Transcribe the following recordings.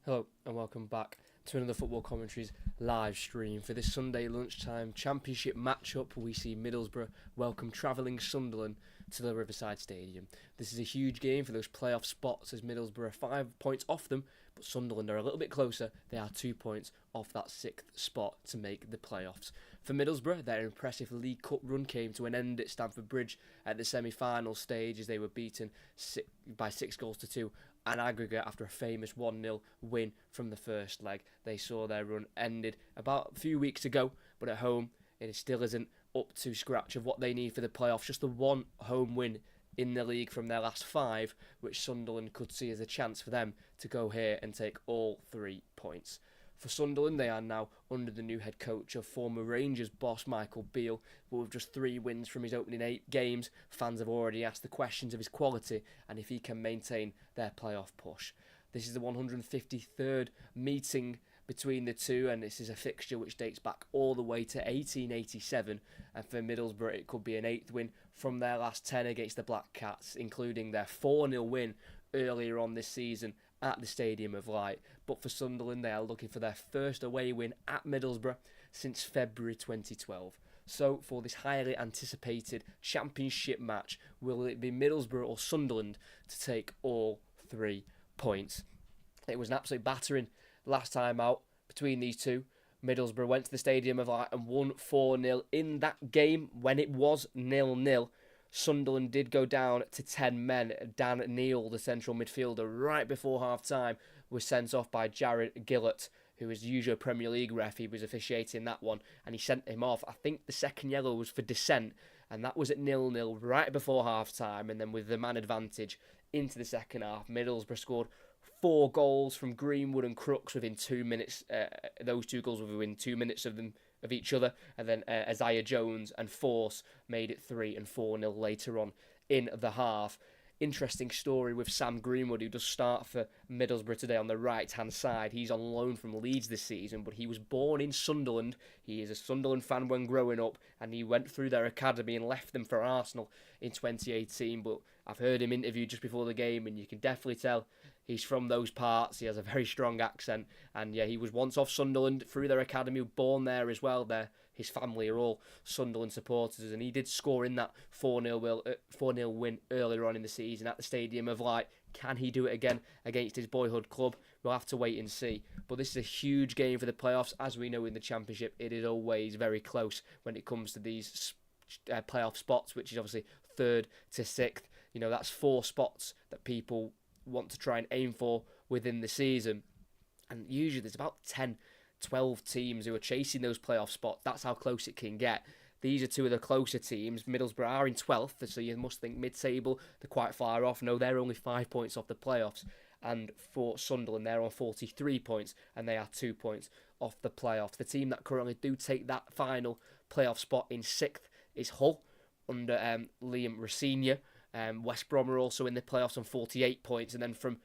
Hello and welcome back to another Football Commentaries live stream. For this Sunday lunchtime championship matchup, we see Middlesbrough welcome travelling Sunderland to the Riverside Stadium. This is a huge game for those playoff spots as Middlesbrough are 5 points off them, but Sunderland are a little bit closer. They are 2 points off that 6th spot to make the playoffs. For Middlesbrough, their impressive League Cup run came to an end at Stamford Bridge at the semi-final stage as they were beaten by 6 goals to 2 an aggregate after a famous 1-0 win from the first leg. They saw their run ended about a few weeks ago, but at home it still isn't up to scratch of what they need for the playoffs. Just the one home win in the league from their last 5, which Sunderland could see as a chance for them to go here and take all 3 points. For Sunderland, they are now under the new head coach of former Rangers boss Michael Beale, but with just 3 wins from his opening 8 games, fans have already asked the questions of his quality and if he can maintain their playoff push. This is the 153rd meeting between the two, and this is a fixture which dates back all the way to 1887, and for Middlesbrough it could be an 8th win from their last 10 against the Black Cats, including their 4-0 win earlier on this season at the Stadium of Light. But for Sunderland, they are looking for their first away win at Middlesbrough since February 2012. So for this highly anticipated championship match, will it be Middlesbrough or Sunderland to take all 3 points? It was an absolute battering last time out between these two. Middlesbrough went to the Stadium of Light and won 4-0 in that game when it was 0-0. Sunderland did go down to 10 men. Dan Neil, the central midfielder, right before half-time, was sent off by Jared Gillett, who is the usual Premier League ref. He was officiating that one, and he sent him off. I think the second yellow was for dissent, and that was at 0-0 right before half-time, and then with the man advantage into the second half, Middlesbrough scored 4 goals from Greenwood and Crooks within 2 minutes. Those 2 goals were within 2 minutes of each other, and then Isaiah Jones and Force made it 3 and 4-0 later on in the half. Interesting story with Sam Greenwood, who does start for Middlesbrough today on the right-hand side. He's on loan from Leeds this season, but he was born in Sunderland. He is a Sunderland fan when growing up, and he went through their academy and left them for Arsenal in 2018. But I've heard him interviewed just before the game, and you can definitely tell he's from those parts. He has a very strong accent, and yeah, he was once off Sunderland through their academy, born there as well. His family are all Sunderland supporters, and he did score in that 4-0 win earlier on in the season at the Stadium of Light. Can he do it again against his boyhood club? We'll have to wait and see. But this is a huge game for the playoffs. As we know in the Championship, it is always very close when it comes to these playoff spots, which is obviously 3rd to 6th. You know, that's 4 spots that people want to try and aim for within the season. And usually there's about 10-12 teams who are chasing those playoff spots. That's how close it can get. These are 2 of the closer teams. Middlesbrough are in 12th, so you must think mid-table, they're quite far off. No, they're only 5 points off the playoffs. And for Sunderland, they're on 43 points, and they are 2 points off the playoffs. The team that currently do take that final playoff spot in 6th is Hull, under Liam Rosenior. West Brom are also in the playoffs on 48 points, and then from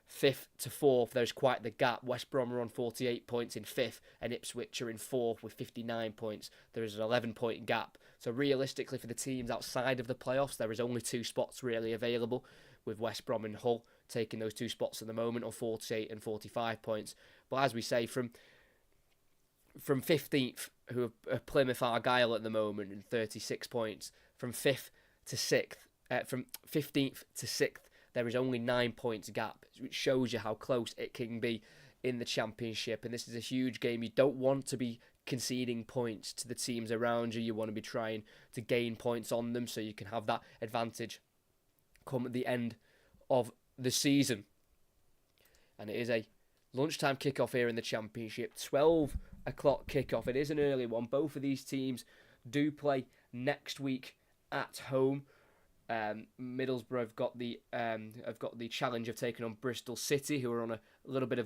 5th to 4th, there's quite the gap. West Brom are on 48 points in 5th, and Ipswich are in 4th with 59 points. There is an 11-point gap. So realistically, for the teams outside of the playoffs, there is only 2 spots really available, with West Brom and Hull taking those 2 spots at the moment on 48 and 45 points. But as we say, from 15th, who are Plymouth Argyle at the moment in 36 points, from 5th to 6th, from 15th to 6th, there is only 9 points gap, which shows you how close it can be in the Championship. And this is a huge game. You don't want to be conceding points to the teams around you. You want to be trying to gain points on them so you can have that advantage come at the end of the season. And it is a lunchtime kickoff here in the Championship. 12 o'clock kickoff. It is an early one. Both of these teams do play next week at home. Middlesbrough have got the challenge of taking on Bristol City, who are on a bit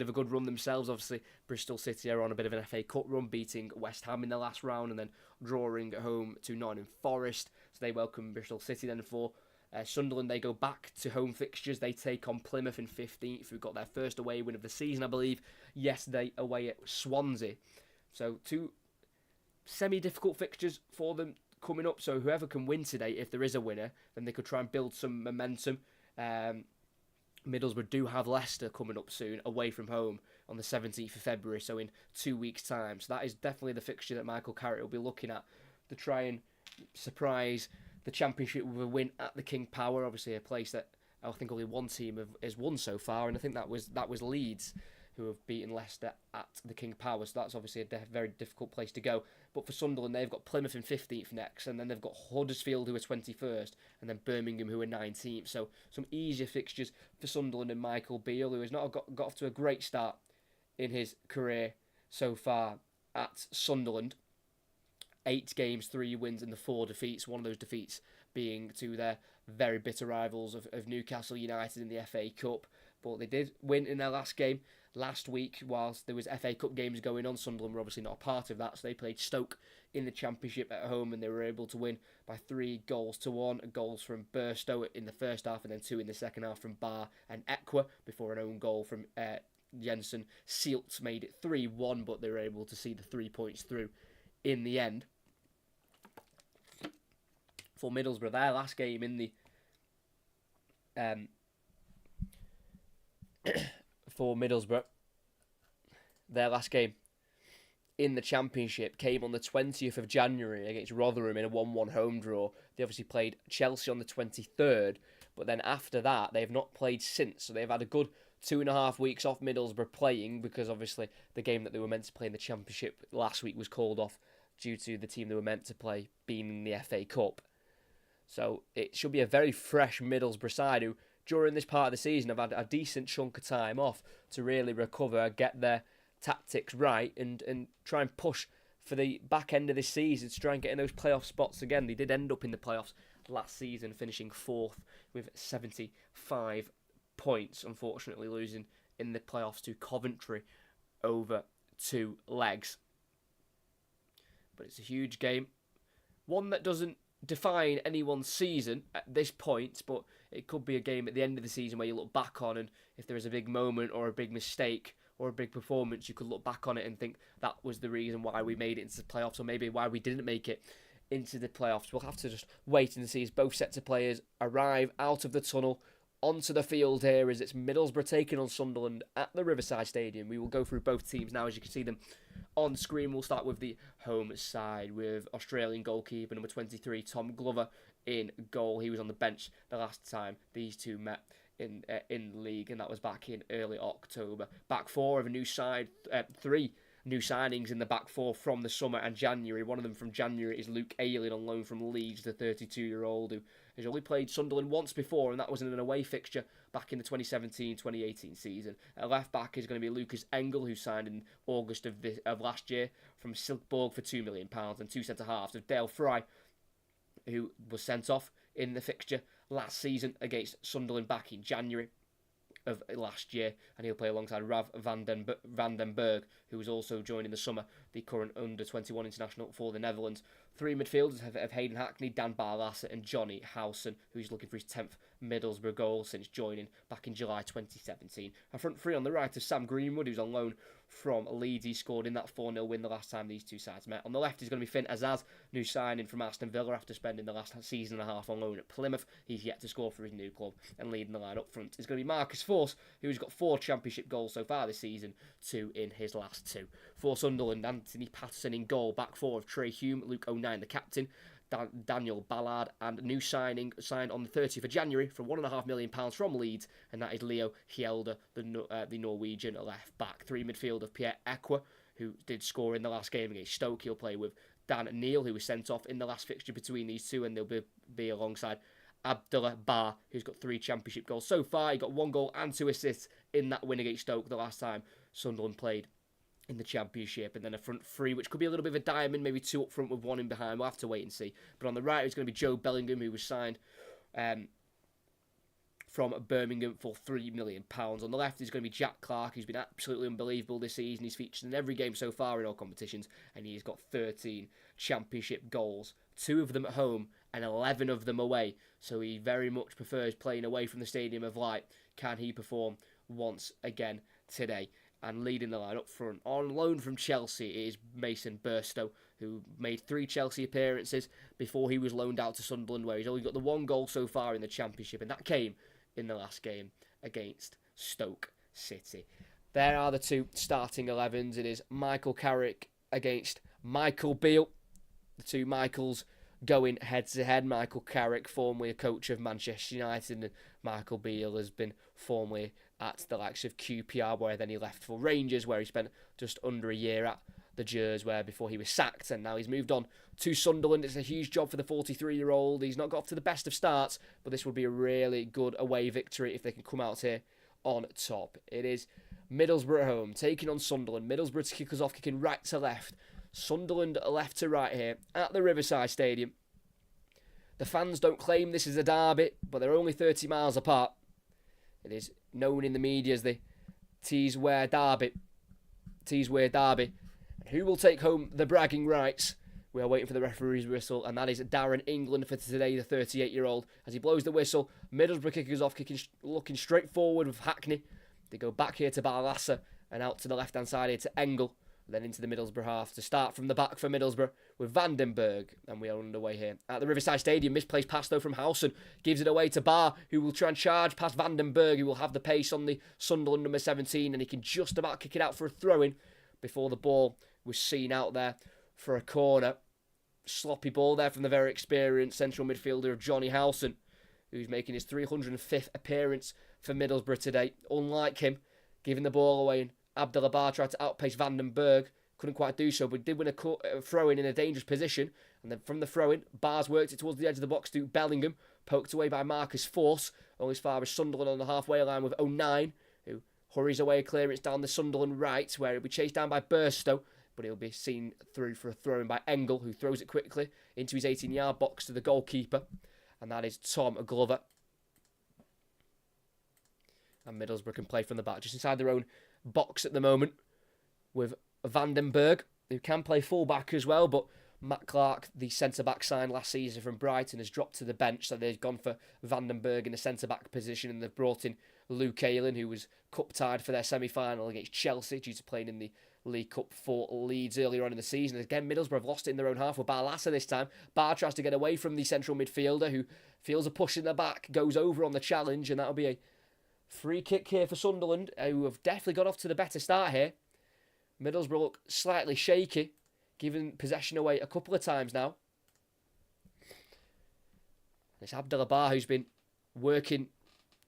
of a good run themselves. Obviously, Bristol City are on a bit of an FA Cup run, beating West Ham in the last round and then drawing at home to Nottingham Forest. So they welcome Bristol City. Then for Sunderland, they go back to home fixtures. They take on Plymouth in 15th, who got their first away win of the season, I believe, yesterday away at Swansea. So 2 semi-difficult fixtures for them coming up, so whoever can win today, if there is a winner, then they could try and build some momentum Middlesbrough do have Leicester coming up soon, away from home on the 17th of February, so in 2 weeks' time. So that is definitely the fixture that Michael Carrick will be looking at to try and surprise the Championship with a win at the King Power. Obviously, a place that I think only one team has won so far, and I think that was Leeds, who have beaten Leicester at the King Power. So that's obviously a very difficult place to go. But for Sunderland, they've got Plymouth in 15th next, and then they've got Huddersfield, who are 21st, and then Birmingham, who are 19th. So some easier fixtures for Sunderland and Michael Beale, who has not got off to a great start in his career so far at Sunderland. 8 games, 3 wins, and the 4 defeats. One of those defeats being to their very bitter rivals of Newcastle United in the FA Cup. But they did win in their last game last week, whilst there was FA Cup games going on. Sunderland were obviously not a part of that, so they played Stoke in the Championship at home, and they were able to win by 3-1. Goals from Burstow in the first half, and then 2 in the second half from Barr and Ekwa, before an own goal from Jensen Sealt made it 3-1, but they were able to see the 3 points through in the end. For Middlesbrough, their last game in the their last game in the Championship came on the 20th of January against Rotherham in a 1-1 home draw. They obviously played Chelsea on the 23rd, but then after that they have not played since. So they've had a good 2.5 weeks off, Middlesbrough playing, because obviously the game that they were meant to play in the Championship last week was called off due to the team they were meant to play being in the FA Cup. So it should be a very fresh Middlesbrough side who, during this part of the season, have had a decent chunk of time off to really recover, get their tactics right, and try and push for the back end of this season to try and get in those playoff spots again. They did end up in the playoffs last season, finishing 4th with 75 points, unfortunately losing in the playoffs to Coventry over 2 legs. But it's a huge game. One that doesn't define anyone's season at this point, but it could be a game at the end of the season where you look back on, and if there is a big moment or a big mistake or a big performance, you could look back on it and think that was the reason why we made it into the playoffs, or maybe why we didn't make it into the playoffs. We'll have to just wait and see as both sets of players arrive out of the tunnel onto the field here, as it's Middlesbrough taking on Sunderland at the Riverside Stadium. We will go through both teams now, as you can see them on screen. We'll start with the home side with Australian goalkeeper number 23 Tom Glover in goal. He was on the bench the last time these two met in the league, and that was back in early October. Back four of a new side, 3 new signings in the back four from the summer and January. One of them from January is Luke Ayling on loan from Leeds, the 32-year-old who has only played Sunderland once before, and that was in an away fixture back in the 2017-2018 season. At left back is going to be Lucas Engel, who signed in August of last year from Silkeborg for £2 million, and 2 centre-halves of Dale Fry, who was sent off in the fixture last season against Sunderland back in January of last year, and he'll play alongside Rav van den Berg, who was also joined in the summer, the current under-21 international for the Netherlands. 3 midfielders have Hayden Hackney, Dan Barlaser and Johnny Howson, who's looking for his 10th Middlesbrough goal since joining back in July 2017. A front three on the right is Sam Greenwood, who's on loan from Leeds. He scored in that 4-0 win the last time these two sides met. On the left is going to be Finn Azaz, new signing from Aston Villa after spending the last season and a half on loan at Plymouth. He's yet to score for his new club, and leading the line up front is going to be Marcus Forss, who's got 4 Championship goals so far this season, 2 in his last 2. For Sunderland, Anthony Patterson in goal, back 4 of Trey Hume, Luke O'Nien the captain, Daniel Ballard, and a new signing signed on the 30th of January for £1.5 million from Leeds, and that is Leo Hjelde, the Norwegian left back. 3 midfield of Pierre Ekwa, who did score in the last game against Stoke. He'll play with Dan Neil, who was sent off in the last fixture between these two, and they'll be alongside Abdullah Bar, who's got 3 Championship goals so far. He got 1 goal and 2 assists in that win against Stoke the last time Sunderland played in the Championship. And then a front 3, which could be a little bit of a diamond, maybe 2 up front with 1 in behind. We'll have to wait and see. But on the right, it's going to be Joe Bellingham, who was signed from Birmingham for £3 million. On the left is going to be Jack Clark, who's been absolutely unbelievable this season. He's featured in every game so far in all competitions, and he's got 13 Championship goals, 2 of them at home and 11 of them away. So he very much prefers playing away from the Stadium of Light. Can he perform once again today? And leading the line up front, on loan from Chelsea, is Mason Burstow, who made 3 Chelsea appearances before he was loaned out to Sunderland, where he's only got the 1 goal so far in the Championship, and that came in the last game against Stoke City. There are the two starting 11s. It is Michael Carrick against Michael Beale. The two Michaels going head-to-head. Michael Carrick, formerly a coach of Manchester United, and Michael Beale has been formerly at the likes of QPR, where then he left for Rangers, where he spent just under a year at the Gers, where before he was sacked, and now he's moved on to Sunderland. It's a huge job for the 43-year-old. He's not got off to the best of starts, but this would be a really good away victory if they can come out here on top. It is Middlesbrough at home, taking on Sunderland. Middlesbrough to kick us off, kicking right to left. Sunderland left to right here at the Riverside Stadium. The fans don't claim this is a derby, but they're only 30 miles apart. It is known in the media as the Teesware Derby. Teesware Derby. Who will take home the bragging rights? We are waiting for the referee's whistle, and that is Darren England for today, the 38-year-old. As he blows the whistle, Middlesbrough kicking us off, looking straight forward with Hackney. They go back here to Barlassa and out to the left-hand side here to Engel. Then into the Middlesbrough half to start from the back for Middlesbrough with Vandenberg. And we are underway here at the Riverside Stadium. Misplaced pass though from Howson. Gives it away to Barr, who will try and charge past Vandenberg, who will have the pace on the Sunderland number 17. And he can just about kick it out for a throw-in before the ball was seen out there for a corner. Sloppy ball there from the very experienced central midfielder of Johnny Howson, who's making his 305th appearance for Middlesbrough today. Unlike him, giving the ball away, and Abdullah Barr tried to outpace Vandenberg. Couldn't quite do so, but did win a throw-in in a dangerous position. And then from the throw-in, Barr's worked it towards the edge of the box to Bellingham. Poked away by Marcus Force. Only as far as Sunderland on the halfway line with 09, who hurries away a clearance down the Sunderland right, where he'll be chased down by Burstow. But he'll be seen through for a throw-in by Engel, who throws it quickly into his 18-yard box to the goalkeeper. And that is Tom Glover. And Middlesbrough can play from the back, just inside their own box at the moment, with Vandenberg, who can play full-back as well, but Matt Clark, the centre-back signed last season from Brighton, has dropped to the bench, so they've gone for Vandenberg in the centre-back position, and they've brought in Luke Ayling, who was cup-tied for their semi-final against Chelsea due to playing in the League Cup for Leeds earlier on in the season. Again, Middlesbrough have lost it in their own half with Barlassa this time. Barr tries to get away from the central midfielder, who feels a push in the back, goes over on the challenge, and that'll be a free kick here for Sunderland, who have definitely got off to the better start here. Middlesbrough look slightly shaky, giving possession away a couple of times now. It's Abdullah Barr who's been working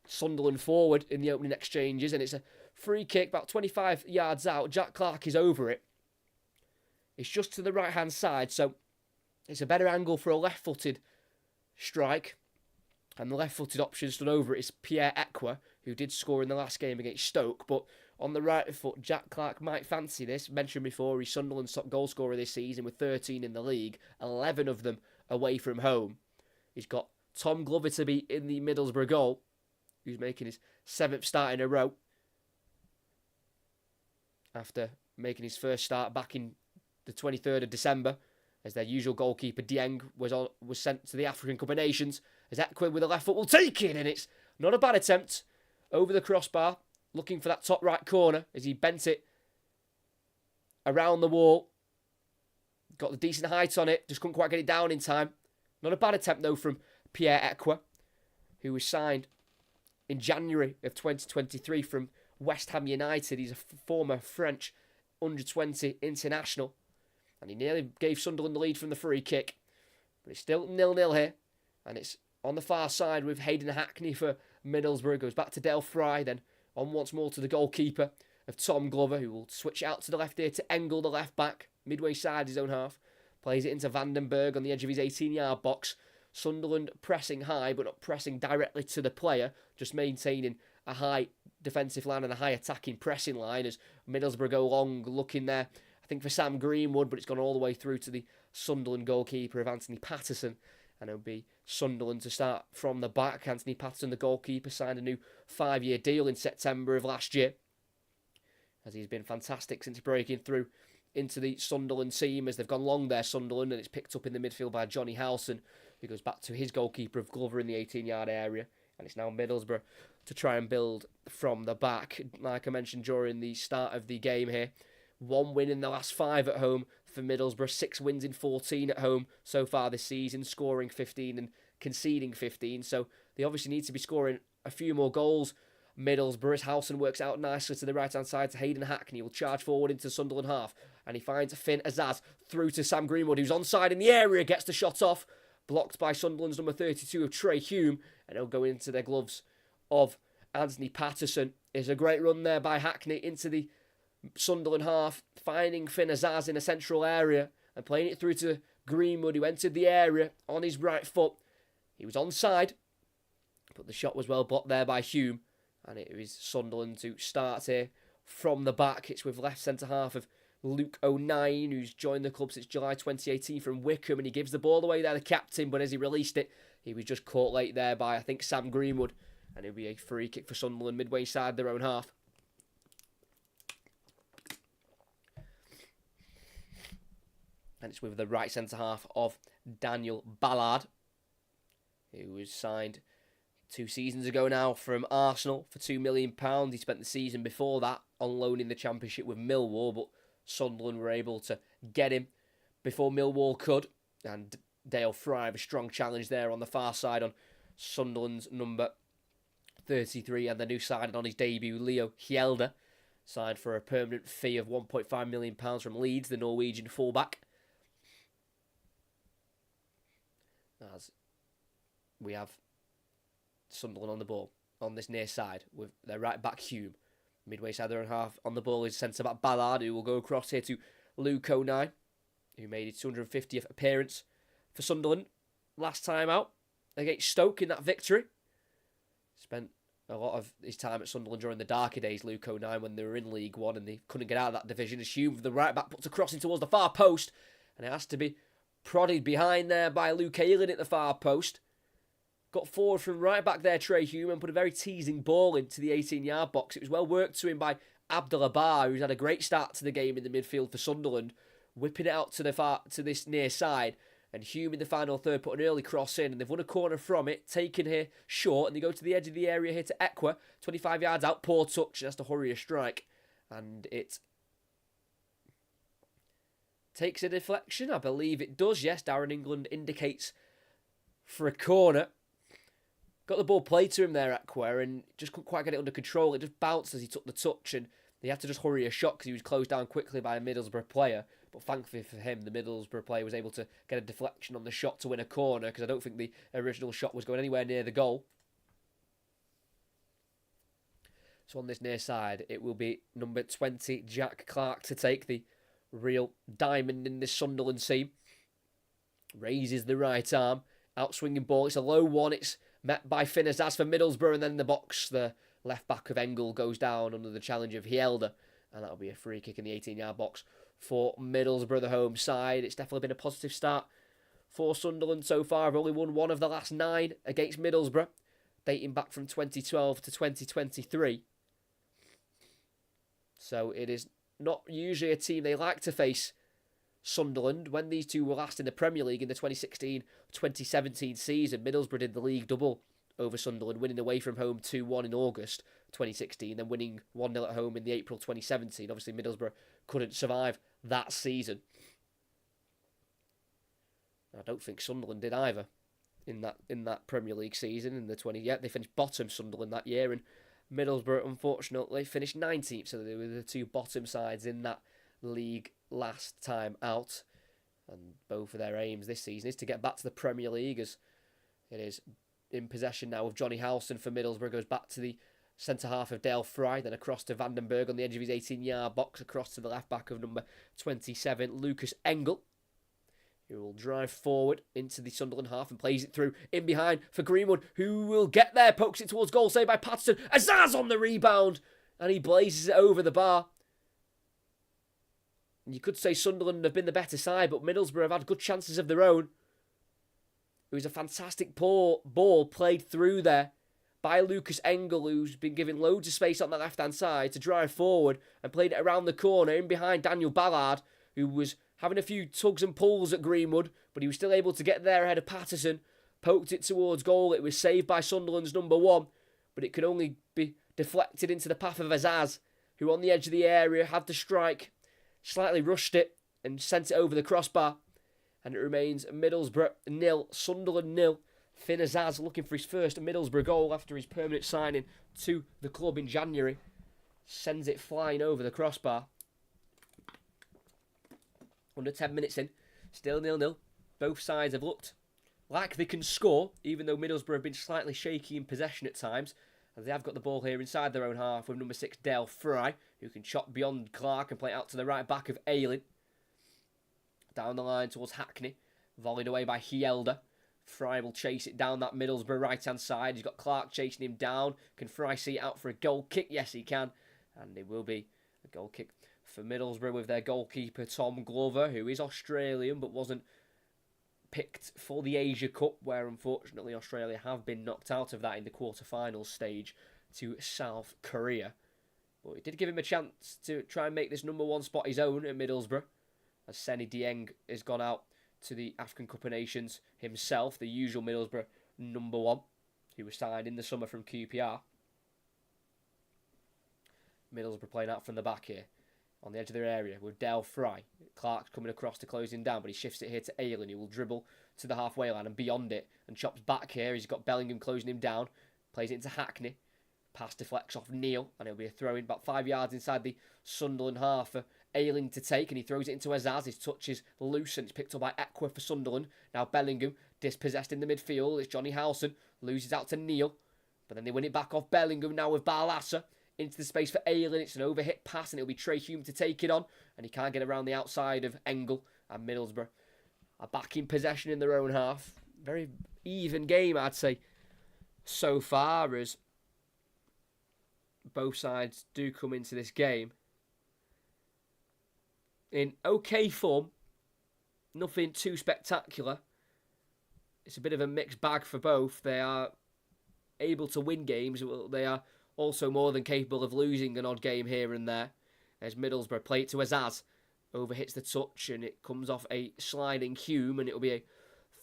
Sunderland forward in the opening exchanges, and it's a free kick about 25 yards out. Jack Clark is over it. It's just to the right-hand side, so it's a better angle for a left-footed strike. And the left-footed option stood over it is Pierre Ekwa, who did score in the last game against Stoke. But on the right foot, Jack Clark might fancy this. Mentioned before, he's Sunderland's top goal scorer this season with 13 in the league, 11 of them away from home. He's got Tom Glover to be in the Middlesbrough goal, who's making his 7th start in a row after making his first start back in the 23rd of December, as their usual goalkeeper Dieng was sent to the African Cup of Nations. As Ekwa with the left foot will take it, and it's not a bad attempt over the crossbar, looking for that top right corner as he bent it around the wall. Got the decent height on it, just couldn't quite get it down in time. Not a bad attempt though from Pierre Ekwa, who was signed in January of 2023 from West Ham United. He's a former French under-20 international, and he nearly gave Sunderland the lead from the free kick. But it's still 0-0 here, and it's on the far side with Hayden Hackney for Middlesbrough. Goes back to Del Fry, then on once more to the goalkeeper of Tom Glover, who will switch out to the left here to Engel, the left back, midway side his own half. Plays it into Vandenberg on the edge of his 18-yard box. Sunderland pressing high, but not pressing directly to the player, just maintaining a high defensive line and a high attacking pressing line as Middlesbrough go long, looking there, I think, for Sam Greenwood, but it's gone all the way through to the Sunderland goalkeeper of Anthony Patterson. And it'll be Sunderland to start from the back. Anthony Patterson, the goalkeeper, signed a new 5-year deal in September of last year, as he's been fantastic since breaking through into the Sunderland team, as they've gone long there, Sunderland, and it's picked up in the midfield by Johnny Howson, who goes back to his goalkeeper of Glover in the 18-yard area. And it's now Middlesbrough to try and build from the back. Like I mentioned during the start of the game here, 1 win in the last 5 at home for Middlesbrough, 6 wins in 14 at home so far this season, scoring 15 and conceding 15. So they obviously need to be scoring a few more goals. Middlesbrough, as Howson works out nicely to the right-hand side to Hayden Hackney. He will charge forward into Sunderland half, and he finds Finn Azaz through to Sam Greenwood, who's onside in the area, gets the shot off, blocked by Sunderland's number 32 of Trey Hume, and it'll go into the gloves of Anthony Patterson. It's a great run there by Hackney into the Sunderland half, finding Finn Azaz in a central area and playing it through to Greenwood, who entered the area on his right foot. He was onside, but the shot was well blocked there by Hume, and it was Sunderland to start here from the back. It's with left centre-half of Luke O'Nien, who's joined the club since July 2018 from Wickham, and he gives the ball away there, the captain, but as he released it, he was just caught late there by, I think, Sam Greenwood, and it'll be a free kick for Sunderland midway side their own half. And it's with the right centre-half of Daniel Ballard, who was signed 2 seasons ago now from Arsenal for £2 million. He spent the season before that on loan in the Championship with Millwall, but Sunderland were able to get him before Millwall could. And Dale Fry, a strong challenge there on the far side on Sunderland's number 33, and the new signing on his debut, Leo Hjelde, signed for a permanent fee of £1.5 million from Leeds, the Norwegian fullback. As we have Sunderland on the ball on this near side with their right back Hume. Midway side their own half. On the ball is centre back Ballard, who will go across here to Luke O'Nien, who made his 250th appearance for Sunderland last time out against Stoke in that victory. Spent a lot of his time at Sunderland during the darker days, Luke O'Nien, when they were in League One and they couldn't get out of that division. As Hume, the right back, puts a crossing towards the far post, and it has to be prodded behind there by Luke Ayling at the far post. Got forward from right back there, Trey Hume, and put a very teasing ball into the 18-yard box. It was well worked to him by Abdullah Bar, who's had a great start to the game in the midfield for Sunderland, whipping it out to this near side. And Hume in the final third put an early cross in, and they've won a corner from it, taken here short, and they go to the edge of the area here to Ekwa, 25 yards out, poor touch, and has to hurry a strike. And it takes a deflection, I believe it does, yes. Darren England indicates for a corner. Got the ball played to him there, Ekwa, and just couldn't quite get it under control. It just bounced as he took the touch, and they had to just hurry a shot because he was closed down quickly by a Middlesbrough player. But thankfully for him, the Middlesbrough player was able to get a deflection on the shot to win a corner, because I don't think the original shot was going anywhere near the goal. So on this near side, it will be number 20, Jack Clark, to take, the real diamond in this Sunderland team. Raises the right arm, outswinging ball. It's a low one. It's met by Finn Azaz for Middlesbrough, and then in the box, the left back of Engel goes down under the challenge of Hjelde, and that'll be a free kick in the 18-yard box for Middlesbrough, the home side. It's definitely been a positive start for Sunderland so far. I've only won one of the last 9 against Middlesbrough, dating back from 2012 to 2023. So it is not usually a team they like to face, Sunderland. When these two were last in the Premier League in the 2016-2017 season, Middlesbrough did the league double over Sunderland, winning away from home 2-1 in August 2016, then winning 1-0 at home in the April 2017. Obviously, Middlesbrough couldn't survive that season. I don't think Sunderland did either in that Premier League season in the 20. Yeah, they finished bottom, Sunderland, that year, and Middlesbrough unfortunately finished 19th, so they were the two bottom sides in that league last time out. And both of their aims this season is to get back to the Premier League, as it is in possession now of Johnny Howson for Middlesbrough. Goes back to the centre half of Dale Fry, then across to Vandenberg on the edge of his 18-yard box, across to the left back of number 27, Lucas Engel, who will drive forward into the Sunderland half and plays it through in behind for Greenwood, who will get there, pokes it towards goal, saved by Patterson. Azaz on the rebound, and he blazes it over the bar. You could say Sunderland have been the better side, but Middlesbrough have had good chances of their own. It was a fantastic ball played through there by Lucas Engel, who's been given loads of space on the left-hand side to drive forward, and played it around the corner in behind Daniel Ballard, who was having a few tugs and pulls at Greenwood, but he was still able to get there ahead of Patterson. Poked it towards goal. It was saved by Sunderland's number 1, but it could only be deflected into the path of Azaz, who on the edge of the area had the strike, slightly rushed it and sent it over the crossbar. And it remains Middlesbrough 0, Sunderland 0 Finn Azaz looking for his first Middlesbrough goal after his permanent signing to the club in January. Sends it flying over the crossbar. Under 10 minutes in, still 0-0. Both sides have looked like they can score, even though Middlesbrough have been slightly shaky in possession at times. And they have got the ball here inside their own half with number 6, Del Fry, who can chop beyond Clark and play it out to the right back of Ayling. Down the line towards Hackney. Volleyed away by Hielder. Fry will chase it down that Middlesbrough right-hand side. He's got Clark chasing him down. Can Fry see it out for a goal kick? Yes, he can. And it will be a goal kick for Middlesbrough with their goalkeeper Tom Glover, who is Australian but wasn't picked for the Asia Cup, where unfortunately Australia have been knocked out of that in the quarter-finals stage to South Korea. But it did give him a chance to try and make this number 1 spot his own at Middlesbrough, as Seny Dieng has gone out to the African Cup of Nations himself, the usual Middlesbrough number 1, who was signed in the summer from QPR. Middlesbrough playing out from the back here, on the edge of their area, with Del Fry. Clark's coming across to close him down, but he shifts it here to Ayling, who will dribble to the halfway line and beyond it, and chops back here. He's got Bellingham closing him down, plays it into Hackney. Pass deflects off Neil, and it'll be a throw-in about 5 yards inside the Sunderland half for Ayling to take, and he throws it into Azaz. His touch is loose, and it's picked up by Equa for Sunderland. Now Bellingham, dispossessed in the midfield. It's Johnny Howson, loses out to Neil, but then they win it back off Bellingham now with Barlassa. Into the space for Ayling. It's an overhit pass, and it'll be Trey Hume to take it on, and he can't get around the outside of Engel, and Middlesbrough are back in possession in their own half. Very even game, I'd say, so far, as both sides do come into this game in okay form. Nothing too spectacular. It's a bit of a mixed bag for both. They are able to win games. They are also more than capable of losing an odd game here and there. As Middlesbrough play it to Azaz. Overhits the touch, and it comes off a sliding Hume, and it'll be a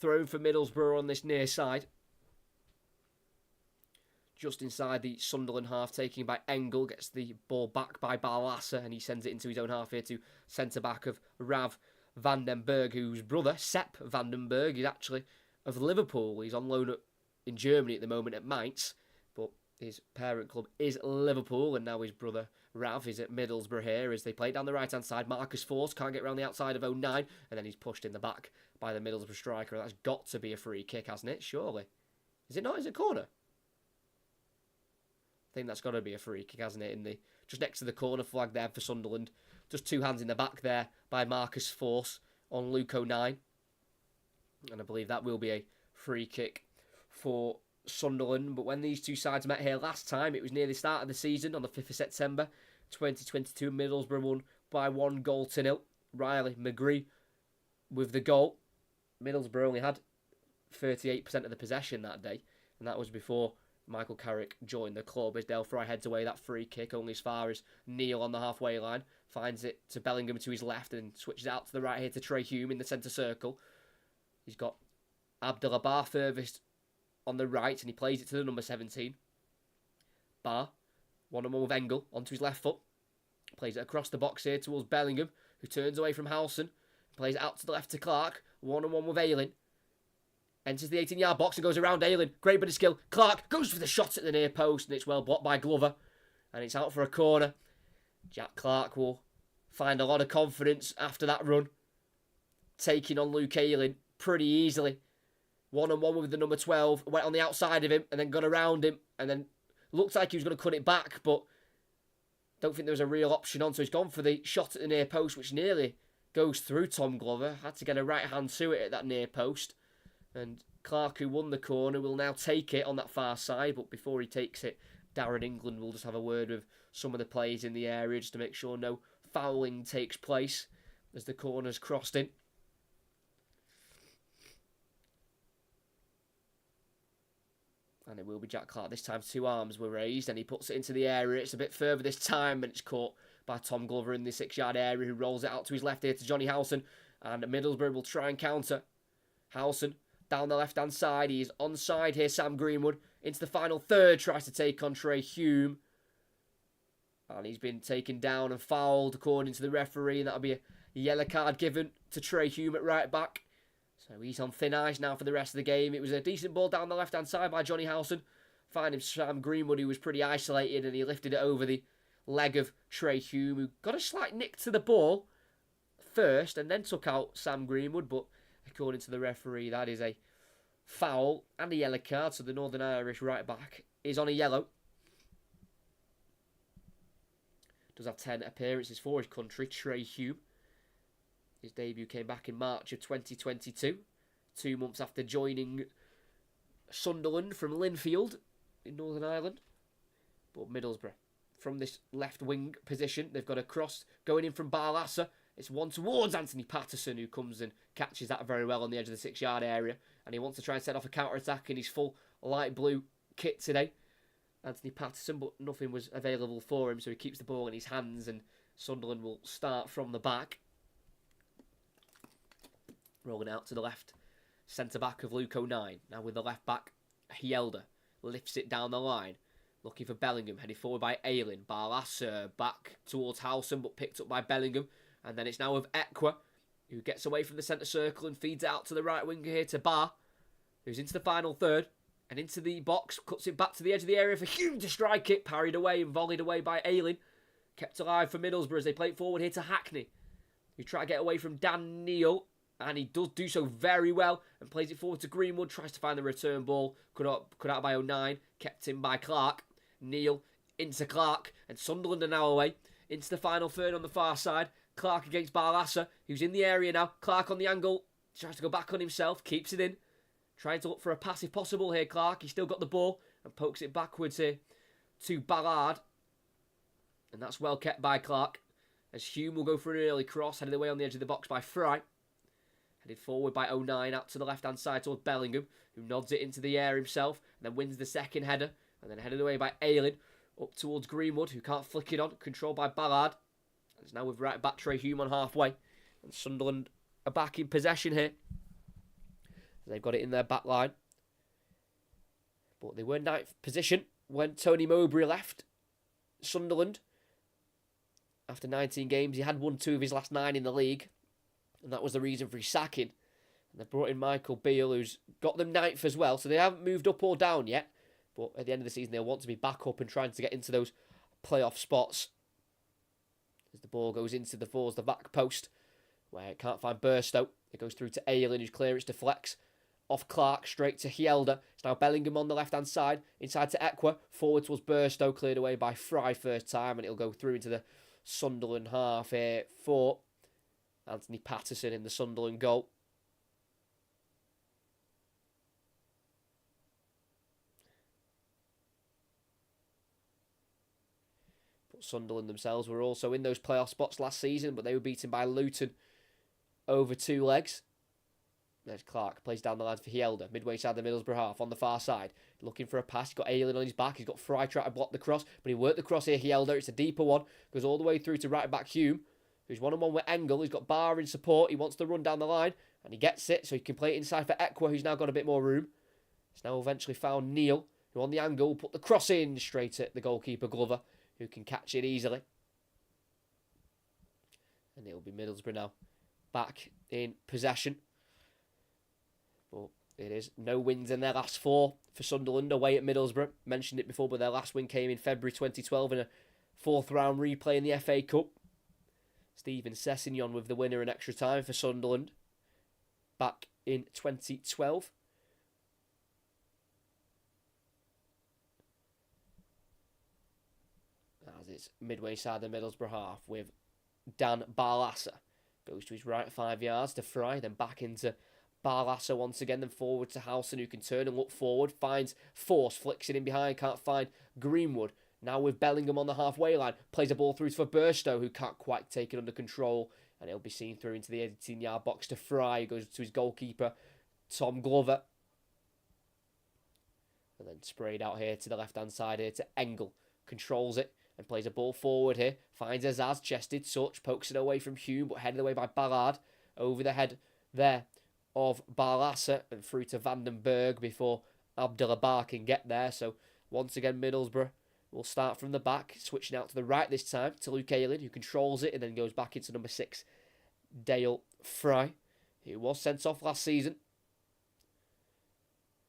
throw for Middlesbrough on this near side. Just inside the Sunderland half, taking by Engel, gets the ball back by Barlassa, and he sends it into his own half here to centre-back of Rav van den Berg, whose brother, Sepp van den Berg, is actually of Liverpool. He's on loan in Germany at the moment at Mainz, but his parent club is Liverpool, and now his brother Rav is at Middlesbrough here as they play down the right-hand side. Marcus Force can't get around the outside of 09, and then he's pushed in the back by the Middlesbrough striker. That's got to be a free kick, hasn't it? Surely. Is it not? Is it corner? I think that's got to be a free kick, hasn't it? In the just next to the corner flag there for Sunderland. Just two hands in the back there by Marcus Force on Luke 09. And I believe that will be a free kick for Sunderland. But when these two sides met here last time, it was near the start of the season on the 5th of September 2022. Middlesbrough won by 1-0. Riley McGree with the goal. Middlesbrough only had 38% of the possession that day, and that was before Michael Carrick joined the club. As Del Fry heads away that free kick only as far as Neil on the halfway line, finds it to Bellingham to his left and switches it out to the right here to Trey Hume in the centre circle. He's got Abdullah Bar furthest on the right, and he plays it to the number 17. Bar, one-on-one with Engel, onto his left foot. Plays it across the box here towards Bellingham, who turns away from Howson. Plays it out to the left to Clark, one-on-one with Ayling. Enters the 18-yard box and goes around Ayling. Great bit of skill. Clark goes for the shot at the near post, and it's well blocked by Glover. And it's out for a corner. Jack Clark will find a lot of confidence after that run, taking on Luke Ayling pretty easily. One-on-one with the number 12. Went on the outside of him and then got around him. And then looked like he was going to cut it back, but don't think there was a real option on. So he's gone for the shot at the near post, which nearly goes through Tom Glover. Had to get a right hand to it at that near post. And Clark, who won the corner, will now take it on that far side. But before he takes it, Darren England will just have a word with some of the players in the area just to make sure no fouling takes place as the corner's crossed in. And it will be Jack Clark. This time 2 arms were raised and he puts it into the area. It's a bit further this time and it's caught by Tom Glover in the 6-yard area, who rolls it out to his left here to Johnny Howson. And Middlesbrough will try and counter. Howson down the left-hand side. He is onside here, Sam Greenwood. Into the final third, tries to take on Trey Hume. And he's been taken down and fouled according to the referee. And that'll be a yellow card given to Trey Hume at right back. So he's on thin ice now for the rest of the game. It was a decent ball down the left-hand side by Johnny Howson. Finding Sam Greenwood, who was pretty isolated, and he lifted it over the leg of Trey Hume, who got a slight nick to the ball first and then took out Sam Greenwood. But according to the referee, that is a foul and a yellow card. So the Northern Irish right back is on a yellow. Does have 10 appearances for his country, Trey Hume. His debut came back in March of 2022, 2 months after joining Sunderland from Linfield in Northern Ireland. But Middlesbrough, from this left wing position, they've got a cross going in from Barlaser. It's one towards Anthony Patterson, who comes and catches that very well on the edge of the 6-yard area. And he wants to try and set off a counter-attack in his full light blue kit today, Anthony Patterson, but nothing was available for him, so he keeps the ball in his hands, and Sunderland will start from the back. Rolling out to the left, centre-back of Luke O'Nien. Now with the left-back, Hielder lifts it down the line, looking for Bellingham, headed forward by Aylin. Barlaser back towards Howson, but picked up by Bellingham. And then it's now with Ekwa, who gets away from the centre circle and feeds it out to the right winger here to Bar, who's into the final third. And into the box, cuts it back to the edge of the area for Hume to strike it. Parried away and volleyed away by Aylin. Kept alive for Middlesbrough as they play it forward here to Hackney, who try to get away from Dan Neal. And he does do so very well and plays it forward to Greenwood. Tries to find the return ball. Cut out by O'Nien. Kept in by Clark. Neal into Clark. And Sunderland are now away. Into the final third on the far side. Clark against Barlaser, who's in the area now. Clark on the angle. Tries to go back on himself. Keeps it in. Trying to look for a pass if possible here, Clark. He's still got the ball and pokes it backwards here to Ballard. And that's well kept by Clark. As Hume will go for an early cross, headed away on the edge of the box by Fry. Headed forward by O'Nien out to the left-hand side towards Bellingham, who nods it into the air himself, and then wins the second header. And then headed away by Aylin, up towards Greenwood, who can't flick it on, controlled by Ballard. And it's now with right-back Trey Hume on halfway. And Sunderland are back in possession here. They've got it in their back line. But they were in ninth position when Tony Mowbray left Sunderland. After 19 games, he had won 2 of his last 9 in the league. And that was the reason for his sacking. And they brought in Michael Beale, who's got them 9th as well. So they haven't moved up or down yet. But at the end of the season, they'll want to be back up and trying to get into those playoff spots. As the ball goes into the back post, where it can't find Burstow. It goes through to Aylin, whose clearance deflects off Clark, straight to Hielder. It's now Bellingham on the left-hand side, inside to Ekwa, forward towards Burstow, cleared away by Fry first time, and it'll go through into the Sunderland half here for Anthony Patterson in the Sunderland goal. But Sunderland themselves were also in those playoff spots last season, but they were beaten by Luton over 2 legs. There's Clark, plays down the line for Hielder, midway side the Middlesbrough half, on the far side, looking for a pass. He's got Aylin on his back, he's got Fry trying to block the cross, but he worked the cross here, Hielder. It's a deeper one, goes all the way through to right back Hume, who's 1-on-1 with Engel. He's got Barr in support, he wants to run down the line, and he gets it, so he can play it inside for Ekwa, who's now got a bit more room. It's now eventually found Neal, who on the angle put the cross in straight at the goalkeeper Glover, who can catch it easily. And it'll be Middlesbrough now back in possession. But it is no wins in their last 4 for Sunderland away at Middlesbrough. Mentioned it before, but their last win came in February 2012 in a 4th round replay in the FA Cup. Stephen Sessignon with the winner in extra time for Sunderland back in 2012. As it's midway side the Middlesbrough half with Dan Barlaser. Goes to his right 5 yards to Fry, then back into Barlaser once again, then forward to Howson, who can turn and look forward, finds Force, flicks it in behind, can't find Greenwood. Now with Bellingham on the halfway line, plays a ball through for Burstow, who can't quite take it under control, and it'll be seen through into the 18-yard box to Fry, who goes to his goalkeeper, Tom Glover. And then sprayed out here to the left-hand side here to Engel, controls it, and plays a ball forward here, finds Azaz, chested touch, pokes it away from Hume, but headed away by Ballard, over the head there of Barlaser and through to Vandenberg before Abdullah Bar can get there. So once again Middlesbrough will start from the back, switching out to the right this time to Luke Aylin, who controls it and then goes back into number 6 Dale Fry, who was sent off last season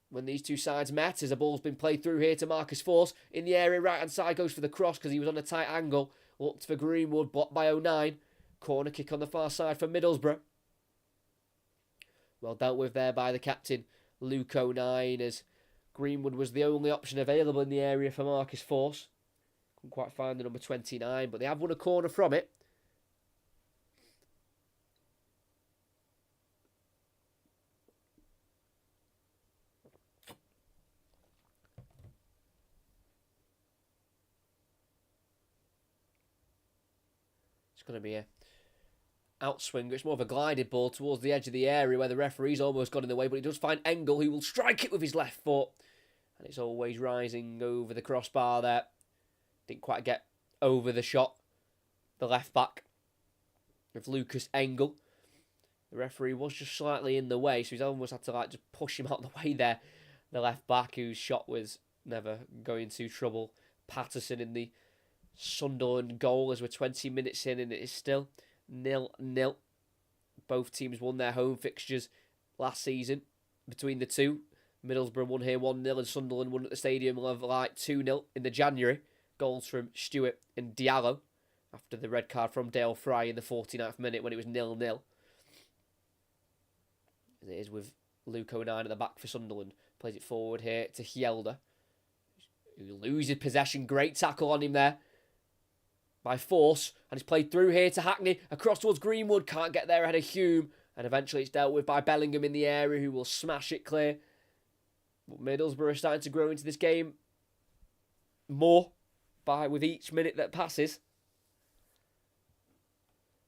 when these two sides met, as a ball's been played through here to Marcus Force. In the area, right-hand side, goes for the cross because he was on a tight angle. Looked for Greenwood, blocked by 09. Corner kick on the far side for Middlesbrough. Well dealt with there by the captain, Luke 09, as Greenwood was the only option available in the area for Marcus Force. Couldn't quite find the number 29, but they have won a corner from it. It's going to be a outswinger. It's more of a glided ball towards the edge of the area where the referee's almost got in the way, but he does find Engel, who will strike it with his left foot. And it's always rising over the crossbar there. Didn't quite get over the shot. The left back of Lucas Engel. The referee was just slightly in the way, so he's almost had to just push him out of the way there. The left back, whose shot was never going to trouble Patterson in the Sunderland goal, as we're 20 minutes in and it is still 0-0. Both teams won their home fixtures last season between the two. Middlesbrough won here 1-0 and Sunderland won at the Stadium of Light 2-0 in the January. Goals from Stewart and Diallo after the red card from Dale Fry in the 49th minute when it was 0-0. As it is with Luke 09 at the back for Sunderland. Plays it forward here to Hjelde, who loses possession. Great tackle on him there by Force, and it's played through here to Hackney, across towards Greenwood, can't get there ahead of Hume, and eventually it's dealt with by Bellingham in the area, who will smash it clear. But Middlesbrough are starting to grow into this game more with each minute that passes.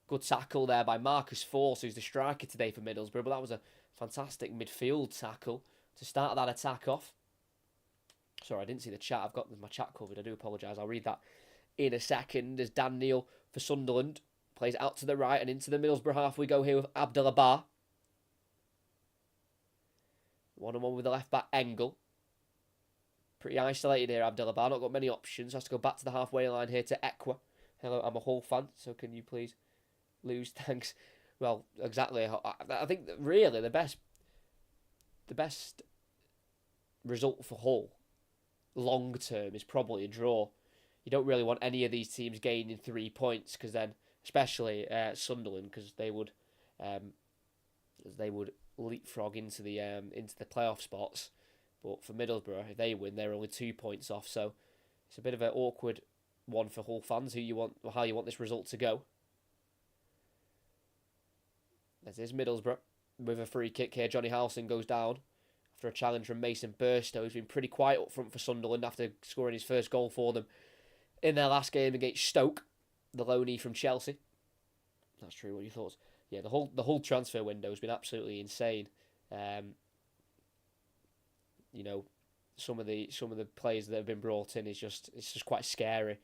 Good tackle there by Marcus Force, who's the striker today for Middlesbrough, but that was a fantastic midfield tackle to start that attack off. Sorry, I didn't see the chat. I've got my chat covered. I do apologise. I'll read that in a second. As Dan Neal for Sunderland plays out to the right and into the Middlesbrough half we go here with Abdullah Bar. 1-on-1 with the left back Engel. Pretty isolated here, Abdullah Bar. Not got many options. Has to go back to the halfway line here to Ekwa. Hello, I'm a Hull fan, so can you please lose? Thanks. Well, exactly. I think that really the best result for Hull long term is probably a draw. You don't really want any of these teams gaining 3 points, because then, especially Sunderland, because they would leapfrog into the playoff spots. But for Middlesbrough, if they win, they're only 2 points off. So it's a bit of an awkward one for Hull fans, how you want this result to go. This is Middlesbrough with a free kick here. Johnny Howson goes down after a challenge from Mason Burstow, who's been pretty quiet up front for Sunderland after scoring his first goal for them in their last game against Stoke, the loanee from Chelsea. That's true. What are your thoughts? Yeah, the whole transfer window has been absolutely insane. You know, some of the players that have been brought in it's just quite scary,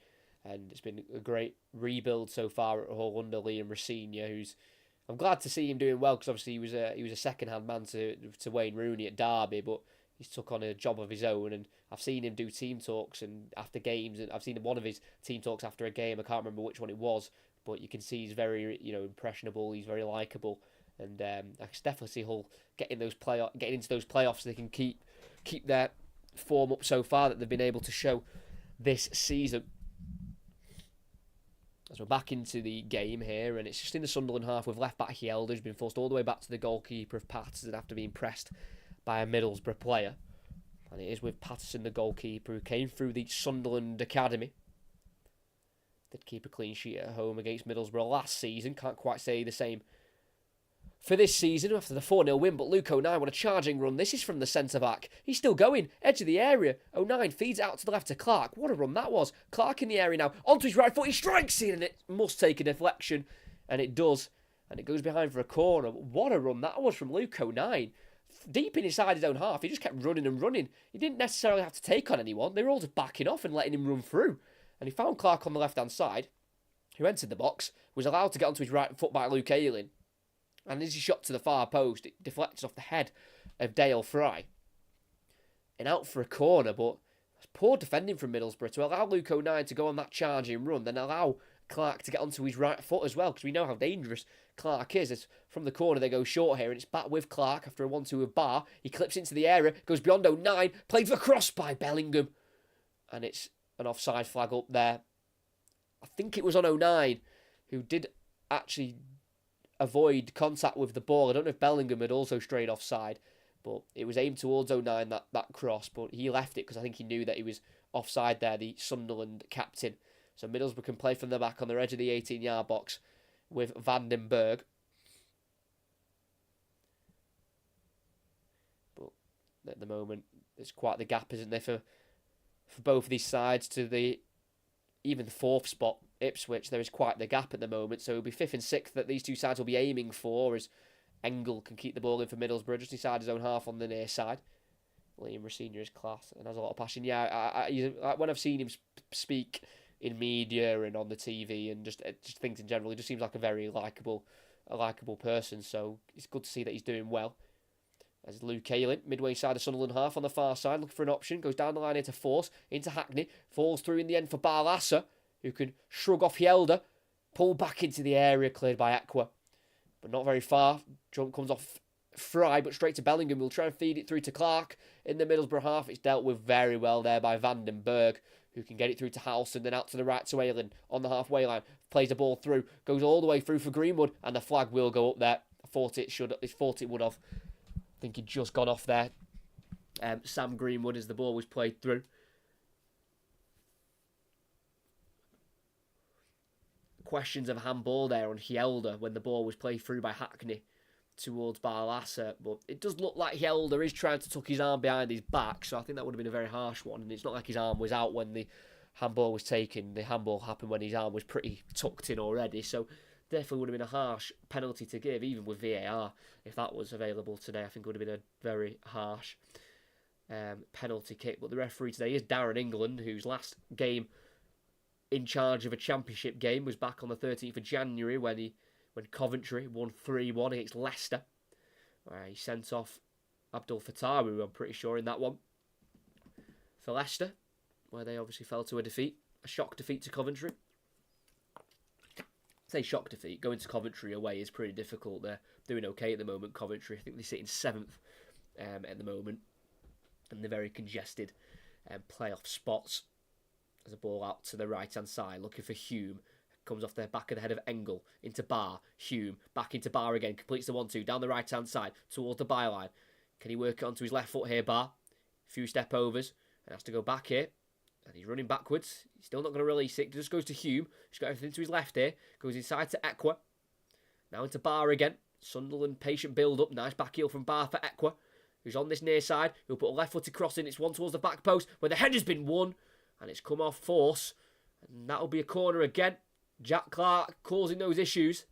and it's been a great rebuild so far at Hull under Liam Rosenior, who's, I'm glad to see him doing well, because obviously he was a second-hand man to Wayne Rooney at Derby, but he's took on a job of his own, and I've seen him do team talks and after games, and I've seen one of his team talks after a game. I can't remember which one it was, but you can see he's very impressionable. He's very likeable, and I can definitely see Hull getting into those playoffs so they can keep their form up so far that they've been able to show this season. As we're back into the game here, and it's just in the Sunderland half with left back Hjelde, who's been forced all the way back to the goalkeeper of Patterson after being pressed by a Middlesbrough player. And it is with Patterson, the goalkeeper, who came through the Sunderland Academy. Did keep a clean sheet at home against Middlesbrough last season. Can't quite say the same for this season after the 4-0 win, but Luke 09 on a charging run. This is from the centre-back. He's still going. Edge of the area. 09 feeds it out to the left to Clark. What a run that was. Clark in the area now. Onto his right foot. He strikes in, and it must take a deflection. And it does. And it goes behind for a corner. What a run that was from Luke 09. Deep in inside his own half. He just kept running and running. He didn't necessarily have to take on anyone. They were all just backing off and letting him run through. And he found Clark on the left-hand side, who entered the box, was allowed to get onto his right foot by Luke Ayling. And as he shot to the far post, it deflected off the head of Dale Fry. And out for a corner, but it's poor defending from Middlesbrough to allow Luke 09 to go on that charging run, then allow Clark to get onto his right foot as well, because we know how dangerous Clark is. It's from the corner, they go short here, and it's back with Clark after a 1-2 with Barr. He clips into the area, goes beyond 09, played for cross by Bellingham. And it's an offside flag up there. I think it was on 09, who did actually avoid contact with the ball. I don't know if Bellingham had also strayed offside, but it was aimed towards 09, that cross, but he left it because I think he knew that he was offside there, the Sunderland captain. So Middlesbrough can play from the back on the edge of the 18-yard box with Vandenberg. But at the moment, there's quite the gap, isn't there, for both of these sides to even the fourth spot, Ipswich. There is quite the gap at the moment, so it'll be 5th and 6th that these two sides will be aiming for, as Engel can keep the ball in for Middlesbrough just inside his own half on the near side. Liam Rosenior is class and has a lot of passion. Yeah, when I've seen him speak in media and on the TV and just things in general, he just seems like a very likeable person. So it's good to see that he's doing well. As Luke Ayling, midway side of Sunderland half on the far side, looking for an option, goes down the line here to Force, into Hackney, falls through in the end for Barlasser, who can shrug off Hjelde, pull back into the area, cleared by Ekwa, but not very far. Jump comes off Fry, but straight to Bellingham. We'll try and feed it through to Clark in the Middlesbrough half. It's dealt with very well there by Vandenberg, who can get it through to Howson, then out to the right to Ayling on the halfway line, plays the ball through, goes all the way through for Greenwood, and the flag will go up there. I thought it would have. I think he'd just gone off there. Sam Greenwood, as the ball was played through. Questions of handball there on Hjelde when the ball was played through by Hackney towards Barlasser, but it does look like Hjelde is trying to tuck his arm behind his back, so I think that would have been a very harsh one, and it's not like his arm was out when the handball was taken. The handball happened when his arm was pretty tucked in already, so definitely would have been a harsh penalty to give, even with VAR. If that was available today, I think it would have been a very harsh penalty kick. But the referee today is Darren England, whose last game in charge of a championship game was back on the 13th of January when Coventry won 3-1 against Leicester. He sent off Abdul Fattah, I'm pretty sure, in that one for Leicester, where they obviously fell to a shock defeat to Coventry. Say shock defeat. Going to Coventry away is pretty difficult. They're doing okay at the moment, Coventry. I think they sit in 7th at the moment, and they're very congested playoff spots. There's a ball out to the right-hand side, looking for Hume. Comes off the back of the head of Engel, into Barr. Hume, back into Barr again, completes the 1-2, down the right-hand side, towards the byline. Can he work it onto his left foot here, Barr? A few step overs, and has to go back here. And he's running backwards. He's still not going to release it. He just goes to Hume. He's got everything to his left here. Goes inside to Ekwa. Now into Barr again. Sunderland patient build-up. Nice back heel from Barr for Ekwa, who's on this near side. He'll put a left-footed cross in. It's one towards the back post, where the head has been won. And it's come off Force. And that'll be a corner again. Jack Clark causing those issues.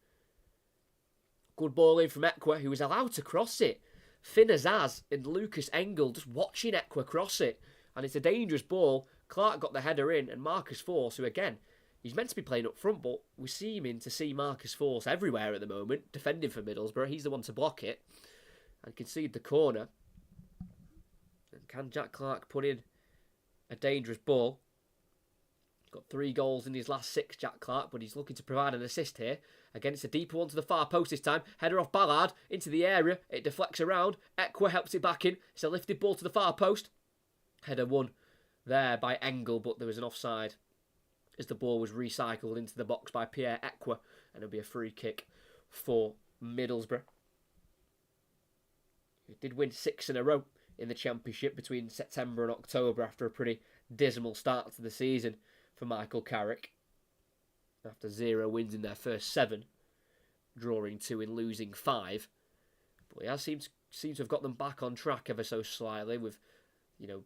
Good ball in from Ekwa, who was allowed to cross it. Finn Azaz and Lucas Engel just watching Ekwa cross it. And it's a dangerous ball. Clark got the header in, and Marcus Force, who again, he's meant to be playing up front, but we're seeming to see Marcus Force everywhere at the moment, defending for Middlesbrough. He's the one to block it and concede the corner. And can Jack Clark put in a dangerous ball? Got 3 goals in his last 6, Jack Clark, but he's looking to provide an assist here. Again, it's a deeper one to the far post this time. Header off Ballard into the area. It deflects around. Ekwa helps it back in. It's a lifted ball to the far post. Header won there by Engel, but there was an offside as the ball was recycled into the box by Pierre Ekwa, and it'll be a free kick for Middlesbrough. He did win 6 in a row in the Championship between September and October after a pretty dismal start to the season for Michael Carrick. After 0 wins in their first 7, drawing 2 and losing 5. But he has seemed to have got them back on track ever so slightly, with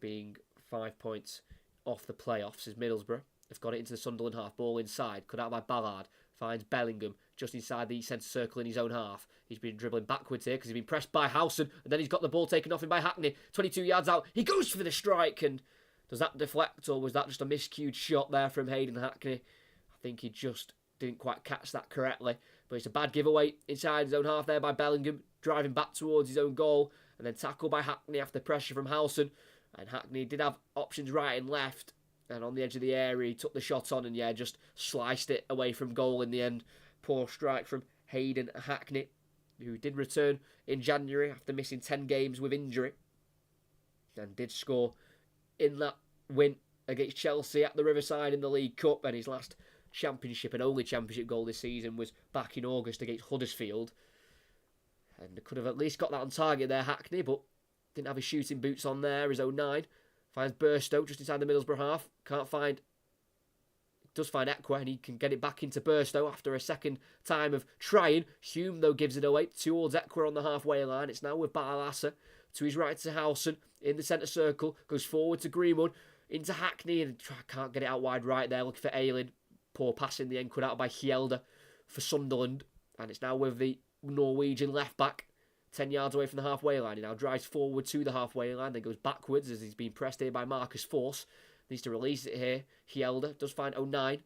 being 5 points off the playoffs, as Middlesbrough have got it into the Sunderland half. Ball inside, cut out by Ballard, finds Bellingham just inside the centre circle in his own half. He's been dribbling backwards here because he's been pressed by Howson, and then he's got the ball taken off him by Hackney. 22 yards out, he goes for the strike, and does that deflect, or was that just a miscued shot there from Hayden Hackney? I think he just didn't quite catch that correctly, but it's a bad giveaway inside his own half there by Bellingham, driving back towards his own goal, and then tackled by Hackney after pressure from Howson. And Hackney did have options right and left, And on the edge of the area, he took the shot on and, just sliced it away from goal in the end. Poor strike from Hayden Hackney, who did return in January after missing 10 games with injury. And did score in that win against Chelsea at the Riverside in the League Cup. And his last championship and only championship goal this season was back in August against Huddersfield. And they could have at least got that on target there, Hackney, but didn't have his shooting boots on there. His 09 finds Burstow just inside the Middlesbrough half. Does find Equa, and he can get it back into Burstow after a second time of trying. Hume, though, gives it away towards Equa on the halfway line. It's now with Barlassa to his right to Howson in the centre circle. Goes forward to Greenwood, into Hackney, and can't get it out wide right there. Looking for Ayling. Poor pass in the end, cut out by Hjelde for Sunderland. And it's now with the Norwegian left back, 10 yards away from the halfway line. He now drives forward to the halfway line, then goes backwards as he's been pressed here by Marcus Force. Needs to release it here. Hjelde does find 09.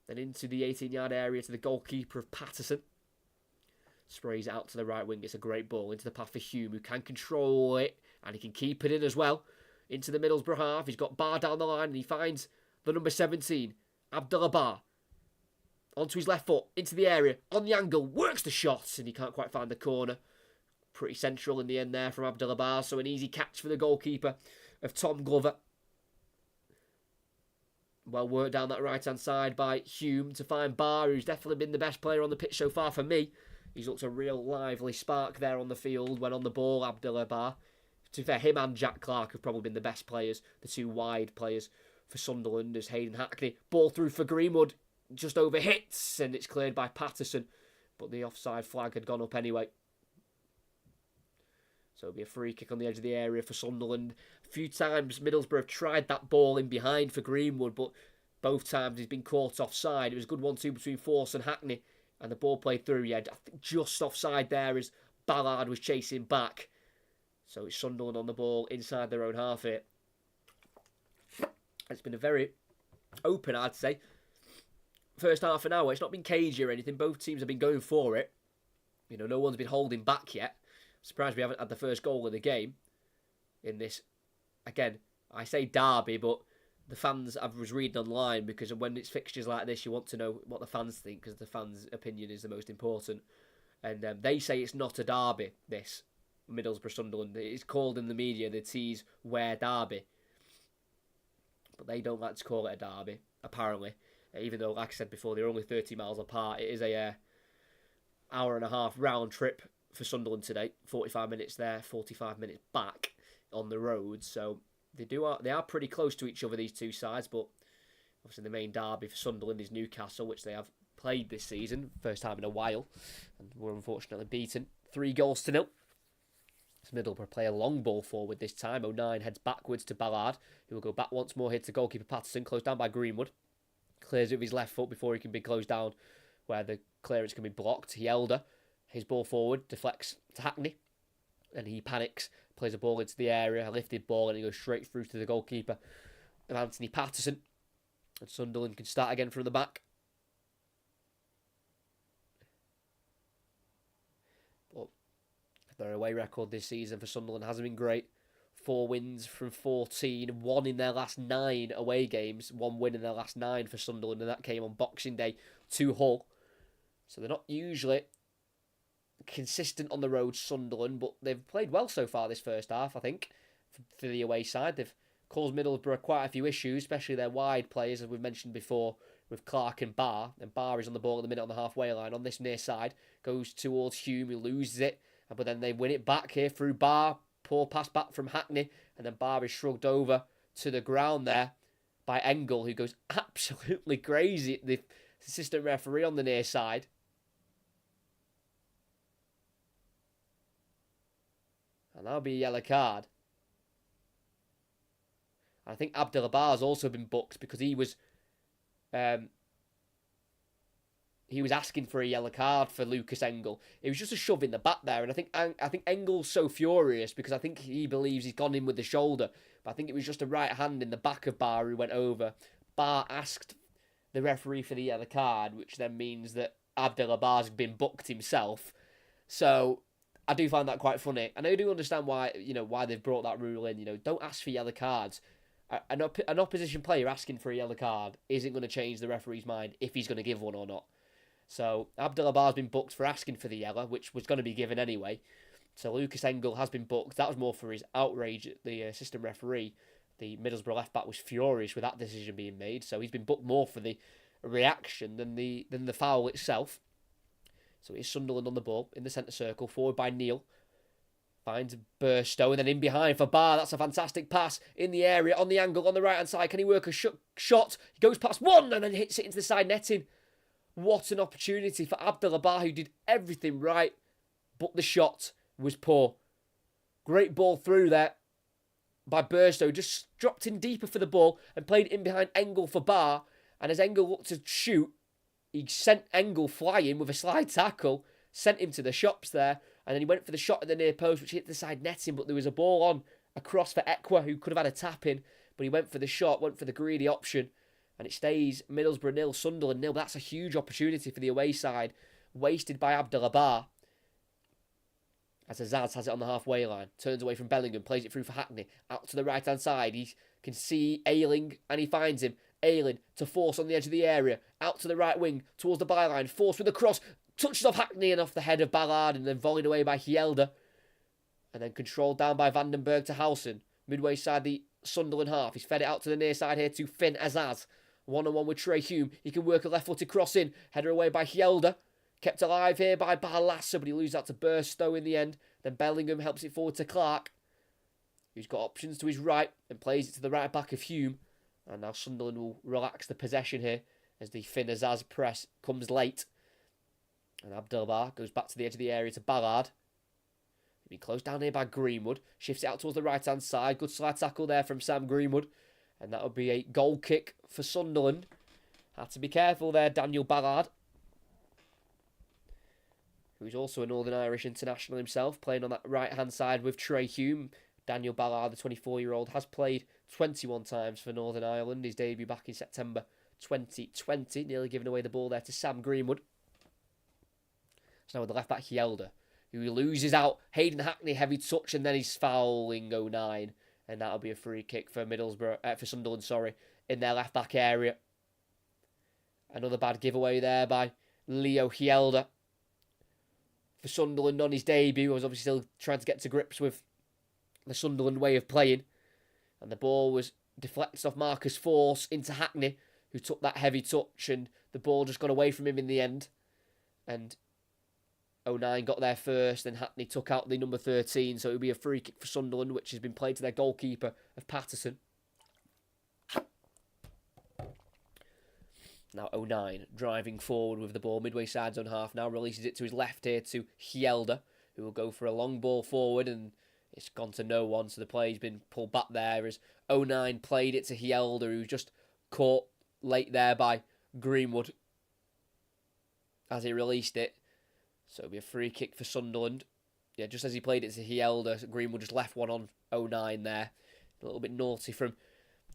Then into the 18-yard area to the goalkeeper of Patterson. Sprays it out to the right wing. It's a great ball into the path for Hume, who can control it, and he can keep it in as well. Into the Middlesbrough half. He's got Barr down the line, and he finds the number 17, Abdullah Barr. Onto his left foot, into the area, on the angle, works the shot, and he can't quite find the corner. Pretty central in the end there from Abdullah Barr, so an easy catch for the goalkeeper of Tom Glover. Well worked down that right-hand side by Hume to find Barr, who's definitely been the best player on the pitch so far for me. He's looked a real lively spark there on the field when on the ball, Abdullah Barr. To be fair, him and Jack Clark have probably been the best players, the two wide players for Sunderland, as Hayden Hackney. Ball through for Greenwood. Just over hits, and it's cleared by Patterson, but the offside flag had gone up anyway. So it'll be a free kick on the edge of the area for Sunderland. A few times Middlesbrough have tried that ball in behind for Greenwood, but both times he's been caught offside. It was a good 1-2 between Force and Hackney, and the ball played through. I think just offside there as Ballard was chasing back. So it's Sunderland on the ball inside their own half here. It's been a very open, I'd say, first half an hour. It's not been cagey or anything. Both teams have been going for it. No one's been holding back yet. Surprised we haven't had the first goal of the game in this. Again, I say derby, but the fans, I was reading online, because when it's fixtures like this, you want to know what the fans think, because the fans' opinion is the most important. And they say it's not a derby, this Middlesbrough-Sunderland. It's called in the media the Tees Ware Derby. But they don't like to call it a derby, apparently. Even though, like I said before, they're only 30 miles apart. It is a hour and a half round trip for Sunderland today. 45 minutes there, 45 minutes back on the road. So they are pretty close to each other, these two sides. But obviously the main derby for Sunderland is Newcastle, which they have played this season, first time in a while, and were unfortunately beaten 3-0. Middlesbrough play a long ball forward this time. 09 heads backwards to Ballard, who will go back once more here to goalkeeper Patterson, closed down by Greenwood. Clears it with his left foot before he can be closed down, where the clearance can be blocked. Hjelde, his ball forward, deflects to Hackney, and he panics, plays a ball into the area, a lifted ball, and he goes straight through to the goalkeeper of Anthony Patterson. And Sunderland can start again from the back. But their away record this season for Sunderland hasn't been great. 4 wins from 14, 1 in their last 9 away games, 1 win in their last 9 for Sunderland, and that came on Boxing Day to Hull. So they're not usually consistent on the road, Sunderland, but they've played well so far this first half, I think, for the away side. They've caused Middlesbrough quite a few issues, especially their wide players, as we've mentioned before, with Clark and Barr. And Barr is on the ball at the minute on the halfway line on this near side, goes towards Hume, who loses it, but then they win it back here through Barr. Poor pass back from Hackney, and then Barr is shrugged over to the ground there by Engel, who goes absolutely crazy at the assistant referee on the near side. And that'll be a yellow card. I think Abdullah Barr's also been booked because he was asking for a yellow card for Lucas Engel. It was just a shove in the back there, and I think Engel's so furious because I think he believes he's gone in with the shoulder, but I think it was just a right hand in the back of Barr who went over. Barr asked the referee for the yellow card, which then means that Abdullah Barr's been booked himself. So I do find that quite funny, and I do understand why they've brought that rule in. Don't ask for yellow cards an opposition player asking for a yellow card isn't going to change the referee's mind if he's going to give one or not. So Abdullah-Bar's been booked for asking for the yellow, which was going to be given anyway. So Lucas Engel has been booked. That was more for his outrage at the assistant referee. The Middlesbrough left-back was furious with that decision being made. So he's been booked more for the reaction than the foul itself. So it's Sunderland on the ball in the centre circle, forward by Neil. Finds Burstow and then in behind for Barr. That's a fantastic pass in the area, on the angle, on the right-hand side. Can he work a shot? He goes past one and then hits it into the side netting. What an opportunity for Abdullah Barr, who did everything right, but the shot was poor. Great ball through there by Burstow. Just dropped in deeper for the ball and played in behind Engel for Barr. And as Engel looked to shoot, he sent Engel flying with a slide tackle, sent him to the shops there, and then he went for the shot at the near post, which hit the side netting, but there was a ball on across for Ekwa, who could have had a tap in, but he went for the shot, went for the greedy option, and it stays Middlesbrough 0, Sunderland 0. That's a huge opportunity for the away side, wasted by Abdullah Barr. As Azaz has it on the halfway line, turns away from Bellingham, plays it through for Hackney, out to the right-hand side. He can see Ayling, and he finds him. Ayling to force on the edge of the area, out to the right wing, towards the byline, force with a cross, touches off Hackney and off the head of Ballard, and then volleyed away by Hielder. And then controlled down by Vandenberg to Howson. Midway side the Sunderland half. He's fed it out to the near side here to Finn Azaz. One-on-one with Trey Hume. He can work a left-footed cross in. Header away by Hielder. Kept alive here by Barlassa, but he loses out to Burstow in the end. Then Bellingham helps it forward to Clark, who's got options to his right and plays it to the right back of Hume. And now Sunderland will relax the possession here as the Finn Azaz press comes late. And Abdullah goes back to the edge of the area to Ballard. He's been closed down here by Greenwood. Shifts it out towards the right-hand side. Good slide tackle there from Sam Greenwood. And that would be a goal kick for Sunderland. Had to be careful there, Daniel Ballard, who's also a Northern Irish international himself, playing on that right-hand side with Trey Hume. Daniel Ballard, the 24-year-old, has played 21 times for Northern Ireland. His debut back in September 2020, nearly giving away the ball there to Sam Greenwood. So now with the left-back Hielder, who loses out. Hayden Hackney, heavy touch, and then he's fouling 09. And that'll be a free kick for for Sunderland, in their left-back area. Another bad giveaway there by Leo Hielder. For Sunderland on his debut, he was obviously still trying to get to grips with the Sunderland way of playing. And the ball was deflected off Marcus Force into Hackney, who took that heavy touch, and the ball just got away from him in the end. And 09 got there first, then Hackney took out the number 13, so it would be a free kick for Sunderland, which has been played to their goalkeeper of Patterson. Now 09 driving forward with the ball, midway side zone half, now releases it to his left here to Hielder, who will go for a long ball forward, and it's gone to no one, so the play's been pulled back there as 09 played it to Hielder, who was just caught late there by Greenwood as he released it. So it'll be a free kick for Sunderland. Yeah, just as he played it to Hielder, Greenwood just left one on 09 there. A little bit naughty from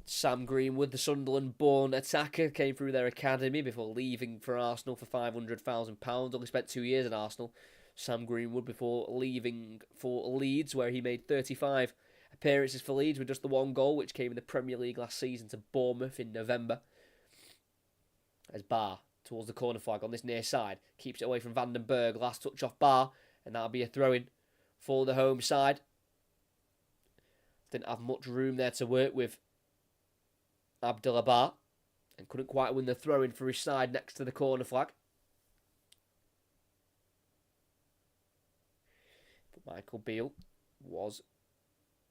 Sam Greenwood, the Sunderland-born attacker, came through their academy before leaving for Arsenal for £500,000. Only spent 2 years at Arsenal. Sam Greenwood before leaving for Leeds, where he made 35 appearances for Leeds with just the one goal, which came in the Premier League last season to Bournemouth in November. As Barr towards the corner flag on this near side. Keeps it away from Vandenberg. Last touch off Barr. And that'll be a throw-in for the home side. Didn't have much room there to work with Abdullah Barr. And couldn't quite win the throw-in for his side next to the corner flag. But Michael Beale was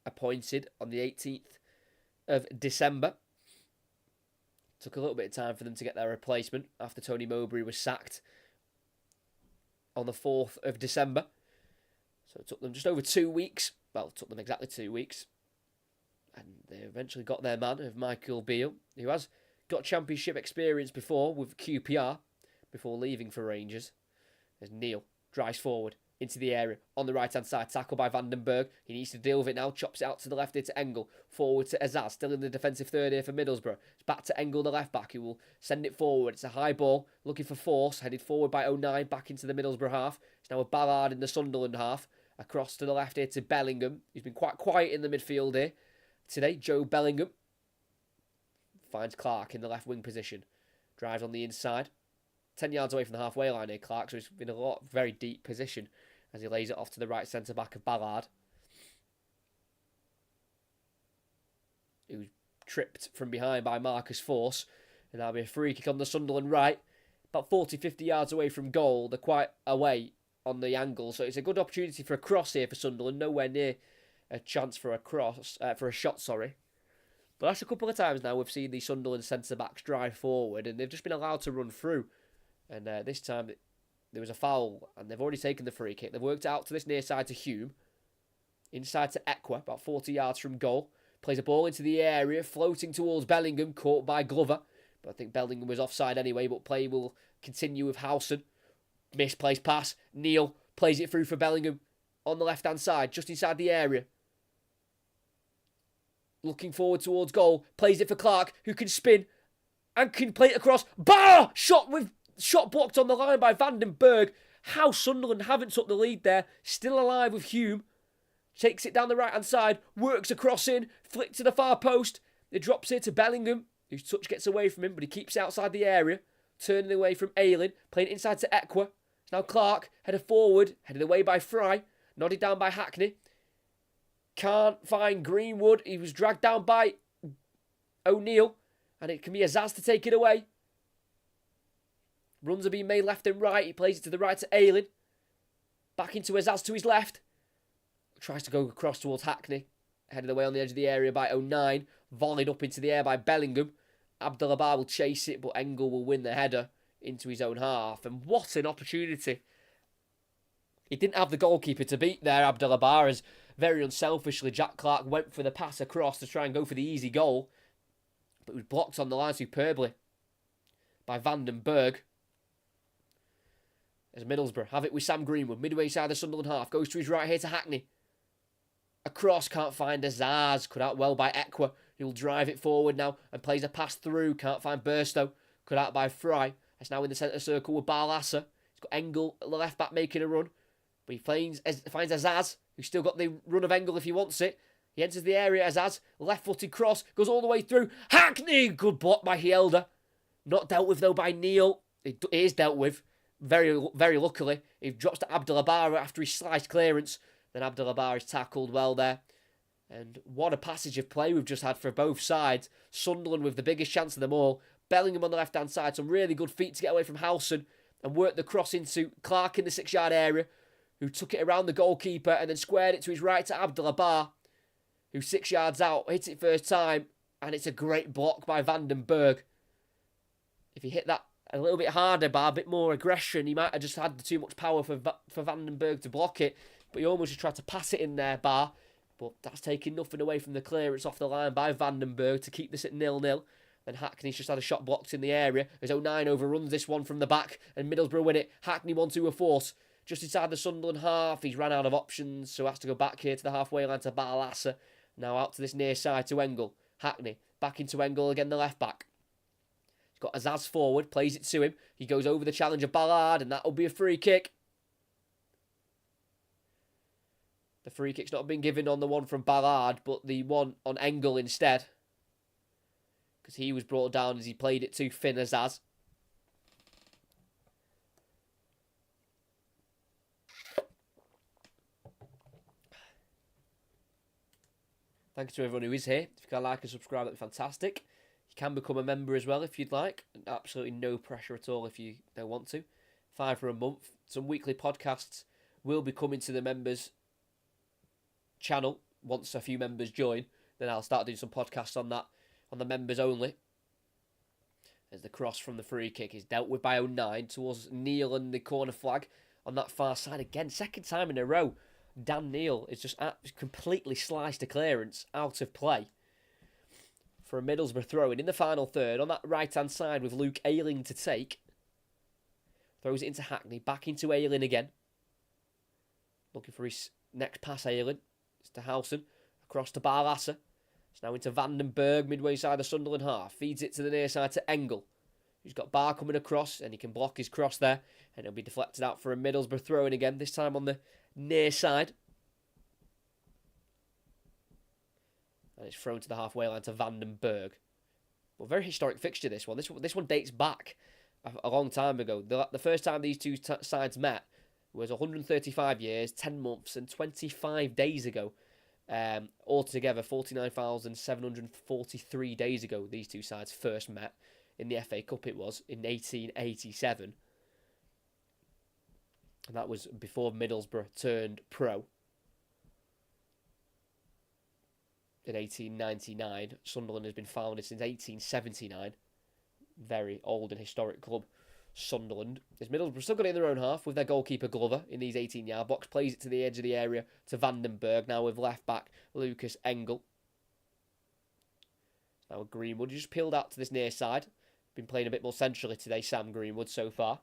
appointed on the 18th of December. Took a little bit of time for them to get their replacement after Tony Mowbray was sacked on the 4th of December. So it took them just over 2 weeks. Well, it took them exactly 2 weeks. And they eventually got their man of Michael Beale, who has got championship experience before with QPR, before leaving for Rangers. As Neil drives forward into the area on the right-hand side, tackled by Vandenberg. He needs to deal with it now, chops it out to the left here to Engel, forward to Azaz, still in the defensive third here for Middlesbrough. It's back to Engel, the left-back, who will send it forward. It's a high ball, looking for force, headed forward by 09, back into the Middlesbrough half. It's now with Ballard in the Sunderland half, across to the left here to Bellingham, who's been quite quiet in the midfield here today, Joe Bellingham. finds Clark in the left wing position. Drives on the inside. 10 yards away from the halfway line here, Clark, so he's in a very deep position as he lays it off to the right centre-back of Ballard, who's tripped from behind by Marcus Force. And that'll be a free kick on the Sunderland right. About 40, 50 yards away from goal. They're quite away on the angle, so it's a good opportunity for a cross here for Sunderland. Nowhere near a chance for a shot, sorry. But that's a couple of times now we've seen the Sunderland centre-backs drive forward, and they've just been allowed to run through. And this time there was a foul, and they've already taken the free kick. They've worked it out to this near side to Hume. Inside to Ekwa, about 40 yards from goal. Plays a ball into the area, floating towards Bellingham, caught by Glover. But I think Bellingham was offside anyway, but play will continue with Howson. Misplaced pass. Neil plays it through for Bellingham on the left-hand side, just inside the area. Looking forward towards goal. Plays it for Clark, who can spin and can play it across. Bar! Shot blocked on the line by Vandenberg. How Sunderland haven't took the lead there. Still alive with Hume. Takes it down the right-hand side. Works across in. Flick to the far post. It drops here to Bellingham, whose touch gets away from him, but he keeps it outside the area. Turning away from Ayling. Playing it inside to Ekwa. It's now Clark. Headed forward. Headed away by Fry. Nodded down by Hackney. Can't find Greenwood. He was dragged down by O'Neill. And it can be Azaz to take it away. Runs are being made left and right. He plays it to the right to Ayling. Back into Azaz to his left. Tries to go across towards Hackney. Headed away on the edge of the area by 09. Volleyed up into the air by Bellingham. Abdullah will chase it, but Engel will win the header into his own half. And what an opportunity. He didn't have the goalkeeper to beat there, Abdullah, as very unselfishly Jack Clark went for the pass across to try and go for the easy goal. But it was blocked on the line superbly by Vandenberg. As Middlesbrough have it with Sam Greenwood, midway side of the Sunderland half, goes to his right here to Hackney. Across, can't find Azaz, cut out well by Ekwa, who'll drive it forward now and plays a pass through, can't find Burstow, cut out by Fry. That's now in the centre circle with Barlasser. He's got Engel at the left back making a run, but he finds Azaz, who's still got the run of Engel if he wants it. He enters the area, Azaz, left-footed cross, goes all the way through. Hackney, good block by Hielder. Not dealt with though by Neil. It is dealt with. Very, very luckily, he drops to Abdullah after his sliced clearance. Then Abdullah is tackled well there. And what a passage of play we've just had for both sides. Sunderland with the biggest chance of them all. Bellingham on the left-hand side. Some really good feet to get away from Howson. And work the cross into Clark in the 6-yard area, who took it around the goalkeeper and then squared it to his right to Abdullah, who's 6 yards out. Hits it first time. And it's a great block by Vandenberg. If he hit that a little bit harder, a bit more aggression, he might have just had too much power for Vandenberg to block it. But he almost just tried to pass it in there, But that's taking nothing away from the clearance off the line by Vandenberg to keep this at 0-0. Then Hackney's just had a shot blocked in the area. As 09 overruns this one from the back, and Middlesbrough win it. Hackney 1-2 a force. Just inside the Sunderland half, he's ran out of options, so has to go back here to the halfway line to Barlasser. Now out to this near side to Engel. Hackney, back into Engel again, the left back. He's got Azaz forward, plays it to him. He goes over the challenger Ballard, and that'll be a free kick. The free kick's not been given on the one from Ballard, but the one on Engel instead. Because he was brought down as he played it to Finn Azaz. Thanks to everyone who is here. If you can like and subscribe, that'd be fantastic. You can become a member as well if you'd like. Absolutely no pressure at all if you don't want to. £5 for a month. Some weekly podcasts will be coming to the members channel once a few members join. Then I'll start doing some podcasts on that, on the members only. As the cross from the free kick is dealt with by 09 towards Neil and the corner flag on that far side again. Second time in a row, Dan Neil is just completely sliced a clearance out of play for a Middlesbrough throw-in in the final third on that right-hand side with Luke Ayling to take. Throws it into Hackney, back into Ayling again. Looking for his next pass, Ayling. It's to Howson, across to Barlasser. It's now into Vandenberg, midway side of Sunderland half. Feeds it to the near side to Engel, who's got Bar coming across, and he can block his cross there. And it'll be deflected out for a Middlesbrough throw-in again, this time on the near side. And it's thrown to the halfway line to Vandenberg. Well, very historic fixture, this one. This one dates back a long time ago. The first time these two sides met was 135 years, 10 months, and 25 days ago. Altogether, 49,743 days ago, these two sides first met in the FA Cup. It was in 1887. And that was before Middlesbrough turned pro. In 1899, Sunderland has been founded since 1879. Very old and historic club, Sunderland. As Middlesbrough still got it in their own half with their goalkeeper Glover in these 18-yard box. Plays it to the edge of the area to Vandenberg, now with left-back Lucas Engel. Now Greenwood just peeled out to this near side. Been playing a bit more centrally today, Sam Greenwood, so far.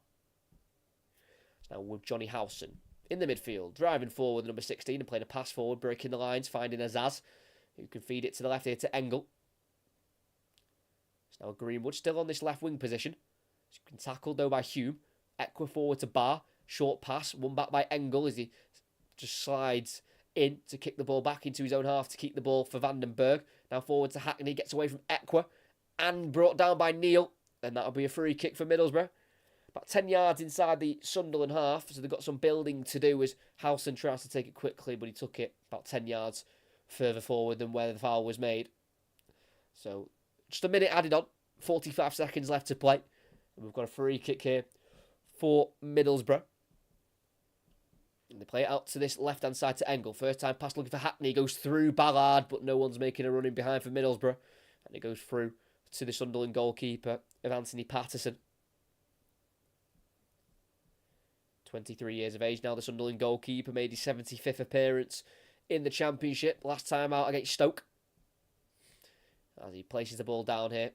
Now with Johnny Howson in the midfield, driving forward, number 16, and playing a pass forward, breaking the lines, finding Azaz, who can feed it to the left here to Engel. It's now Greenwood still on this left wing position. He's been tackled though by Hume. Equa forward to Barr. Short pass, won back by Engel as he just slides in to kick the ball back into his own half to keep the ball for Vandenberg. Now forward to Hackney, gets away from Equa and brought down by Neil. And that'll be a free kick for Middlesbrough. About 10 yards inside the Sunderland half, so they've got some building to do as Howson tries to take it quickly, but he took it about 10 yards further forward than where the foul was made. So just a minute added on, 45 seconds left to play. And we've got a free kick here for Middlesbrough. And they play it out to this left-hand side to Engel. First time pass looking for Hackney, goes through Ballard, but no one's making a run in behind for Middlesbrough. And it goes through to the Sunderland goalkeeper of Anthony Patterson. 23 years of age now, the Sunderland goalkeeper made his 75th appearance in the Championship. Last time out against Stoke. As he places the ball down here.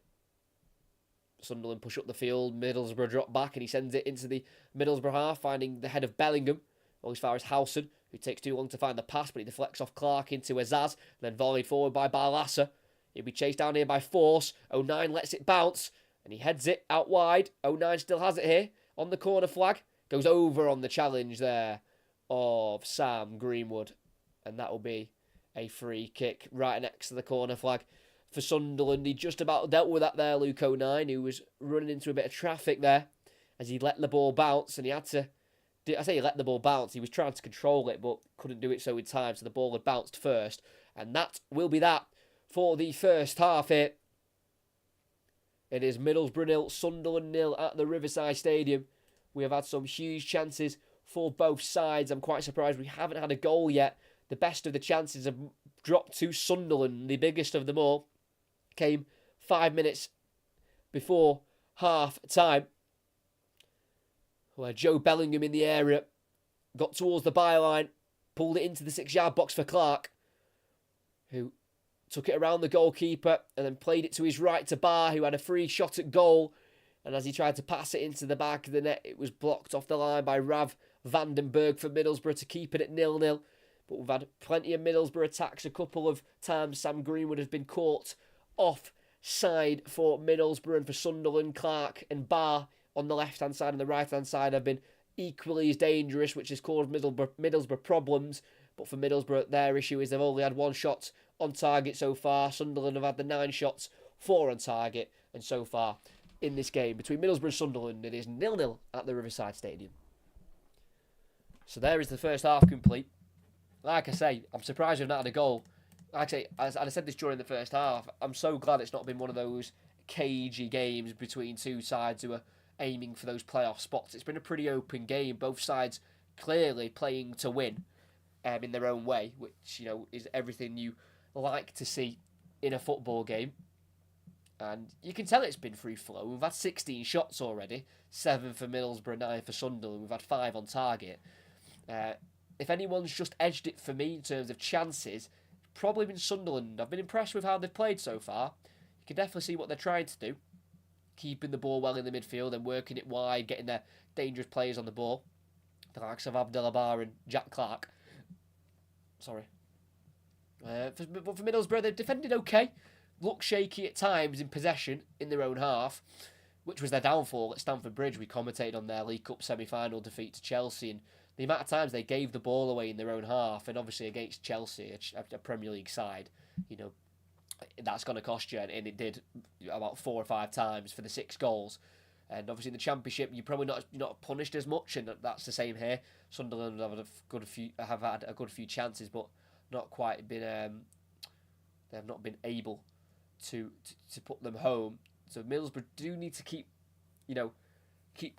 Sunderland push up the field. Middlesbrough drop back and he sends it into the Middlesbrough half, finding the head of Bellingham. All as far as Howson, who takes too long to find the pass, but he deflects off Clark into Azaz, and then volleyed forward by Barlassa. He'll be chased down here by Force. 09 lets it bounce, and he heads it out wide. 09 still has it here on the corner flag. Goes over on the challenge there of Sam Greenwood. And that will be a free kick right next to the corner flag for Sunderland. He just about dealt with that there, Luke 09, who was running into a bit of traffic there as he let the ball bounce. And he had to, I say he let the ball bounce, he was trying to control it but couldn't do it so in time. So the ball had bounced first. And that will be that for the first half here. It is Middlesbrough 0, Sunderland 0 at the Riverside Stadium. We have had some huge chances for both sides. I'm quite surprised we haven't had a goal yet. The best of the chances have dropped to Sunderland. The biggest of them all came 5 minutes before half time, where Joe Bellingham in the area got towards the byline, pulled it into the 6-yard box for Clark, who took it around the goalkeeper and then played it to his right to Barr, who had a free shot at goal. And as he tried to pass it into the back of the net, it was blocked off the line by Rav Vandenberg for Middlesbrough to keep it at 0-0. But we've had plenty of Middlesbrough attacks. A couple of times Sam Greenwood has been caught offside for Middlesbrough, and for Sunderland, Clark and Barr on the left-hand side and the right-hand side have been equally as dangerous, which has caused Middlesbrough problems. But for Middlesbrough, their issue is they've only had 1 shot on target so far. Sunderland have had the 9 shots, 4 on target, and so far in this game between Middlesbrough and Sunderland, it is 0-0 at the Riverside Stadium. So there is the first half complete. Like I say, I'm surprised we've not had a goal. Like I say, as I said this during the first half, I'm so glad it's not been one of those cagey games between two sides who are aiming for those playoff spots. It's been a pretty open game. Both sides clearly playing to win in their own way, which, you know, is everything you like to see in a football game. And you can tell it's been free flow. We've had 16 shots already. 7 for Middlesbrough, 9 for Sunderland. We've had 5 on target. If anyone's just edged it for me in terms of chances, it's probably been Sunderland. I've been impressed with how they've played so far. You can definitely see what they're trying to do. Keeping the ball well in the midfield and working it wide, getting their dangerous players on the ball. The likes of Abdullah Barr and Jack Clark. Sorry. But for Middlesbrough, they've defended okay. Looked shaky at times in possession in their own half, which was their downfall at Stamford Bridge. We commentated on their League Cup semi-final defeat to Chelsea, and the amount of times they gave the ball away in their own half, and obviously against Chelsea, a Premier League side, you know, that's going to cost you, and it did about 4 or 5 times for the 6 goals. And obviously in the Championship, you're probably not punished as much, and that's the same here. Sunderland have had a good few chances, but not quite been. They have not been able to put them home. So Middlesbrough do need to keep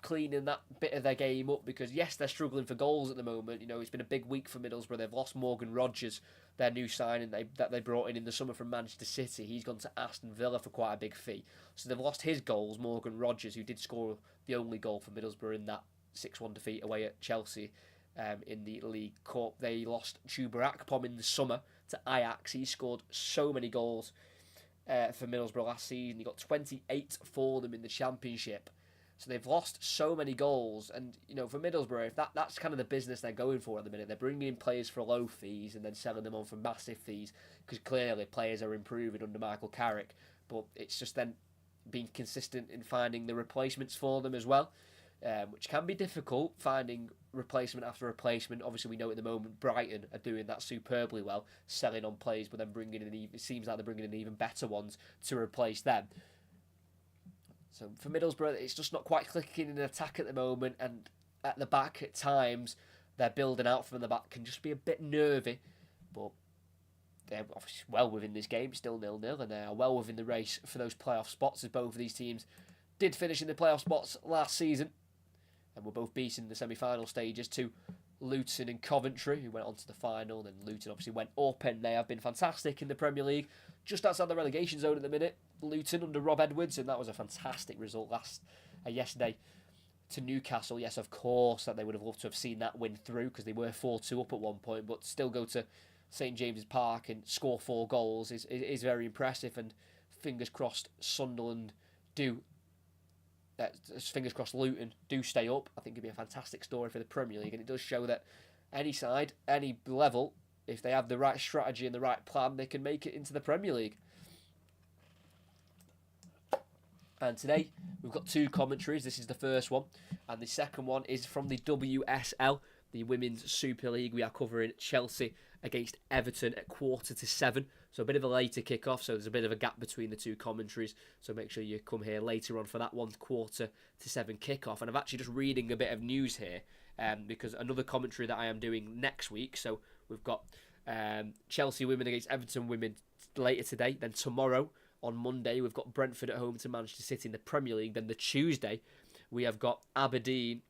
cleaning that bit of their game up, because yes, they're struggling for goals at the moment. It's been a big week for Middlesbrough. They've lost Morgan Rogers, their new signing that they brought in the summer from Manchester City. He's gone to Aston Villa for quite a big fee. So they've lost his goals, Morgan Rogers, who did score the only goal for Middlesbrough in that 6-1 defeat away at Chelsea in the League Cup. They lost Chuba Akpom in the summer to Ajax. He scored so many goals for Middlesbrough last season. He got 28 for them in the Championship. So they've lost so many goals, and for Middlesbrough, if that's kind of the business they're going for at the minute, they're bringing in players for low fees and then selling them on for massive fees, because clearly players are improving under Michael Carrick, but it's just then being consistent in finding the replacements for them as well, which can be difficult, finding replacement after replacement. Obviously, we know at the moment Brighton are doing that superbly well, selling on players, but then it seems like they're bringing in even better ones to replace them. So for Middlesbrough, it's just not quite clicking in attack at the moment, and at the back at times, they're building out from the back, can just be a bit nervy, but they're obviously well within this game, still 0-0, and they are well within the race for those playoff spots, as both of these teams did finish in the playoff spots last season, and were both beaten in the semi-final stages to Luton and Coventry, who went on to the final. Then Luton obviously went up, and they have been fantastic in the Premier League, just outside the relegation zone at the minute. Luton under Rob Edwards, and that was a fantastic result yesterday to Newcastle. Yes, of course, that they would have loved to have seen that win through, because they were 4-2 up at one point, but still go to St James's Park and score 4 goals is very impressive, and fingers crossed Sunderland do. Fingers crossed Luton do stay up. I think it'd be a fantastic story for the Premier League, and it does show that any side, any level, if they have the right strategy and the right plan, they can make it into the Premier League. And today we've got 2 commentaries. This is the first one, and the second one is from the WSL, the Women's Super League. We are covering Chelsea against Everton at 6:45. So a bit of a later kick-off, so there's a bit of a gap between the 2 commentaries. So make sure you come here later on for that 6:45 kick-off. And I'm actually just reading a bit of news here, because another commentary that I am doing next week. So we've got Chelsea women against Everton women later today. Then tomorrow, on Monday, we've got Brentford at home to Manchester City in the Premier League. Then the Tuesday, we have got Aberdeen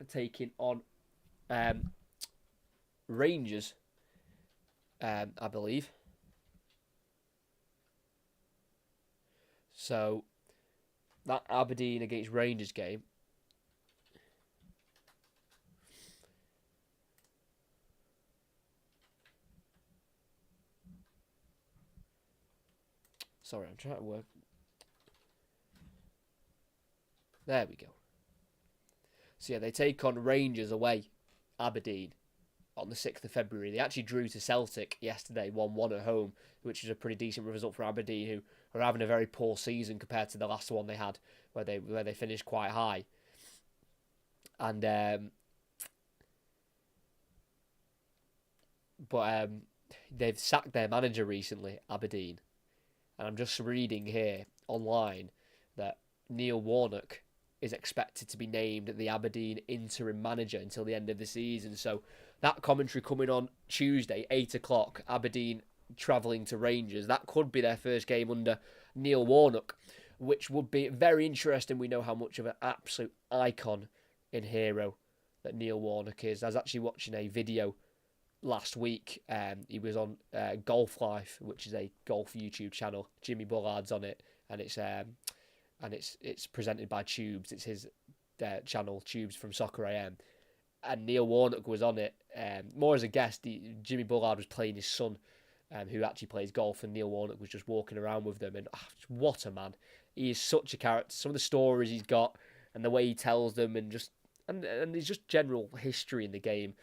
taking on Rangers, I believe. So that Aberdeen against Rangers game, sorry, I'm trying to work. There we go. So yeah, they take on Rangers away, Aberdeen, on the 6th of February. They actually drew to Celtic yesterday, 1-1 at home, which is a pretty decent result for Aberdeen, who are having a very poor season compared to the last one they had, where they finished quite high. And they've sacked their manager recently, Aberdeen. And I'm just reading here online that Neil Warnock is expected to be named the Aberdeen interim manager until the end of the season. So that commentary coming on Tuesday, 8 o'clock, Aberdeen travelling to Rangers. That could be their first game under Neil Warnock, which would be very interesting. We know how much of an absolute icon and hero that Neil Warnock is. I was actually watching a video last week. He was on Golf Life, which is a golf YouTube channel. Jimmy Bullard's on it, and it's presented by Tubes. It's his channel, Tubes from Soccer AM. And Neil Warnock was on it, more as a guest. Jimmy Bullard was playing his son, who actually plays golf, and Neil Warnock was just walking around with them. And what a man! He is such a character. Some of the stories he's got, and the way he tells them, and his just general history in the game.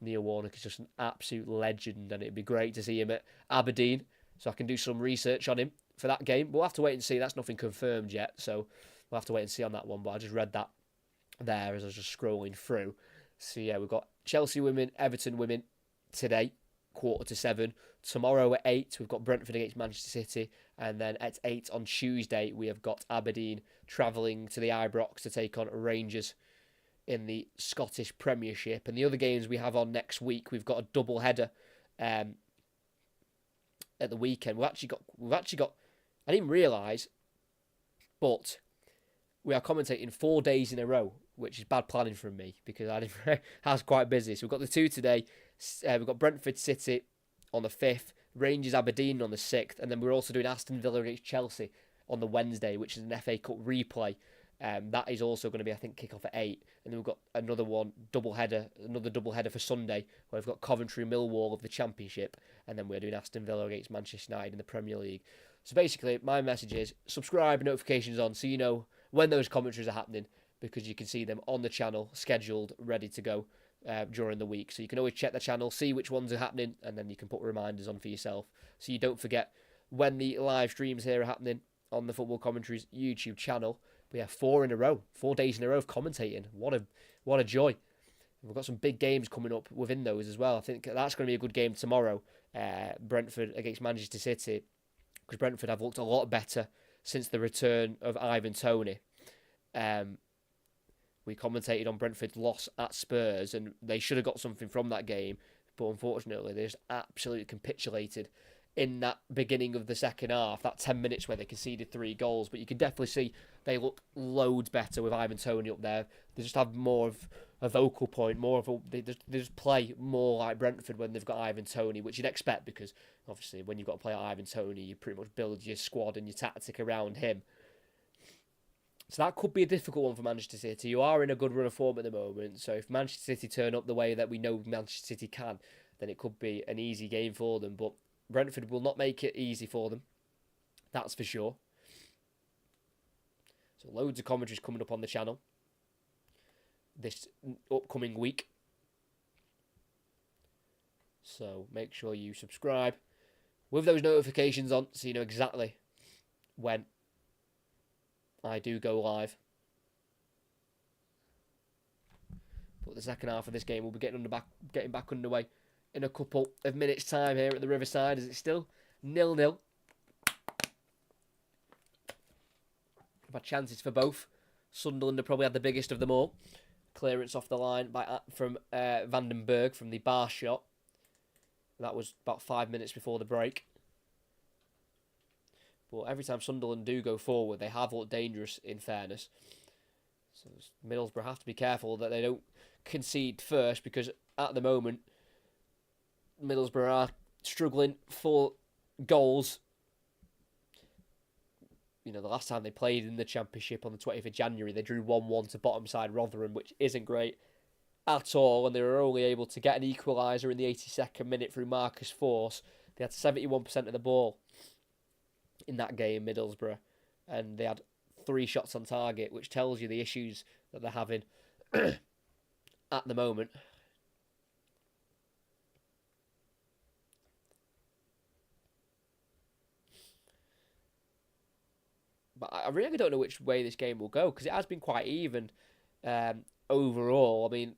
Neil Warnock is just an absolute legend, and it'd be great to see him at Aberdeen, so I can do some research on him for that game. We'll have to wait and see. That's nothing confirmed yet, so we'll have to wait and see on that one. But I just read that there as I was just scrolling through. So yeah, we've got Chelsea women, Everton women today, 7:15. Tomorrow at 8, we've got Brentford against Manchester City. And then at 8 on Tuesday, we have got Aberdeen travelling to the Ibrox to take on Rangers in the Scottish Premiership. And the other games we have on next week, we've got a double header at the weekend. We've actually got. I didn't realise, but we are commentating 4 days in a row, which is bad planning from me because I was quite busy. So we've got the 2 today. We've got Brentford City on the 5th, Rangers Aberdeen on the 6th, and then we're also doing Aston Villa against Chelsea on the Wednesday, which is an FA Cup replay. That is also going to be, I think, kick off at 8. And then we've got another double header for Sunday, where we've got Coventry Millwall of the Championship, and then we're doing Aston Villa against Manchester United in the Premier League. So basically, my message is subscribe, notifications on, so you know when those commentaries are happening, because you can see them on the channel, scheduled, ready to go during the week. So you can always check the channel, see which ones are happening, and then you can put reminders on for yourself, so you don't forget when the live streams here are happening on the Football Commentaries YouTube channel. We have 4 days in a row of commentating. What a joy. We've got some big games coming up within those as well. I think that's going to be a good game tomorrow. Brentford against Manchester City, because Brentford have looked a lot better since the return of Ivan Toney. We commentated on Brentford's loss at Spurs, and they should have got something from that game, but unfortunately they just absolutely capitulated in that beginning of the second half, that 10 minutes where they conceded 3 goals. But you can definitely see they look loads better with Ivan Toney up there. They just have more of a vocal point, they just play more like Brentford when they've got Ivan Toney, which you'd expect, because obviously when you've got to play like Ivan Toney, you pretty much build your squad and your tactic around him. So that could be a difficult one for Manchester City. You are in a good run of form at the moment, so if Manchester City turn up the way that we know Manchester City can, then it could be an easy game for them. But Brentford will not make it easy for them, that's for sure. So loads of commentaries coming up on the channel this upcoming week. So make sure you subscribe with those notifications on, so you know exactly when I do go live. But the second half of this game will be getting back underway in a couple of minutes' time here at the Riverside, as it's still 0-0. We've had chances for both. Sunderland have probably had the biggest of them all. Clearance off the line from Vandenberg from the bar shot. That was about 5 minutes before the break. But every time Sunderland do go forward, they have looked dangerous, in fairness. So Middlesbrough have to be careful that they don't concede first, because at the moment, Middlesbrough are struggling for goals. You know, the last time they played in the Championship on the 20th of January, they drew 1-1 to bottom side Rotherham, which isn't great at all, and they were only able to get an equaliser in the 82nd minute through Marcus Force. They had 71% of the ball in that game, Middlesbrough, and they had 3 shots on target, which tells you the issues that they're having at the moment. But I really don't know which way this game will go, because it has been quite even overall. I mean,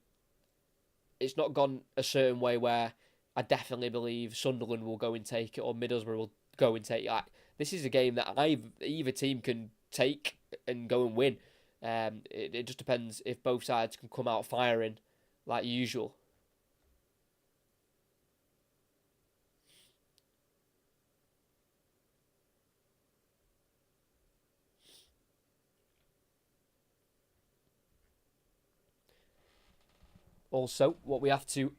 it's not gone a certain way where I definitely believe Sunderland will go and take it or Middlesbrough will go and take it. This is a game that either team can take and go and win. It just depends if both sides can come out firing like usual. Also, what we have to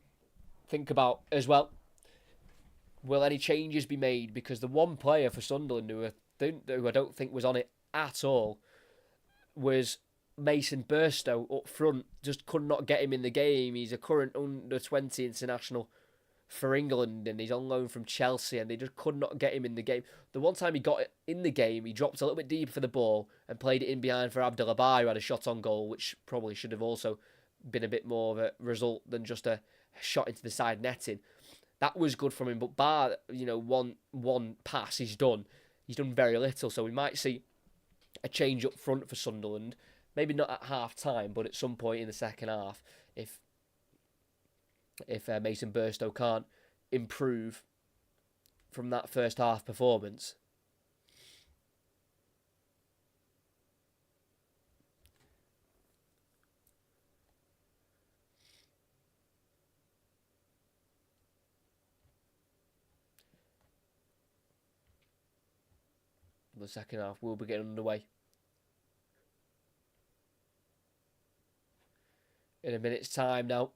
think about as well, will any changes be made? Because the one player for Sunderland who I don't think was on it at all was Mason Burstow up front. Just could not get him in the game. He's a current under-20 international for England, and he's on loan from Chelsea, and they just could not get him in the game. The one time he got it in the game, he dropped a little bit deeper for the ball and played it in behind for Abdullah, who had a shot on goal, which probably should have also been a bit more of a result than just a shot into the side netting. That was good from him, but bar one pass he's done very little. So we might see a change up front for Sunderland, maybe not at half time, but at some point in the second half, if Mason Burstow can't improve from that first half performance. The second half will be getting underway in a minute's time now.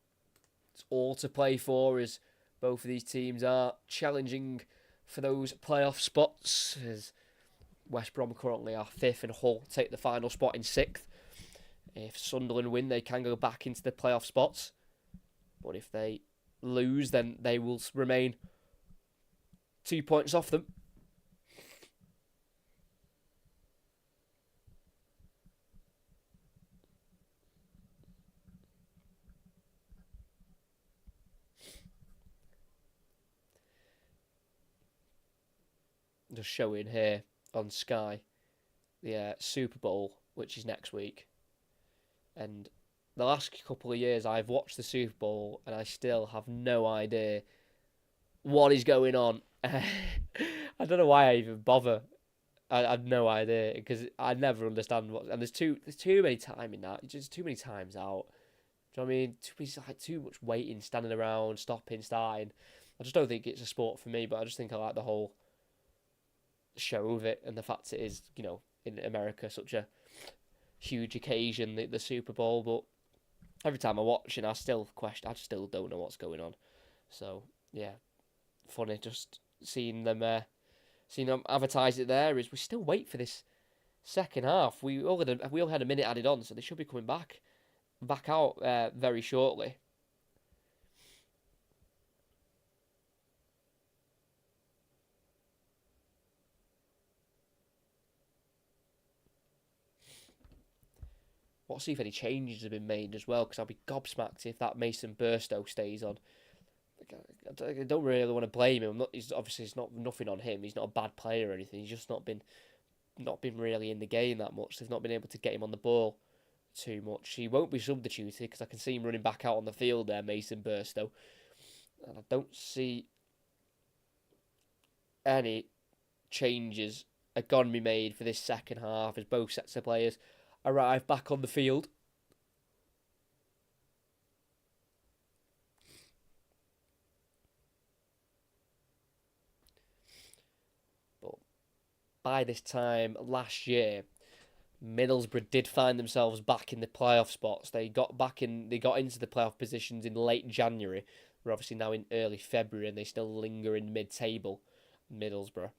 It's all to play for as both of these teams are challenging for those playoff spots, as West Brom currently are 5th and Hull take the final spot in 6th. If Sunderland win, they can go back into the playoff spots. But if they lose, then they will remain 2 points off them. Just showing here on Sky the Super Bowl, which is next week. And the last couple of years I've watched the Super Bowl and I still have no idea what is going on. I don't know why I even bother. I have no idea because I never understand what. And there's too many time in that. Just too many times out. Do you know what I mean? Too much waiting, standing around, stopping, starting. I just don't think it's a sport for me. But I just think I like the whole show of it and the fact it is, you know, in America such a huge occasion, the Super Bowl. But every time I watch it, I still don't know what's going on. So yeah, funny just seeing them advertise it there. Is we still wait for this second half. We all had a minute added on, so they should be coming back out very shortly. We'll see if any changes have been made as well, because I'll be gobsmacked if that Mason Burstow stays on. I don't really want to blame him. It's not nothing on him. He's not a bad player or anything. He's just not been really in the game that much. They've not been able to get him on the ball too much. He won't be substituted because I can see him running back out on the field there, Mason Burstow. And I don't see any changes are going to be made for this second half as both sets of players arrive back on the field. But by this time last year, Middlesbrough did find themselves back in the playoff spots. They got into the playoff positions in late January. We're obviously now in early February and they still linger in mid-table, Middlesbrough.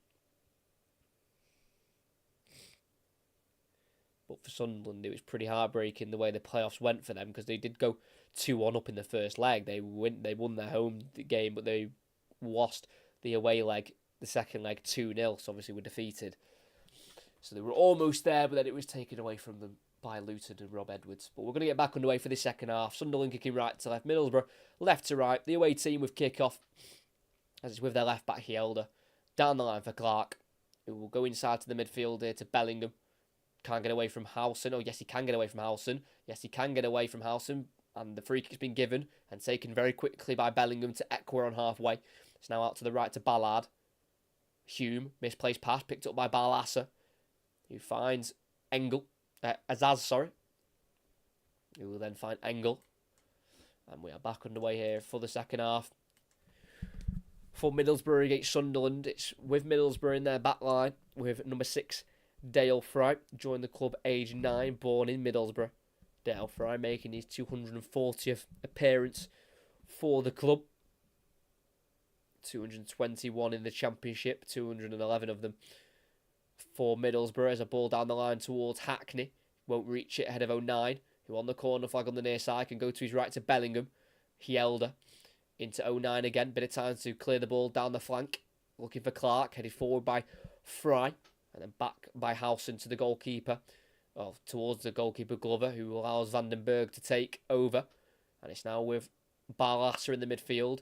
But for Sunderland, it was pretty heartbreaking the way the playoffs went for them, because they did go 2-1 up in the first leg. They won their home game, but they lost the away leg, the second leg 2-0, so obviously were defeated. So they were almost there, but then it was taken away from them by Luton and Rob Edwards. But we're going to get back underway for this second half. Sunderland kicking right to left, Middlesbrough left to right. The away team with kick-off, as it's with their left-back Hielder. Down the line for Clark, who will go inside to the midfield here to Bellingham. Can't get away from Howson. Oh, yes, he can get away from Howson. Yes, he can get away from Howson. And the free kick's been given and taken very quickly by Bellingham to Ekwa on halfway. It's now out to the right to Ballard. Hume, misplaced pass, picked up by Barlasser, who finds Azaz, who will then find Engel. And we are back underway here for the second half. For Middlesbrough against Sunderland, it's with Middlesbrough in their back line, with number 6, Dale Fry, joined the club age 9, born in Middlesbrough. Dale Fry making his 240th appearance for the club. 221 in the Championship, 211 of them for Middlesbrough, as a ball down the line towards Hackney. Won't reach it ahead of 09, who on the corner flag on the near side can go to his right to Bellingham. Hielder into 09 again, bit of time to clear the ball down the flank. Looking for Clark, headed forward by Fry. And then back by Howson to the goalkeeper, towards the goalkeeper Glover, who allows Vandenberg to take over. And it's now with Barlasser in the midfield,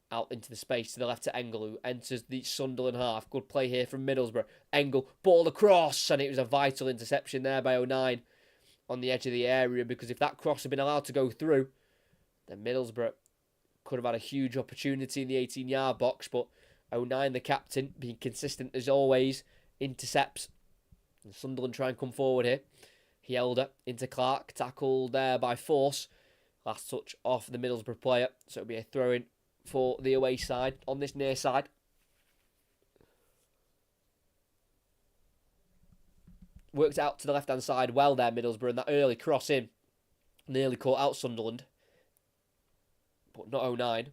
out into the space to the left to Engel, who enters the Sunderland half. Good play here from Middlesbrough. Engel, ball across, and it was a vital interception there by 09 on the edge of the area, because if that cross had been allowed to go through, then Middlesbrough could have had a huge opportunity in the 18-yard box, but 09, the captain, being consistent as always, intercepts. And Sunderland try and come forward here. Hjelde into Clark, tackled there by Force. Last touch off the Middlesbrough player, so it'll be a throw-in for the away side on this near side. Worked out to the left-hand side well there, Middlesbrough, and that early cross in nearly caught out Sunderland. But not 09.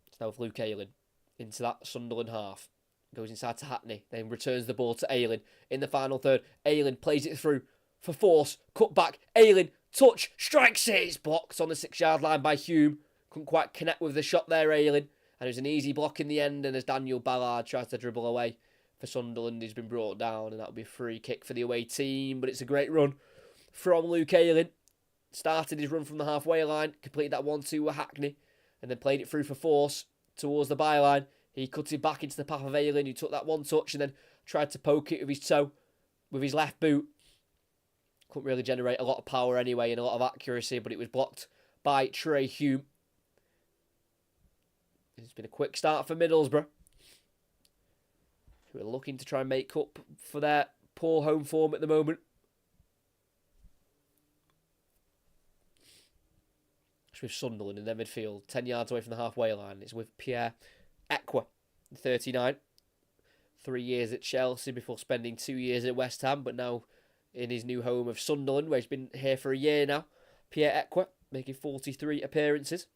It's now with Luke Ayling into that Sunderland half. Goes inside to Hackney, then returns the ball to Ayling in the final third. Ayling plays it through for Force, cut back, Ayling, touch, strikes it. It's blocked on the 6-yard line by Hume. Couldn't quite connect with the shot there, Ayling. And it was an easy block in the end, and as Daniel Ballard tries to dribble away for Sunderland, he's been brought down, and that'll be a free kick for the away team. But it's a great run from Luke Ayling. Started his run from the halfway line, completed that 1-2 with Hackney, and then played it through for Force towards the byline. He cut it back into the path of Ayling, who took that one touch and then tried to poke it with his toe, with his left boot. Couldn't really generate a lot of power anyway and a lot of accuracy, but it was blocked by Trey Hume. It's been a quick start for Middlesbrough, who are looking to try and make up for their poor home form at the moment. It's with Sunderland in their midfield, 10 yards away from the halfway line. It's with Pierre Equa, 39. 3 years at Chelsea before spending 2 years at West Ham, but now in his new home of Sunderland, where he's been here for a year now. Pierre Equa making 43 appearances.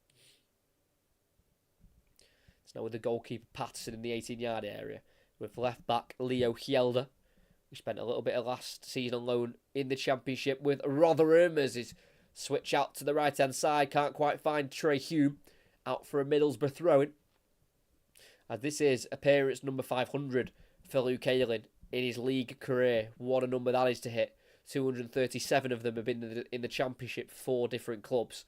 It's now with the goalkeeper Patterson in the 18-yard area, with left-back Leo Hjelde, who spent a little bit of last season on loan in the Championship with Rotherham, as his switch out to the right-hand side. Can't quite find Trey Hume, out for a Middlesbrough throw-in. As this is appearance number 500 for Luke Ayling in his league career. What a number that is to hit. 237 of them have been in the Championship for 4 different clubs.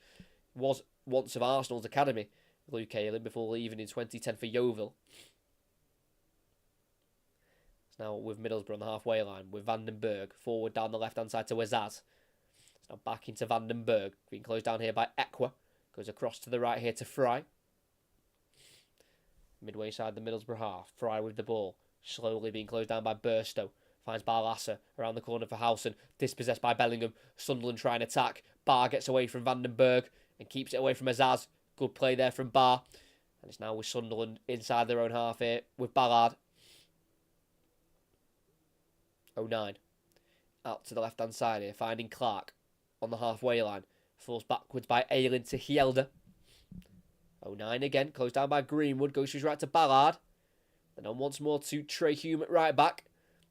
Was once of Arsenal's academy, Luke Ayling, before leaving in 2010 for Yeovil. It's now with Middlesbrough on the halfway line, with Vandenberg forward down the left-hand side to Azaz. It's now back into Vandenberg, being closed down here by Equa. Goes across to the right here to Fry. Midway side the Middlesbrough half. Fry with the ball. Slowly being closed down by Burstow. Finds Barlasser around the corner for Howson. Dispossessed by Bellingham. Sunderland trying to attack. Barr gets away from Vandenberg and keeps it away from Azaz. Good play there from Barr. And it's now with Sunderland inside their own half here with Ballard. 09. Out to the left-hand side here. Finding Clark on the halfway line. Forced backwards by Ayling to Hjelde. 09 again, closed down by Greenwood, goes to his right to Ballard. And on once more to Trey Hume at right back.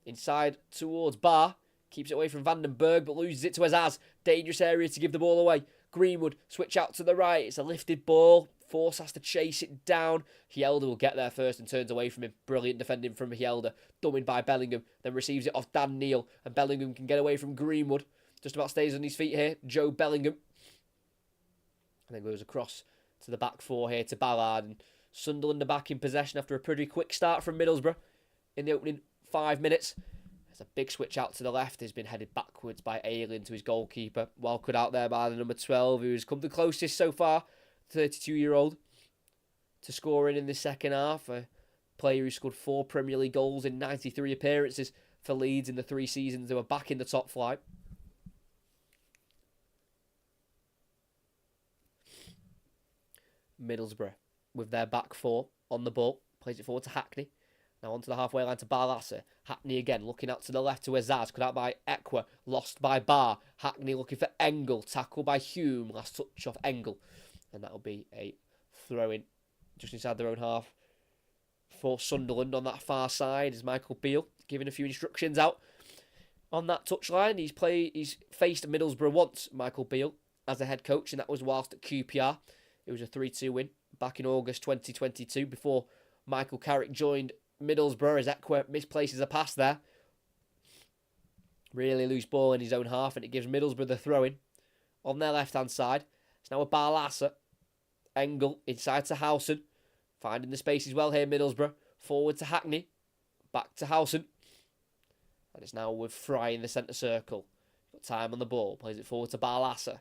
Inside towards Barr. Keeps it away from Vandenberg, but loses it to Azaz. Dangerous area to give the ball away. Greenwood, switch out to the right. It's a lifted ball. Force has to chase it down. Hjelde will get there first and turns away from him. Brilliant defending from Hjelde. Dumming by Bellingham. Then receives it off Dan Neal. And Bellingham can get away from Greenwood. Just about stays on his feet here. Joe Bellingham. And then goes across to the back 4 here to Ballard. And Sunderland are back in possession after a pretty quick start from Middlesbrough in the opening 5 minutes. There's a big switch out to the left. He's been headed backwards by Ayling to his goalkeeper. Well cut out there by the number 12, who's come the closest so far, 32-year-old, to scoring in the second half. A player who scored 4 Premier League goals in 93 appearances for Leeds in the 3 seasons they were back in the top flight. Middlesbrough with their back 4 on the ball. Plays it forward to Hackney. Now onto the halfway line to Barlasser. Hackney again, looking out to the left to Azaz. Cut out by Equa. Lost by Barr. Hackney looking for Engel. Tackle by Hume. Last touch off Engel. And that'll be a throw-in just inside their own half for Sunderland on that far side. Is Michael Beale giving a few instructions out on that touchline. He's faced Middlesbrough once, Michael Beale, as a head coach, and that was whilst at QPR. It was a 3-2 win back in August 2022 before Michael Carrick joined Middlesbrough as Equa misplaces a pass there. Really loose ball in his own half, and it gives Middlesbrough the throw-in on their left-hand side. It's now a Barlasser. Engel inside to Howson. Finding the spaces well here, Middlesbrough. Forward to Hackney. Back to Howson. And it's now with Fry in the centre circle. Got time on the ball. Plays it forward to Barlasser.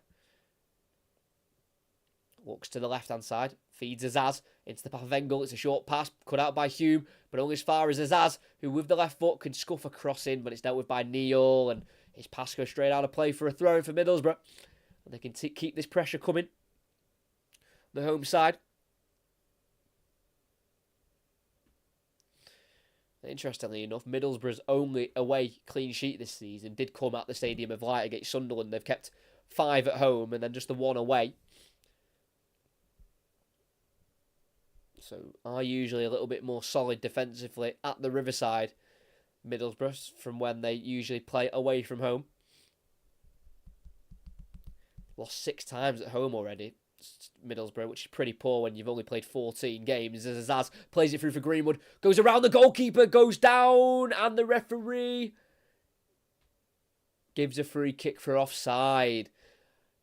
Looks to the left-hand side. Feeds Azaz into the path of Engel. It's a short pass cut out by Hume, but only as far as Azaz, who with the left foot can scuff a cross in, but it's dealt with by Neil, and his pass goes straight out of play for a throw-in for Middlesbrough. And they can keep this pressure coming. The home side. Interestingly enough, Middlesbrough's only away clean sheet this season did come at the Stadium of Light against Sunderland. They've kept 5 at home and then just the 1 away. So are usually a little bit more solid defensively at the Riverside, Middlesbrough, from when they usually play away from home. Lost 6 times at home already, Middlesbrough, which is pretty poor when you've only played 14 games. As Azaz plays it through for Greenwood, goes around the goalkeeper, goes down, and the referee gives a free kick for offside.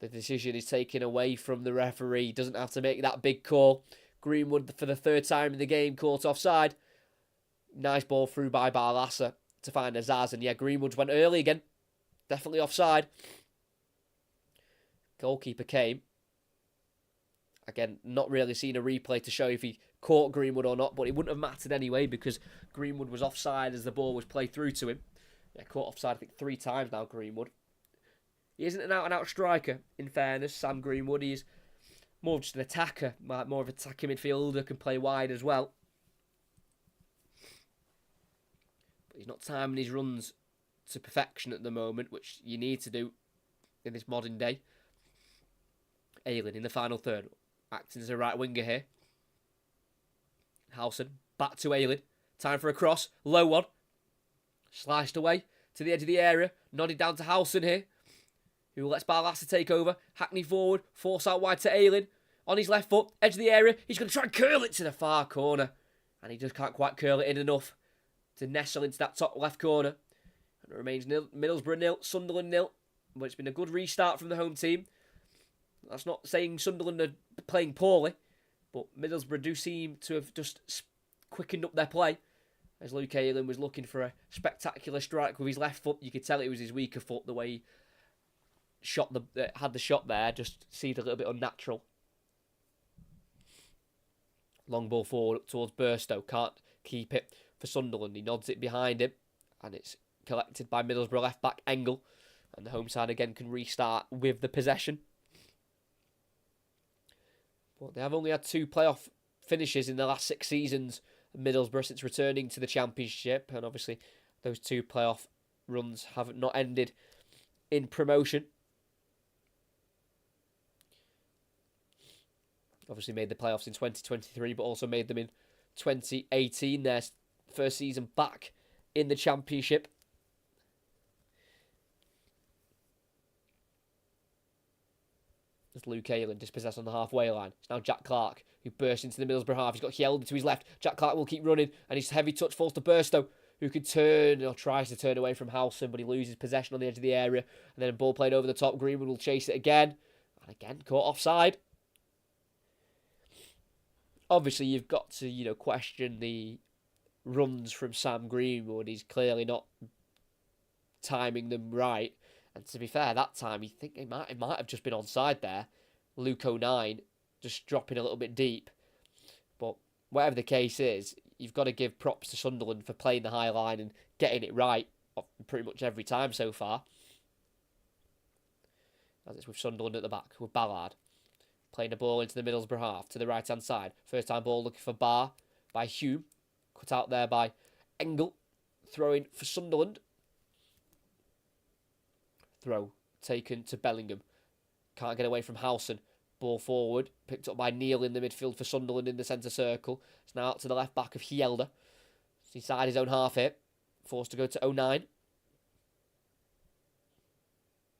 The decision is taken away from the referee. He doesn't have to make that big call. Greenwood, for the 3rd time in the game, caught offside. Nice ball through by Barlasa to find Azaz. And yeah, Greenwood went early again. Definitely offside. Goalkeeper came. Again, not really seen a replay to show if he caught Greenwood or not, but it wouldn't have mattered anyway because Greenwood was offside as the ball was played through to him. Yeah, caught offside, I think, 3 times now, Greenwood. He isn't an out-and-out striker, in fairness, Sam Greenwood. He's more of just an attacker, more of an attacking midfielder, can play wide as well. But he's not timing his runs to perfection at the moment, which you need to do in this modern day. Ayling in the final third, acting as a right winger here. Howson, back to Ayling. Time for a cross, low one. Sliced away to the edge of the area, nodded down to Howson here, who lets Barlasa take over. Hackney forward, force out wide to Ayling. On his left foot, edge of the area. He's going to try and curl it to the far corner. And he just can't quite curl it in enough to nestle into that top left corner. And it remains Middlesbrough 0, Sunderland 0. But it's been a good restart from the home team. That's not saying Sunderland are playing poorly. But Middlesbrough do seem to have just quickened up their play. As Luke Ayling was looking for a spectacular strike with his left foot. You could tell it was his weaker foot, the way he had the shot there. Just seemed a little bit unnatural. Long ball forward up towards Burstow. Can't keep it for Sunderland. He nods it behind him. And it's collected by Middlesbrough left back Engel. And the home side again can restart with the possession. But they have only had 2 playoff finishes in the last 6 seasons. Middlesbrough since returning to the Championship. And obviously those 2 playoff runs have not ended in promotion. Obviously made the playoffs in 2023, but also made them in 2018, their first season back in the Championship. As Luke Ayling dispossessed on the halfway line. It's now Jack Clark, who bursts into the Middlesbrough half. He's got Hjelder to his left. Jack Clark will keep running, and his heavy touch falls to Burstow, who can turn, or tries to turn away from Howson, but he loses possession on the edge of the area. And then a ball played over the top. Greenwood will chase it again. And again, caught offside. Obviously, you've got to, question the runs from Sam Greenwood. He's clearly not timing them right. And to be fair, that time, you think it might have just been onside there. Luke 09 just dropping a little bit deep. But whatever the case is, you've got to give props to Sunderland for playing the high line and getting it right pretty much every time so far. As it's with Sunderland at the back, with Ballard. Playing the ball into the Middlesbrough half, to the right-hand side. First time ball looking for Barr by Hume. Cut out there by Engel. Throwing for Sunderland. Throw taken to Bellingham. Can't get away from Howson. Ball forward. Picked up by Neil in the midfield for Sunderland in the centre circle. It's now out to the left back of Hjelder. He's inside his own half here. Forced to go to 09.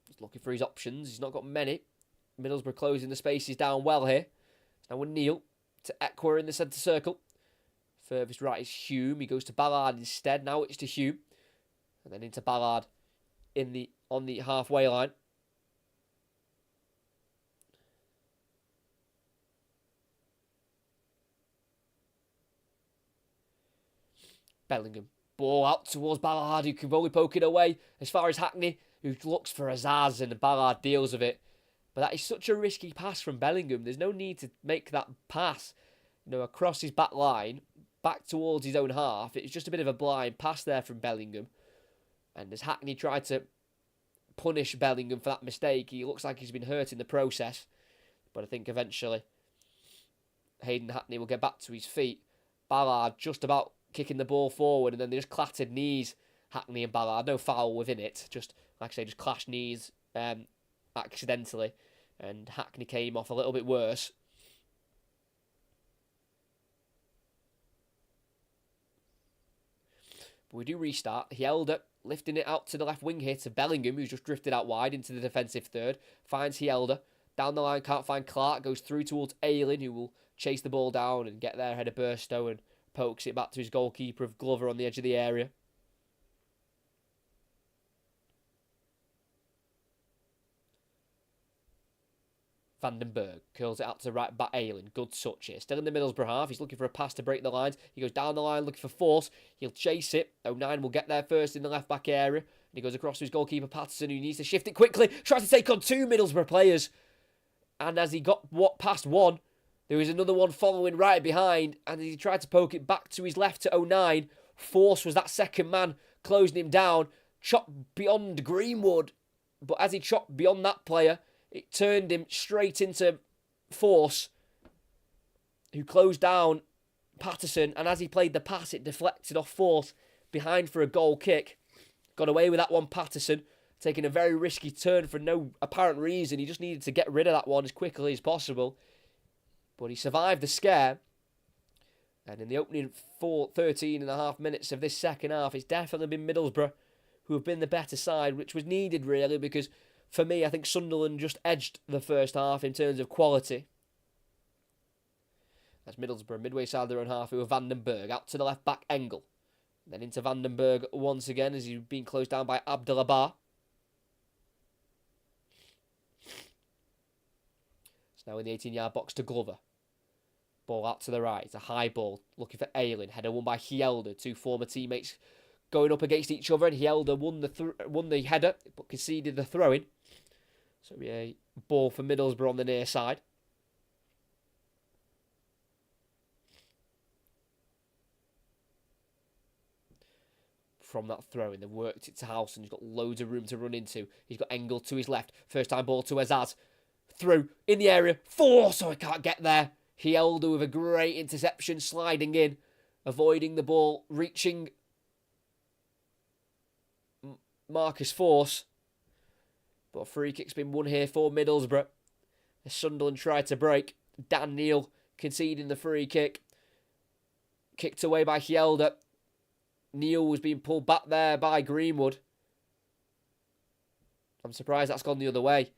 Just looking for his options. He's not got many. Middlesbrough closing the spaces down well here. Now with Neil to Ekwa in the centre circle. Furthest right is Hume. He goes to Ballard instead. Now it's to Hume. And then into Ballard on the halfway line. Bellingham. Ball out towards Ballard, who can only poke it away as far as Hackney, who looks for Azaz, and Ballard deals with it. But that is such a risky pass from Bellingham. There's no need to make that pass, across his back line, back towards his own half. It's just a bit of a blind pass there from Bellingham. And as Hackney tried to punish Bellingham for that mistake, he looks like he's been hurt in the process. But I think eventually Hayden Hackney will get back to his feet. Ballard just about kicking the ball forward, and then they just clattered knees, Hackney and Ballard. No foul within it, just, like I say, just clashed knees accidentally. And Hackney came off a little bit worse. But we do restart. Hjelde lifting it out to the left wing here to Bellingham, who's just drifted out wide into the defensive third. Finds Hjelde. Down the line, can't find Clark. Goes through towards Ayling, who will chase the ball down and get there ahead of Burstow, and pokes it back to his goalkeeper of Glover on the edge of the area. Vandenberg curls it out to right back Ayling. Good touch here. Still in the Middlesbrough half. He's looking for a pass to break the lines. He goes down the line looking for force. He'll chase it. 09 will get there first in the left back area. And he goes across to his goalkeeper Patterson, who needs to shift it quickly. Tries to take on two Middlesbrough players. And as he got past one, there was another one following right behind. And as he tried to poke it back to his left to 09, Force was that second man closing him down. Chopped beyond Greenwood. But as he chopped beyond that player, it turned him straight into Force, who closed down Patterson. And as he played the pass, it deflected off Force behind for a goal kick. Got away with that one, Patterson, taking a very risky turn for no apparent reason. He just needed to get rid of that one as quickly as possible. But he survived the scare. And in the opening 13 and a half minutes of this second half, it's definitely been Middlesbrough who have been the better side, which was needed really, because for me, I think Sunderland just edged the first half in terms of quality. That's Middlesbrough, midway side of their own half, who are Vandenberg. Out to the left back, Engel. Then into Vandenberg once again as he's been closed down by Abdullah. It's now in the 18-yard box to Glover. Ball out to the right. It's a high ball, looking for Ayling. Header won by Hjelde. Two former teammates going up against each other, and Hjelde won the header, but conceded the throw-in. So a ball for Middlesbrough on the near side. From that throw-in, they've worked it to Howson. He's got loads of room to run into. He's got Engel to his left. First time ball to Azaz. Through, in the area. Force, so he can't get there. Hjelde with a great interception, sliding in. Avoiding the ball, reaching Marcus Force. But a free kick's been won here for Middlesbrough. As Sunderland tried to break. Dan Neil conceding the free kick. Kicked away by Hjelde. Neil was being pulled back there by Greenwood. I'm surprised that's gone the other way.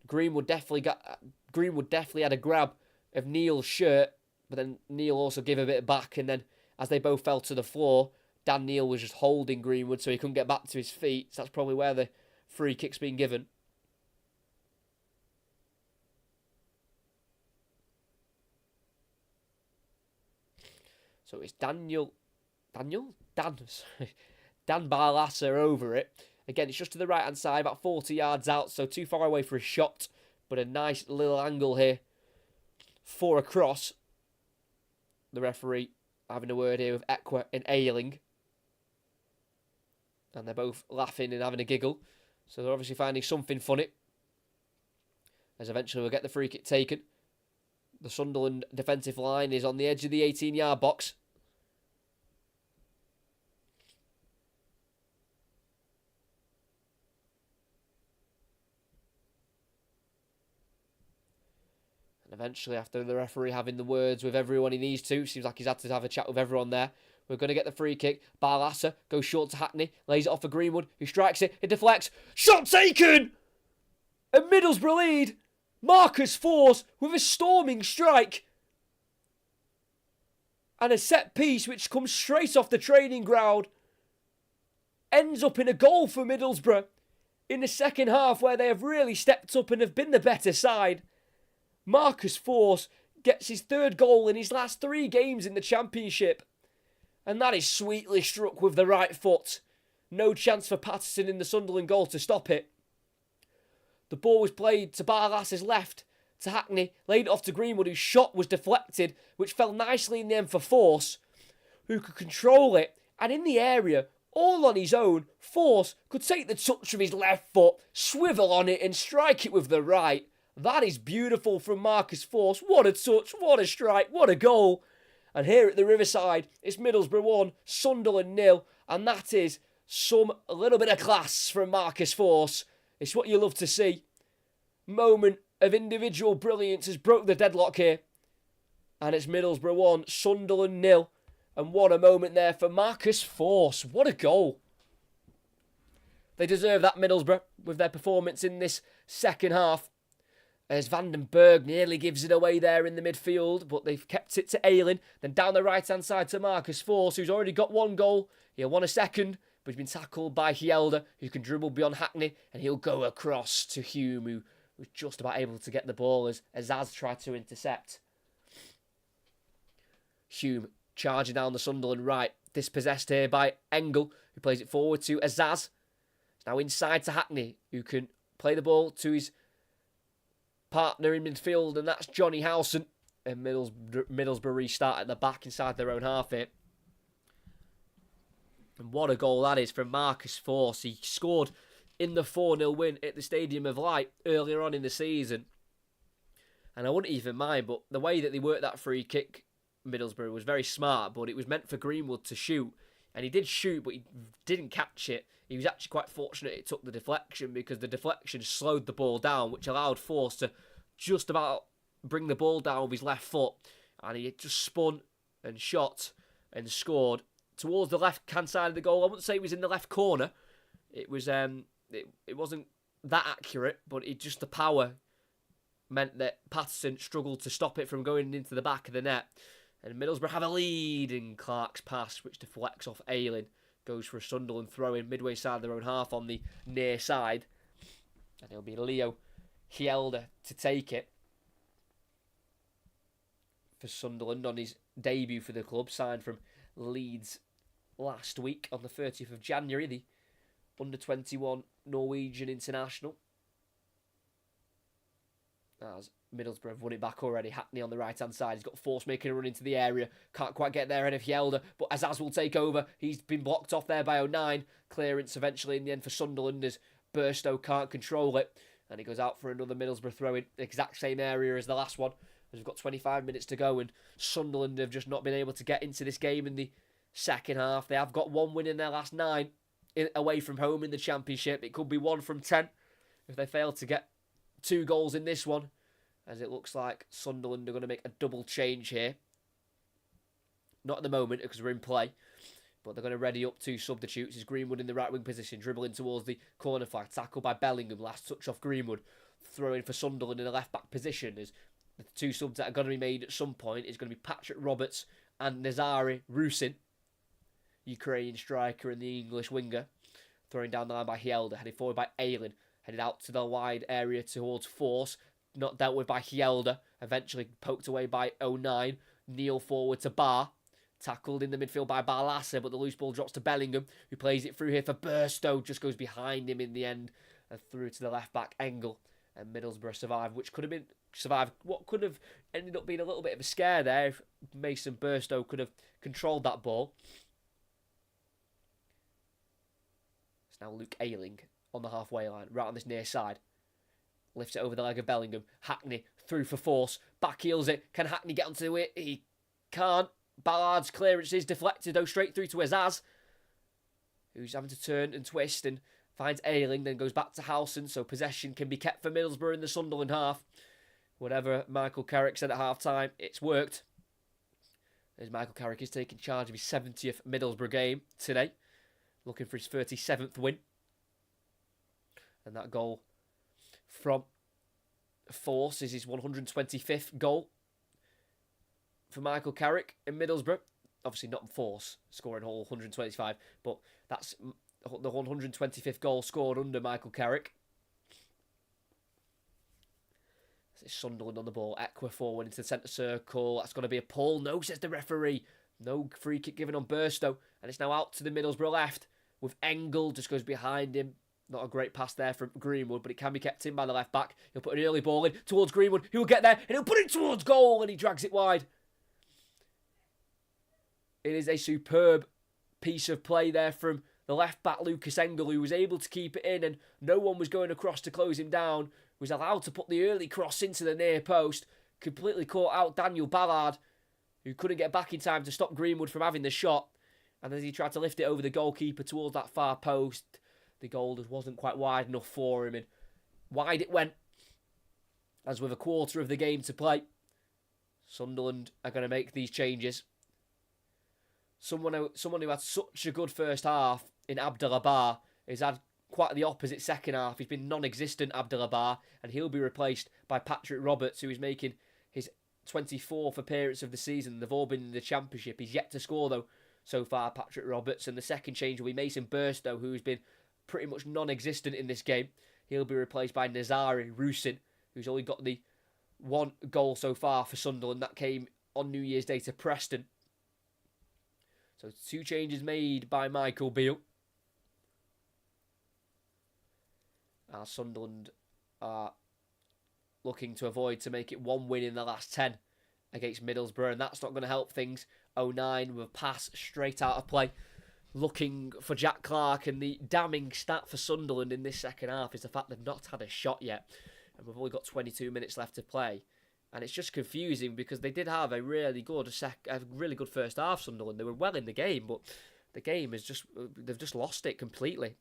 Greenwood definitely had a grab of Neil's shirt, but then Neil also gave a bit back, and then as they both fell to the floor, Dan Neil was just holding Greenwood so he couldn't get back to his feet. So that's probably where the free kick's been given. So it's Dan Barlaser over it. Again, it's just to the right-hand side, about 40 yards out, so too far away for a shot. But a nice little angle here for a cross. The referee having a word here with Ekwa and Ayling. And they're both laughing and having a giggle. So they're obviously finding something funny. As eventually we'll get the free kick taken. The Sunderland defensive line is on the edge of the 18-yard box. And eventually, after the referee having the words with everyone he needs to, seems like he's had to have a chat with everyone there. We're going to get the free kick. Barlaser goes short to Hackney, lays it off for Greenwood, who strikes it, it deflects. Shot taken! A Middlesbrough lead. Marcus Force with a storming strike. And a set piece which comes straight off the training ground. Ends up in a goal for Middlesbrough in the second half, where they have really stepped up and have been the better side. Marcus Force gets his third goal in his last 3 games in the Championship. And that is sweetly struck with the right foot. No chance for Patterson in the Sunderland goal to stop it. The ball was played to Barlas's left, to Hackney, laid it off to Greenwood, whose shot was deflected, which fell nicely in the end for Force, who could control it, and in the area, all on his own, Force could take the touch of his left foot, swivel on it and strike it with the right. That is beautiful from Marcus Force. What a touch, what a strike, what a goal. And here at the Riverside, it's Middlesbrough 1, Sunderland 0, and that is a little bit of class from Marcus Force. It's what you love to see. Moment of individual brilliance has broke the deadlock here. And it's Middlesbrough 1, Sunderland 0. And what a moment there for Marcus Force. What a goal. They deserve that, Middlesbrough, with their performance in this second half. As Vandenberg nearly gives it away there in the midfield, but they've kept it to Ayling. Then down the right-hand side to Marcus Force, who's already got one goal. He'll want a second, but he's been tackled by Hjelde, who can dribble beyond Hackney, and he'll go across to Hume, who was just about able to get the ball as Azaz tried to intercept. Hume charging down the Sunderland right, dispossessed here by Engel, who plays it forward to Azaz. It's now inside to Hackney, who can play the ball to his partner in midfield, and that's Johnny Howson. And Middlesbrough restart at the back inside their own half here. And what a goal that is from Marcus Force. He scored in the 4-0 win at the Stadium of Light earlier on in the season. And I wouldn't even mind, but the way that they worked that free kick, Middlesbrough, was very smart, but it was meant for Greenwood to shoot. And he did shoot, but he didn't catch it. He was actually quite fortunate it took the deflection, because the deflection slowed the ball down, which allowed Force to just about bring the ball down with his left foot. And he just spun and shot and scored towards the left-hand side of the goal. I wouldn't say it was in the left corner. It was it wasn't that accurate, but just the power meant that Patterson struggled to stop it from going into the back of the net. And Middlesbrough have a lead in Clark's pass, which deflects off Ayling. Goes for a Sunderland throw-in midway side of their own half on the near side. And it'll be Leo Hjelde to take it for Sunderland on his debut for the club. Signed from Leeds last week on the 30th of January. The under-21 Norwegian international. As Middlesbrough have won it back already. Hackney on the right-hand side. He's got Force making a run into the area. Can't quite get there ahead of Hjelde, but Azaz will take over. He's been blocked off there by O'Nine. Clearance eventually in the end for Sunderland as Burstow can't control it. And he goes out for another Middlesbrough throw-in. Exact same area as the last one. We've got 25 minutes to go, and Sunderland have just not been able to get into this game in the second half. They have got one win in their last 9 away from home in the Championship. It could be 1 from 10 if they fail to get 2 goals in this one, as it looks like Sunderland are going to make a double change here. Not at the moment, because we're in play, but they're going to ready up 2 substitutes. Is Greenwood in the right wing position, dribbling towards the corner flag, tackled by Bellingham, last touch off Greenwood, throwing for Sunderland in a left back position. As the 2 subs that are going to be made at some point is going to be Patrick Roberts and Nazari Rusin, Ukrainian striker and the English winger, throwing down the line by Hjelde, headed forward by Ayling, headed out to the wide area towards Force, not dealt with by Hjelde, eventually poked away by O'Nine, Neil forward to Barr, tackled in the midfield by Barlaser, but the loose ball drops to Bellingham, who plays it through here for Burstow, just goes behind him in the end, and through to the left back Engel, and Middlesbrough survived, which could have been what could have ended up being a little bit of a scare there if Mason Burstow could have controlled that ball. It's now Luke Ayling on the halfway line, right on this near side. Lifts it over the leg of Bellingham. Hackney through for Force. Back heels it. Can Hackney get onto it? He can't. Ballard's clearance is deflected, though, straight through to Azaz, who's having to turn and twist and finds Ayling, then goes back to Howson, so possession can be kept for Middlesbrough in the Sunderland half. Whatever Michael Carrick said at half-time, it's worked. As Michael Carrick is taking charge of his 70th Middlesbrough game today, looking for his 37th win. And that goal from Force is his 125th goal for Michael Carrick in Middlesbrough. Obviously not Force scoring all 125, but that's the 125th goal scored under Michael Carrick. It's Sunderland on the ball. Equa forward into the centre circle. That's going to be a pull. No, says the referee. No free kick given on Burstow. And it's now out to the Middlesbrough left with Engel. Just goes behind him. Not a great pass there from Greenwood, but it can be kept in by the left back. He'll put an early ball in towards Greenwood. He will get there, and he'll put it towards goal, and he drags it wide. It is a superb piece of play there from the left back, Lucas Engel, who was able to keep it in, and no one was going across to close him down. Was allowed to put the early cross into the near post. Completely caught out Daniel Ballard, who couldn't get back in time to stop Greenwood from having the shot. And as he tried to lift it over the goalkeeper towards that far post, the goal just wasn't quite wide enough for him, and wide it went. As with a quarter of the game to play, Sunderland are going to make these changes. Someone who had such a good first half in Abdallah Bar has had quite the opposite second half. He's been non-existent, Abdallah Bar, and he'll be replaced by Patrick Roberts, who is making his 24th appearance of the season. They've all been in the Championship. He's yet to score, though, so far, Patrick Roberts. And the second change will be Mason Burstow, who's been pretty much non-existent in this game. He'll be replaced by Nazari Rusin, who's only got the one goal so far for Sunderland. That came on New Year's Day to Preston. So 2 changes made by Michael Beale. Sunderland are looking to avoid to make it 1 win in the last 10 against Middlesbrough, and that's not going to help things. 0-9 with a pass straight out of play. Looking for Jack Clark, and the damning stat for Sunderland in this second half is the fact they've not had a shot yet, and we've only got 22 minutes left to play. And it's just confusing because they did have a really good first half, Sunderland. They were well in the game, but the game is they've just lost it completely.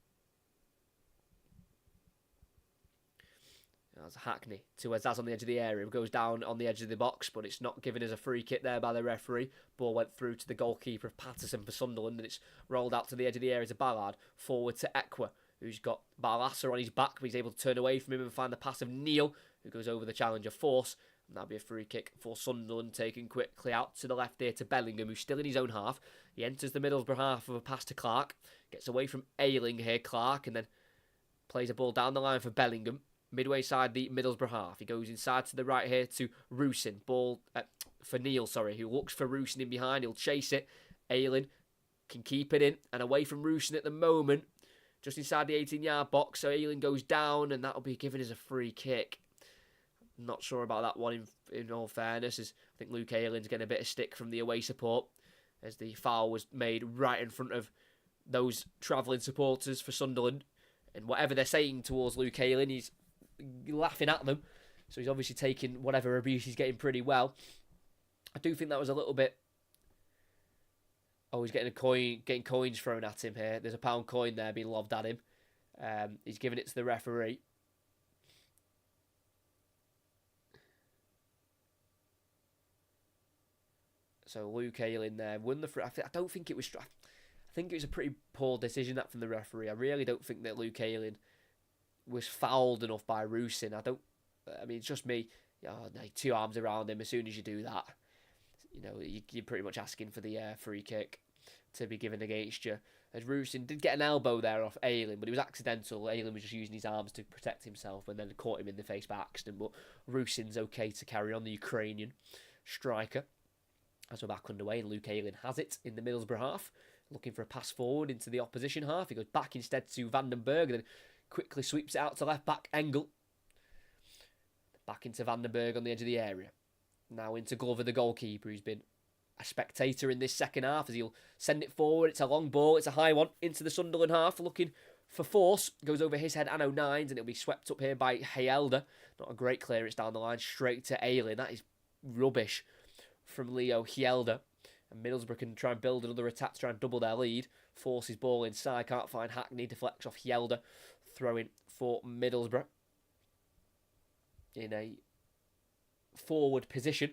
That's Hackney to Azaz on the edge of the area. It goes down on the edge of the box, but it's not given as a free kick there by the referee. Ball went through to the goalkeeper of Patterson for Sunderland, and it's rolled out to the edge of the area to Ballard. Forward to Ekwa, who's got Barlassa on his back, but he's able to turn away from him and find the pass of Neil, who goes over the challenger Force. And that'll be a free kick for Sunderland, taken quickly out to the left here to Bellingham, who's still in his own half. He enters the Middlesbrough half with a pass to Clark. Gets away from Ayling here, Clark, and then plays a ball down the line for Bellingham. Midway side the Middlesbrough half. He goes inside to the right here to Rusin. Ball for Neil, who looks for Rusin in behind. He'll chase it. Ayling can keep it in. And away from Rusin at the moment. Just inside the 18-yard box. So Ayling goes down, and that'll be given as a free kick. Not sure about that one in all fairness, as I think Luke Ayling's getting a bit of stick from the away support, as the foul was made right in front of those travelling supporters for Sunderland. And whatever they're saying towards Luke Ayling, he's laughing at them. So he's obviously taking whatever abuse he's getting pretty well. I do think that was a little bit... Oh, he's getting coins thrown at him here. There's a £1 coin there being lobbed at him. He's giving it to the referee. So Luke Ayling there won the free. I don't think it was. I think it was a pretty poor decision that from the referee. I really don't think that Luke Ayling was fouled enough by Rusin. I mean, it's just me. Like 2 arms around him. As soon as you do that, you're pretty much asking for the free kick to be given against you. As Rusin did get an elbow there off Ayling, but it was accidental. Ayling was just using his arms to protect himself, and then caught him in the face by accident. But Rusin's okay to carry on, the Ukrainian striker. As we're back underway, and Luke Ayling has it in the Middlesbrough half, looking for a pass forward into the opposition half. He goes back instead to Vandenberg, and then quickly sweeps it out to left back Engel. Back into Vandenberg on the edge of the area. Now into Glover, the goalkeeper, who's been a spectator in this second half, as he'll send it forward. It's a long ball, it's a high one, into the Sunderland half, looking for Force. Goes over his head and O'Nine's, and it'll be swept up here by Hayelder. Not a great clearance down the line, straight to Ayling. That is rubbish from Leo Hielder, and Middlesbrough can try and build another attack to try and double their lead. Forces ball inside, can't find Hackney, deflects off Hielder, throwing for Middlesbrough in a forward position.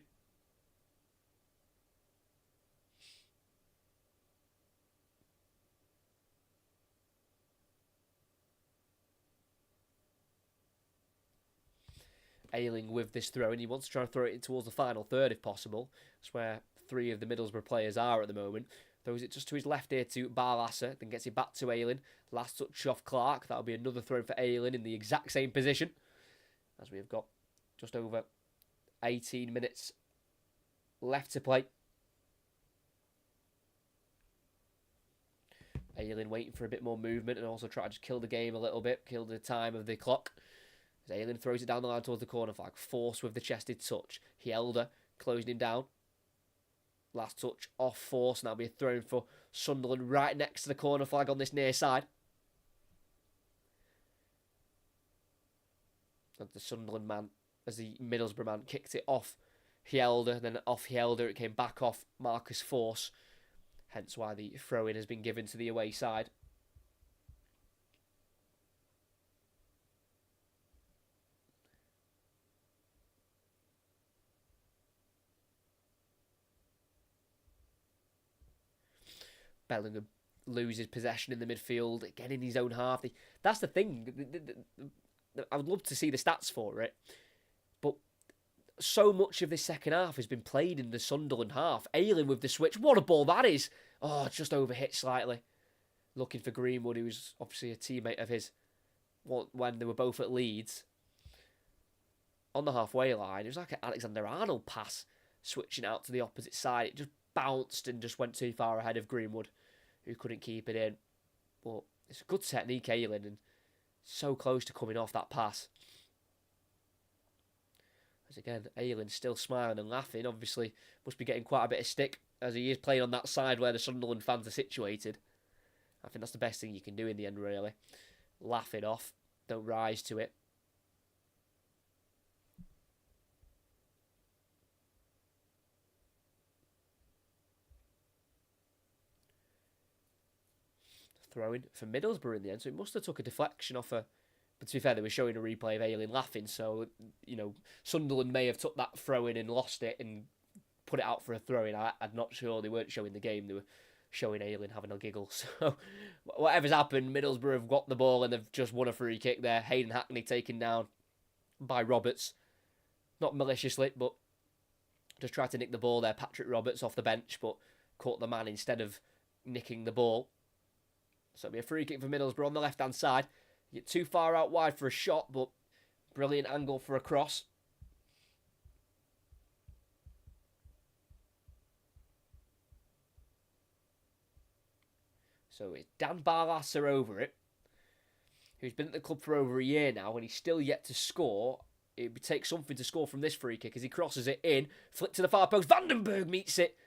Ayling with this throw, and he wants to try and throw it in towards the final third if possible. That's where 3 of the Middlesbrough players are at the moment. Throws it just to his left here to Barlassa, then gets it back to Ayling. Last touch off Clark. That'll be another throw for Ayling in the exact same position, as we have got just over 18 minutes left to play. Ayling waiting for a bit more movement and also try to just kill the game a little bit, kill the time of the clock. As Ayling throws it down the line towards the corner flag, Force with the chested touch. Hjelde closing him down. Last touch off Force, and that'll be a throw for Sunderland right next to the corner flag on this near side. And the Sunderland man, as the Middlesbrough man, kicked it off Hjelde, then off Hjelde it came back off Marcus Force. Hence why the throw-in has been given to the away side. Bellingham loses possession in the midfield, again in his own half. That's the thing. I would love to see the stats for it, but so much of this second half has been played in the Sunderland half. Ayling with the switch. What a ball that is. Oh, just overhit slightly. Looking for Greenwood, who was obviously a teammate of his when they were both at Leeds. On the halfway line, it was like an Alexander-Arnold pass, switching out to the opposite side. It just bounced and just went too far ahead of Greenwood, who couldn't keep it in. But it's a good technique, Ayling, and so close to coming off that pass. As again, Ayling still smiling and laughing. Obviously, must be getting quite a bit of stick as he is playing on that side where the Sunderland fans are situated. I think that's the best thing you can do in the end, really. Laugh it off. Don't rise to it. Throwing for Middlesbrough in the end, so it must have took a deflection off a... But to be fair, they were showing a replay of Ayling laughing, so, you know, Sunderland may have took that throw-in and lost it and put it out for a throw-in. I'm not sure. They weren't showing the game. They were showing Ayling having a giggle. So, whatever's happened, Middlesbrough have got the ball and they've just won a free kick there. Hayden Hackney taken down by Roberts. Not maliciously, but just tried to nick the ball there. Patrick Roberts off the bench, but caught the man instead of nicking the ball. So it'll be a free kick for Middlesbrough on the left-hand side. You get too far out wide for a shot, but brilliant angle for a cross. So it's Dan Barlaser over it, who's been at the club for over a year now, and he's still yet to score. It would take something to score from this free kick as he crosses it in. Flick to the far post. Vandenberg meets it.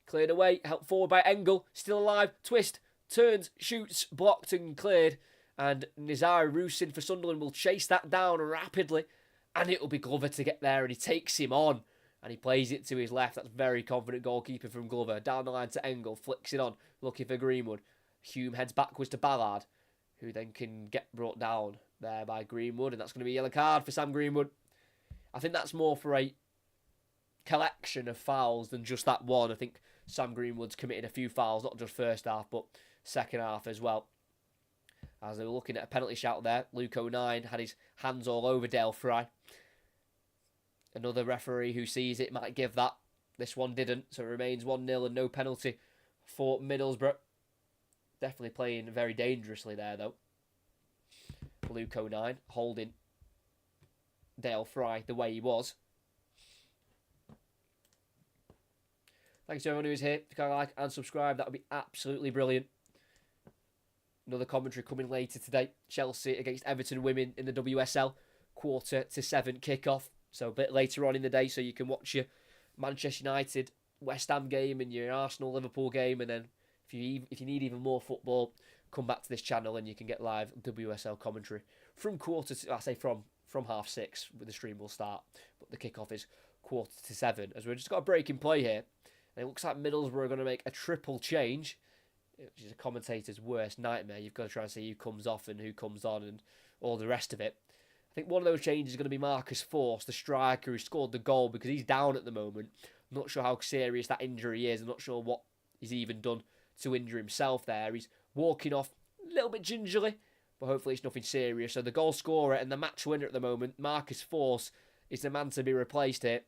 Cleared away. Helped forward by Engel. Still alive. Twist. Turns. Shoots. Blocked and cleared. And Nizar Rusin for Sunderland will chase that down rapidly. And it'll be Glover to get there. And he takes him on. And he plays it to his left. That's very confident goalkeeper from Glover. Down the line to Engel. Flicks it on. Looking for Greenwood. Hume heads backwards to Ballard, who then can get brought down there by Greenwood. And that's going to be a yellow card for Sam Greenwood. I think that's more for a collection of fouls than just that one. I think Sam Greenwood's committed a few fouls, not just first half, but second half as well. As they were looking at a penalty shout there, Luke O'Nien had his hands all over Dale Fry. Another referee who sees it might give that. This one didn't, so it remains 1-0 and no penalty for Middlesbrough. Definitely playing very dangerously there, though. Luke O'Nien holding Dale Fry the way he was. Thanks to everyone who is here. If you can like and subscribe, that would be absolutely brilliant. Another commentary coming later today. Chelsea against Everton women in the WSL. 7:15 kickoff. So a bit later on in the day, so you can watch your Manchester United West Ham game and your Arsenal Liverpool game, and then if you need even more football, come back to this channel and you can get live WSL commentary from from 6:30 when the stream will start. But the kickoff is 6:45 as we've just got a break in play here. And it looks like Middlesbrough are going to make a triple change, which is a commentator's worst nightmare. You've got to try and see who comes off and who comes on and all the rest of it. I think one of those changes is going to be Marcus Force, the striker who scored the goal, because he's down at the moment. I'm not sure how serious that injury is. I'm not sure what he's even done to injure himself there. He's walking off a little bit gingerly, but hopefully it's nothing serious. So the goal scorer and the match winner at the moment, Marcus Force, is the man to be replaced here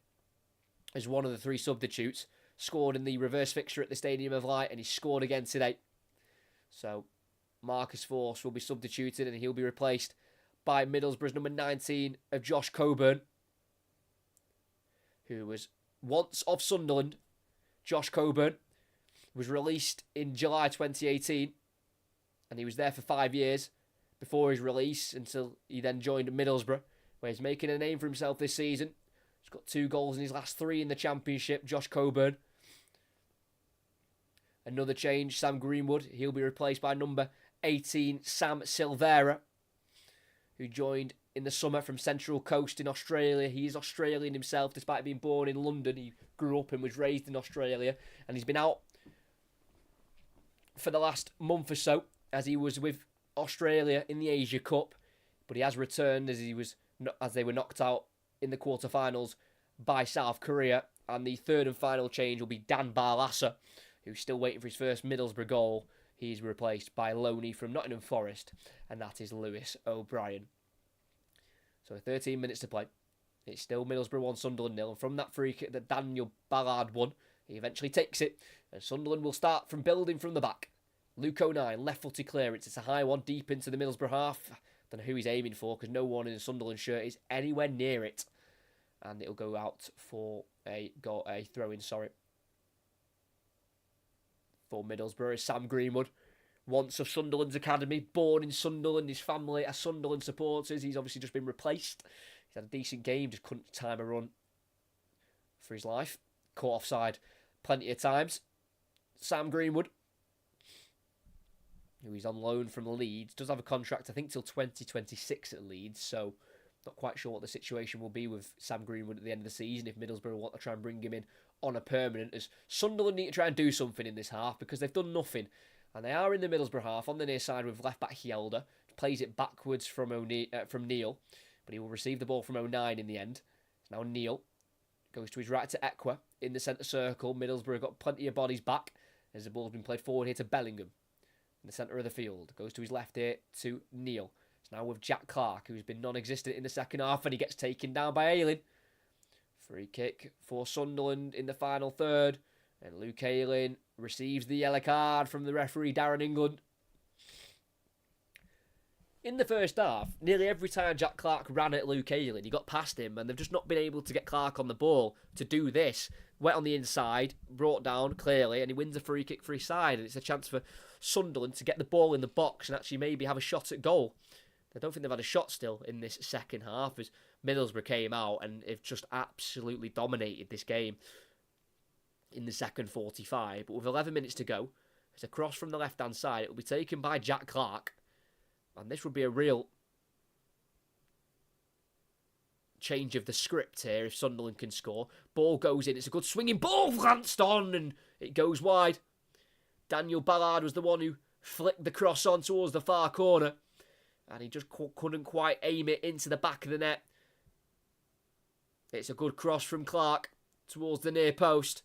as one of the three substitutes. Scored in the reverse fixture at the Stadium of Light, and he scored again today. So Marcus Force will be substituted, and he'll be replaced by Middlesbrough's number 19 of Josh Coburn, who was once of Sunderland. Josh Coburn was released in July 2018 and he was there for 5 years before his release until he then joined Middlesbrough, where he's making a name for himself this season. He's got 2 goals in his last 3 in the Championship. Josh Coburn. Another change, Sam Greenwood. He'll be replaced by number 18, Sam Silvera, who joined in the summer from Central Coast in Australia. He is Australian himself, despite being born in London. He grew up and was raised in Australia, and he's been out for the last month or so, as he was with Australia in the Asia Cup, but he has returned as they were knocked out in the quarterfinals by South Korea. And the third and final change will be Dan Barlaser, who's still waiting for his first Middlesbrough goal. He's replaced by Loney from Nottingham Forest, and that is Lewis O'Brien. So 13 minutes to play. It's still Middlesbrough 1, Sunderland 0. And from that free kick that Daniel Ballard won, he eventually takes it, and Sunderland will start from building from the back. Luke O'Neill, left-footed clearance. It's a high one deep into the Middlesbrough half. Don't know who he's aiming for, because no one in a Sunderland shirt is anywhere near it. And it'll go out for a throw-in, for Middlesbrough is Sam Greenwood, once of Sunderland's academy, born in Sunderland. His family are Sunderland supporters. He's obviously just been replaced. He's had a decent game, just couldn't time a run for his life. Caught offside plenty of times. Sam Greenwood, who is on loan from Leeds, does have a contract, I think, till 2026 at Leeds, so not quite sure what the situation will be with Sam Greenwood at the end of the season if Middlesbrough want to try and bring him in on a permanent, as Sunderland need to try and do something in this half because they've done nothing. And they are in the Middlesbrough half on the near side with left-back Hjelde. Plays it backwards from Neil, but he will receive the ball from 09 in the end. Now Neil goes to his right to Ekwa in the centre circle. Middlesbrough got plenty of bodies back as the ball's been played forward here to Bellingham in the centre of the field. Goes to his left here to Neil. It's now with Jack Clark, who's been non-existent in the second half, and he gets taken down by Ayling. Free kick for Sunderland in the final third. And Luke Ayling receives the yellow card from the referee, Darren England. In the first half, nearly every time Jack Clark ran at Luke Ayling, he got past him, and they've just not been able to get Clark on the ball to do this. Wet on the inside, brought down clearly, and he wins a free kick for his side. And it's a chance for Sunderland to get the ball in the box and actually maybe have a shot at goal. I don't think they've had a shot still in this second half, as Middlesbrough came out and have just absolutely dominated this game in the second 45. But with 11 minutes to go, it's a cross from the left-hand side. It will be taken by Jack Clark. And this would be a real change of the script here if Sunderland can score. Ball goes in. It's a good swinging ball, glanced on, and it goes wide. Daniel Ballard was the one who flicked the cross on towards the far corner. And he just couldn't quite aim it into the back of the net. It's a good cross from Clark towards the near post.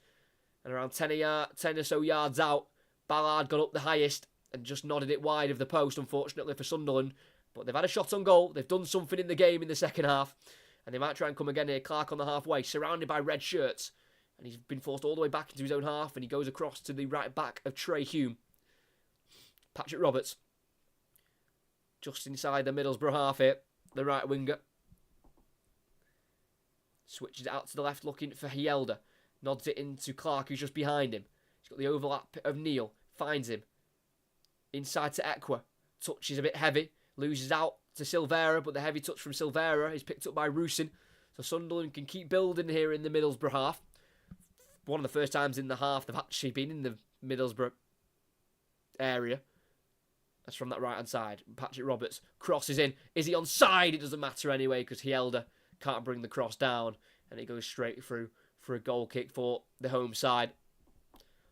And around 10 or so yards out, Ballard got up the highest and just nodded it wide of the post, unfortunately, for Sunderland. But they've had a shot on goal. They've done something in the game in the second half. And they might try and come again here. Clark on the halfway, surrounded by red shirts. And he's been forced all the way back into his own half. And he goes across to the right back of Trey Hume. Patrick Roberts. Just inside the Middlesbrough half here. The right winger. Switches it out to the left, looking for Hjelde. Nods it into Clark, who's just behind him. He's got the overlap of Neil. Finds him. Inside to Ekwa. Touch is a bit heavy. Loses out to Silvera, but the heavy touch from Silvera is picked up by Rusin. So Sunderland can keep building here in the Middlesbrough half. One of the first times in the half they've actually been in the Middlesbrough area. That's from that right-hand side. Patrick Roberts crosses in. Is he onside? It doesn't matter anyway because Hjelde can't bring the cross down. And it goes straight through for a goal kick for the home side.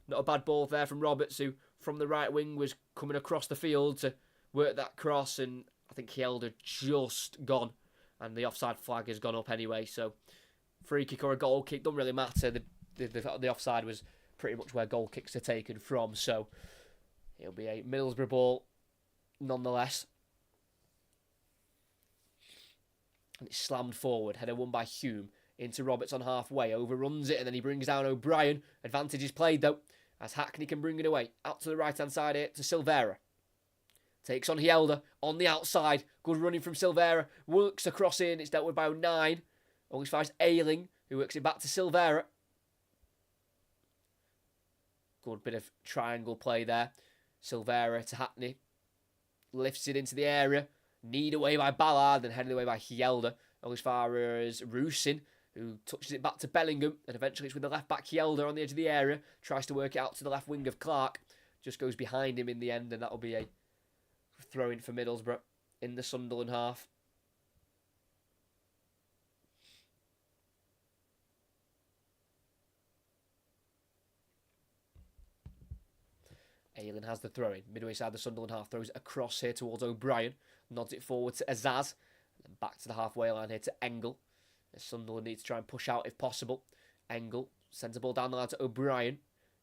Not a bad ball there from Roberts, who from the right wing was coming across the field to work that cross. And I think Hjelde just gone. And the offside flag has gone up anyway. So free kick or a goal kick, doesn't really matter. The offside was pretty much where goal kicks are taken from. So it'll be a Middlesbrough ball nonetheless. And it's slammed forward. Header won by Hume into Roberts on halfway. Overruns it and then he brings down O'Brien. Advantage is played though, as Hackney can bring it away. Out to the right-hand side here to Silvera. Takes on Hjelde on the outside. Good running from Silvera. Works across in. It's dealt with by 09. Only finds Ayling, who works it back to Silvera. Good bit of triangle play there. Silvera to Hackney. lifts it into the area. Kneed away by Ballard, then headed away by Hjelde. Or as far as Rusin, who touches it back to Bellingham, and eventually it's with the left-back Hjelde on the edge of the area. Tries to work it out to the left wing of Clark. Just goes behind him in the end, and that'll be a throw-in for Middlesbrough in the Sunderland half. Ayling has the throw-in. Midway side, the Sunderland half throws it across here towards O'Brien. Nods it forward to Azaz. And then back to the halfway line here to Engel. Sunderland needs to try and push out if possible. Engel sends the ball down the line to O'Brien.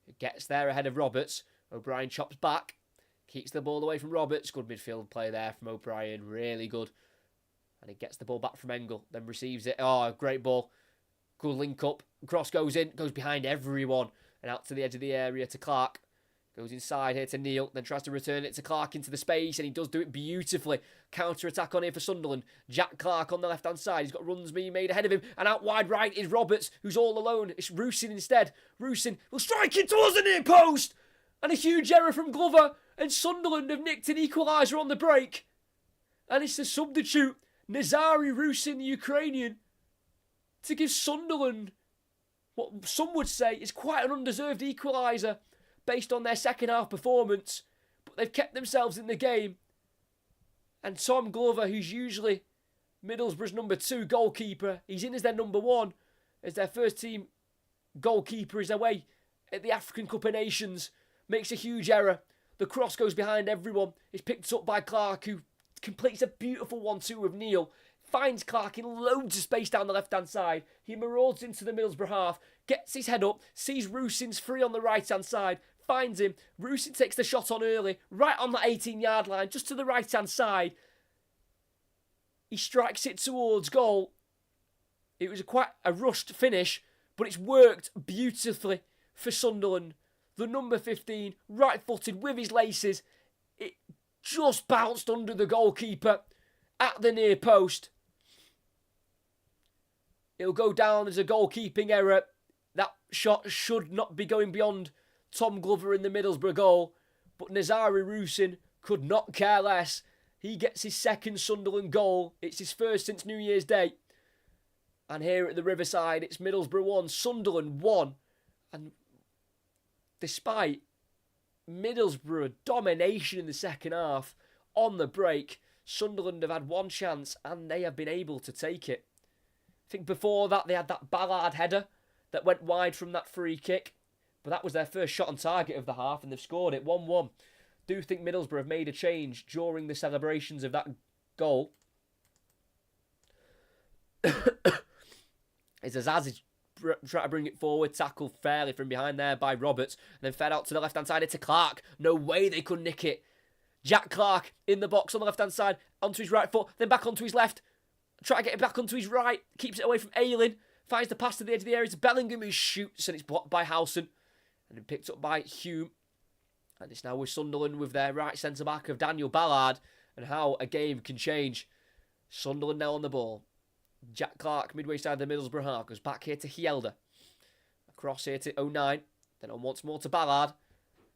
Who gets there ahead of Roberts. O'Brien chops back. Keeps the ball away from Roberts. Good midfield play there from O'Brien. Really good. And he gets the ball back from Engel. Then receives it. Oh, great ball. Good link up. Cross goes in. Goes behind everyone. And out to the edge of the area to Clark. Goes inside here to Neil, then tries to return it to Clark into the space, and he does do it beautifully. Counter-attack on here for Sunderland. Jack Clark on the left-hand side. He's got runs being made ahead of him, and out wide right is Roberts, who's all alone. It's Rusin instead. Rusin will strike it towards the near post! And a huge error from Glover, and Sunderland have nicked an equaliser on the break. And it's the substitute, Nazari Rusin, the Ukrainian, to give Sunderland what some would say is quite an undeserved equaliser, based on their second half performance, but they've kept themselves in the game. And Tom Glover, who's usually Middlesbrough's number 2 goalkeeper, he's in as their number 1, as their first team goalkeeper is away at the African Cup of Nations, makes a huge error. The cross goes behind everyone. It's picked up by Clark, who completes a beautiful 1-2 with Neil. Finds Clark in loads of space down the left-hand side. He marauds into the Middlesbrough half, gets his head up, sees Rusin's free on the right-hand side, finds him. Rusin takes the shot on early, right on the 18-yard line, just to the right-hand side. He strikes it towards goal. It was quite a rushed finish, but it's worked beautifully for Sunderland. The number 15, right-footed with his laces. It just bounced under the goalkeeper at the near post. It'll go down as a goalkeeping error. That shot should not be going beyond Tom Glover in the Middlesbrough goal. But Nazari Rusin could not care less. He gets his second Sunderland goal. It's his first since New Year's Day. And here at the Riverside, it's Middlesbrough 1, Sunderland 1. And despite Middlesbrough domination in the second half, on the break, Sunderland have had one chance and they have been able to take it. I think before that they had that Ballard header that went wide from that free kick. But that was their first shot on target of the half and they've scored it 1-1. Do think Middlesbrough have made a change during the celebrations of that goal. It's Azaz is trying to bring it forward, tackled fairly from behind there by Roberts, and then fed out to the left-hand side to Clark. No way they could nick it. Jack Clark in the box on the left-hand side, onto his right foot, then back onto his left. Try to get it back onto his right, keeps it away from Ayling, finds the pass to the edge of the area to Bellingham, who shoots, and it's blocked by Howson, and then picked up by Hume. And it's now with Sunderland with their right centre-back of Daniel Ballard, and how a game can change. Sunderland now on the ball. Jack Clark, midway side of the Middlesbrough half, goes back here to Hjelde. Across here to 09, then on once more to Ballard.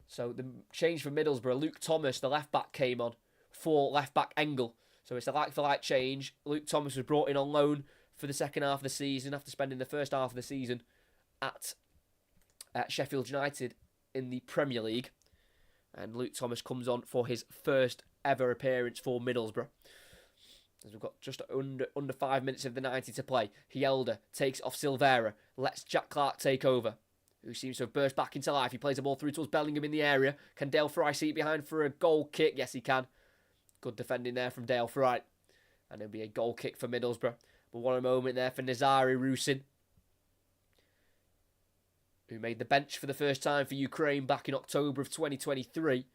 So the change for Middlesbrough, Luke Thomas, the left-back, came on for left-back Engel. So it's a like-for-like change. Luke Thomas was brought in on loan for the second half of the season after spending the first half of the season at Sheffield United in the Premier League. And Luke Thomas comes on for his first ever appearance for Middlesbrough. As we've got just under 5 minutes of the 90 to play. Hjelde takes off Silvera, lets Jack Clark take over, who seems to have burst back into life. He plays the ball through towards Bellingham in the area. Can Dale Fry see it behind for a goal kick? Yes, he can. Good defending there from Dale Fry. And it'll be a goal kick for Middlesbrough. But what a moment there for Nazari Rusin, who made the bench for the first time for Ukraine back in October of 2023.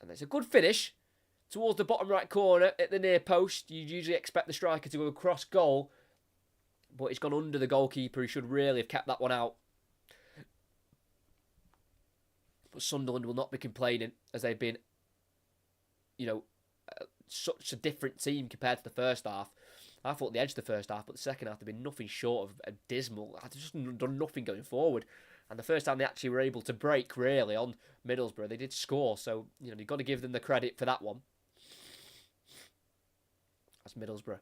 And it's a good finish towards the bottom right corner at the near post. You'd usually expect the striker to go across goal, but it's gone under the goalkeeper. He should really have kept that one out. But Sunderland will not be complaining, as they've been, such a different team compared to the first half. I thought they edged the first half, but the second half they've been nothing short of dismal. They've just done nothing going forward. And the first time they actually were able to break, really, on Middlesbrough, they did score. So, you've got to give them the credit for that one. That's Middlesbrough.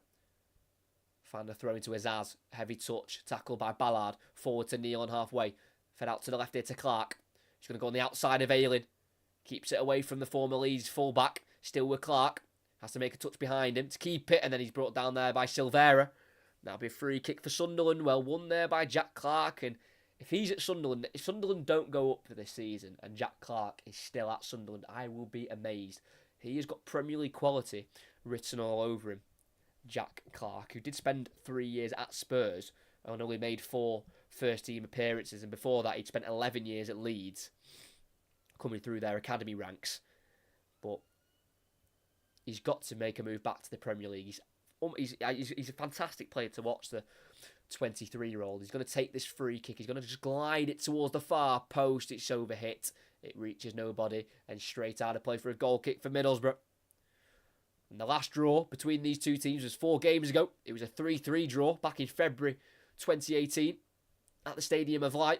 Find a throw into Azaz. Heavy touch. Tackle by Ballard. Forward to Neil on halfway. Fed out to the left here to Clark. He's going to go on the outside of Ayling. Keeps it away from the former Leeds fullback. Still with Clark. Has to make a touch behind him to keep it. And then he's brought down there by Silvera. That'll be a free kick for Sunderland. Well won there by Jack Clark. And if he's at Sunderland, if Sunderland don't go up for this season and Jack Clark is still at Sunderland, I will be amazed. He has got Premier League quality written all over him. Jack Clark, who did spend 3 years at Spurs and only made 4 first-team appearances. And before that, he'd spent 11 years at Leeds, coming through their academy ranks. But he's got to make a move back to the Premier League. He's a fantastic player to watch, the 23-year-old. He's going to take this free kick. He's going to just glide it towards the far post. It's overhit. It reaches nobody. And straight out of play for a goal kick for Middlesbrough. And the last draw between these two teams was 4 games ago. It was a 3-3 draw back in February 2018 at the Stadium of Light.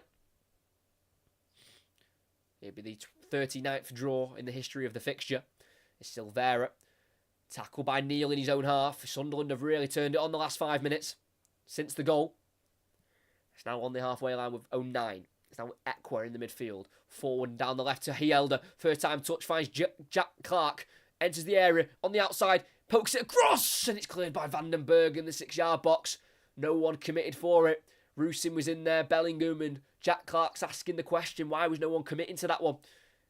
It'll be the 39th draw in the history of the fixture. It's Silvera. Tackle by Neil in his own half. Sunderland have really turned it on the last 5 minutes since the goal. It's now on the halfway line with 09. It's now with Ekwa in the midfield. Forward and down the left to Hielder. First time touch finds Jack Clark. Enters the area on the outside. Pokes it across. And it's cleared by Vandenberg in the 6-yard box. No one committed for it. Rusin was in there. Bellingham and Jack Clark's asking the question. Why was no one committing to that one?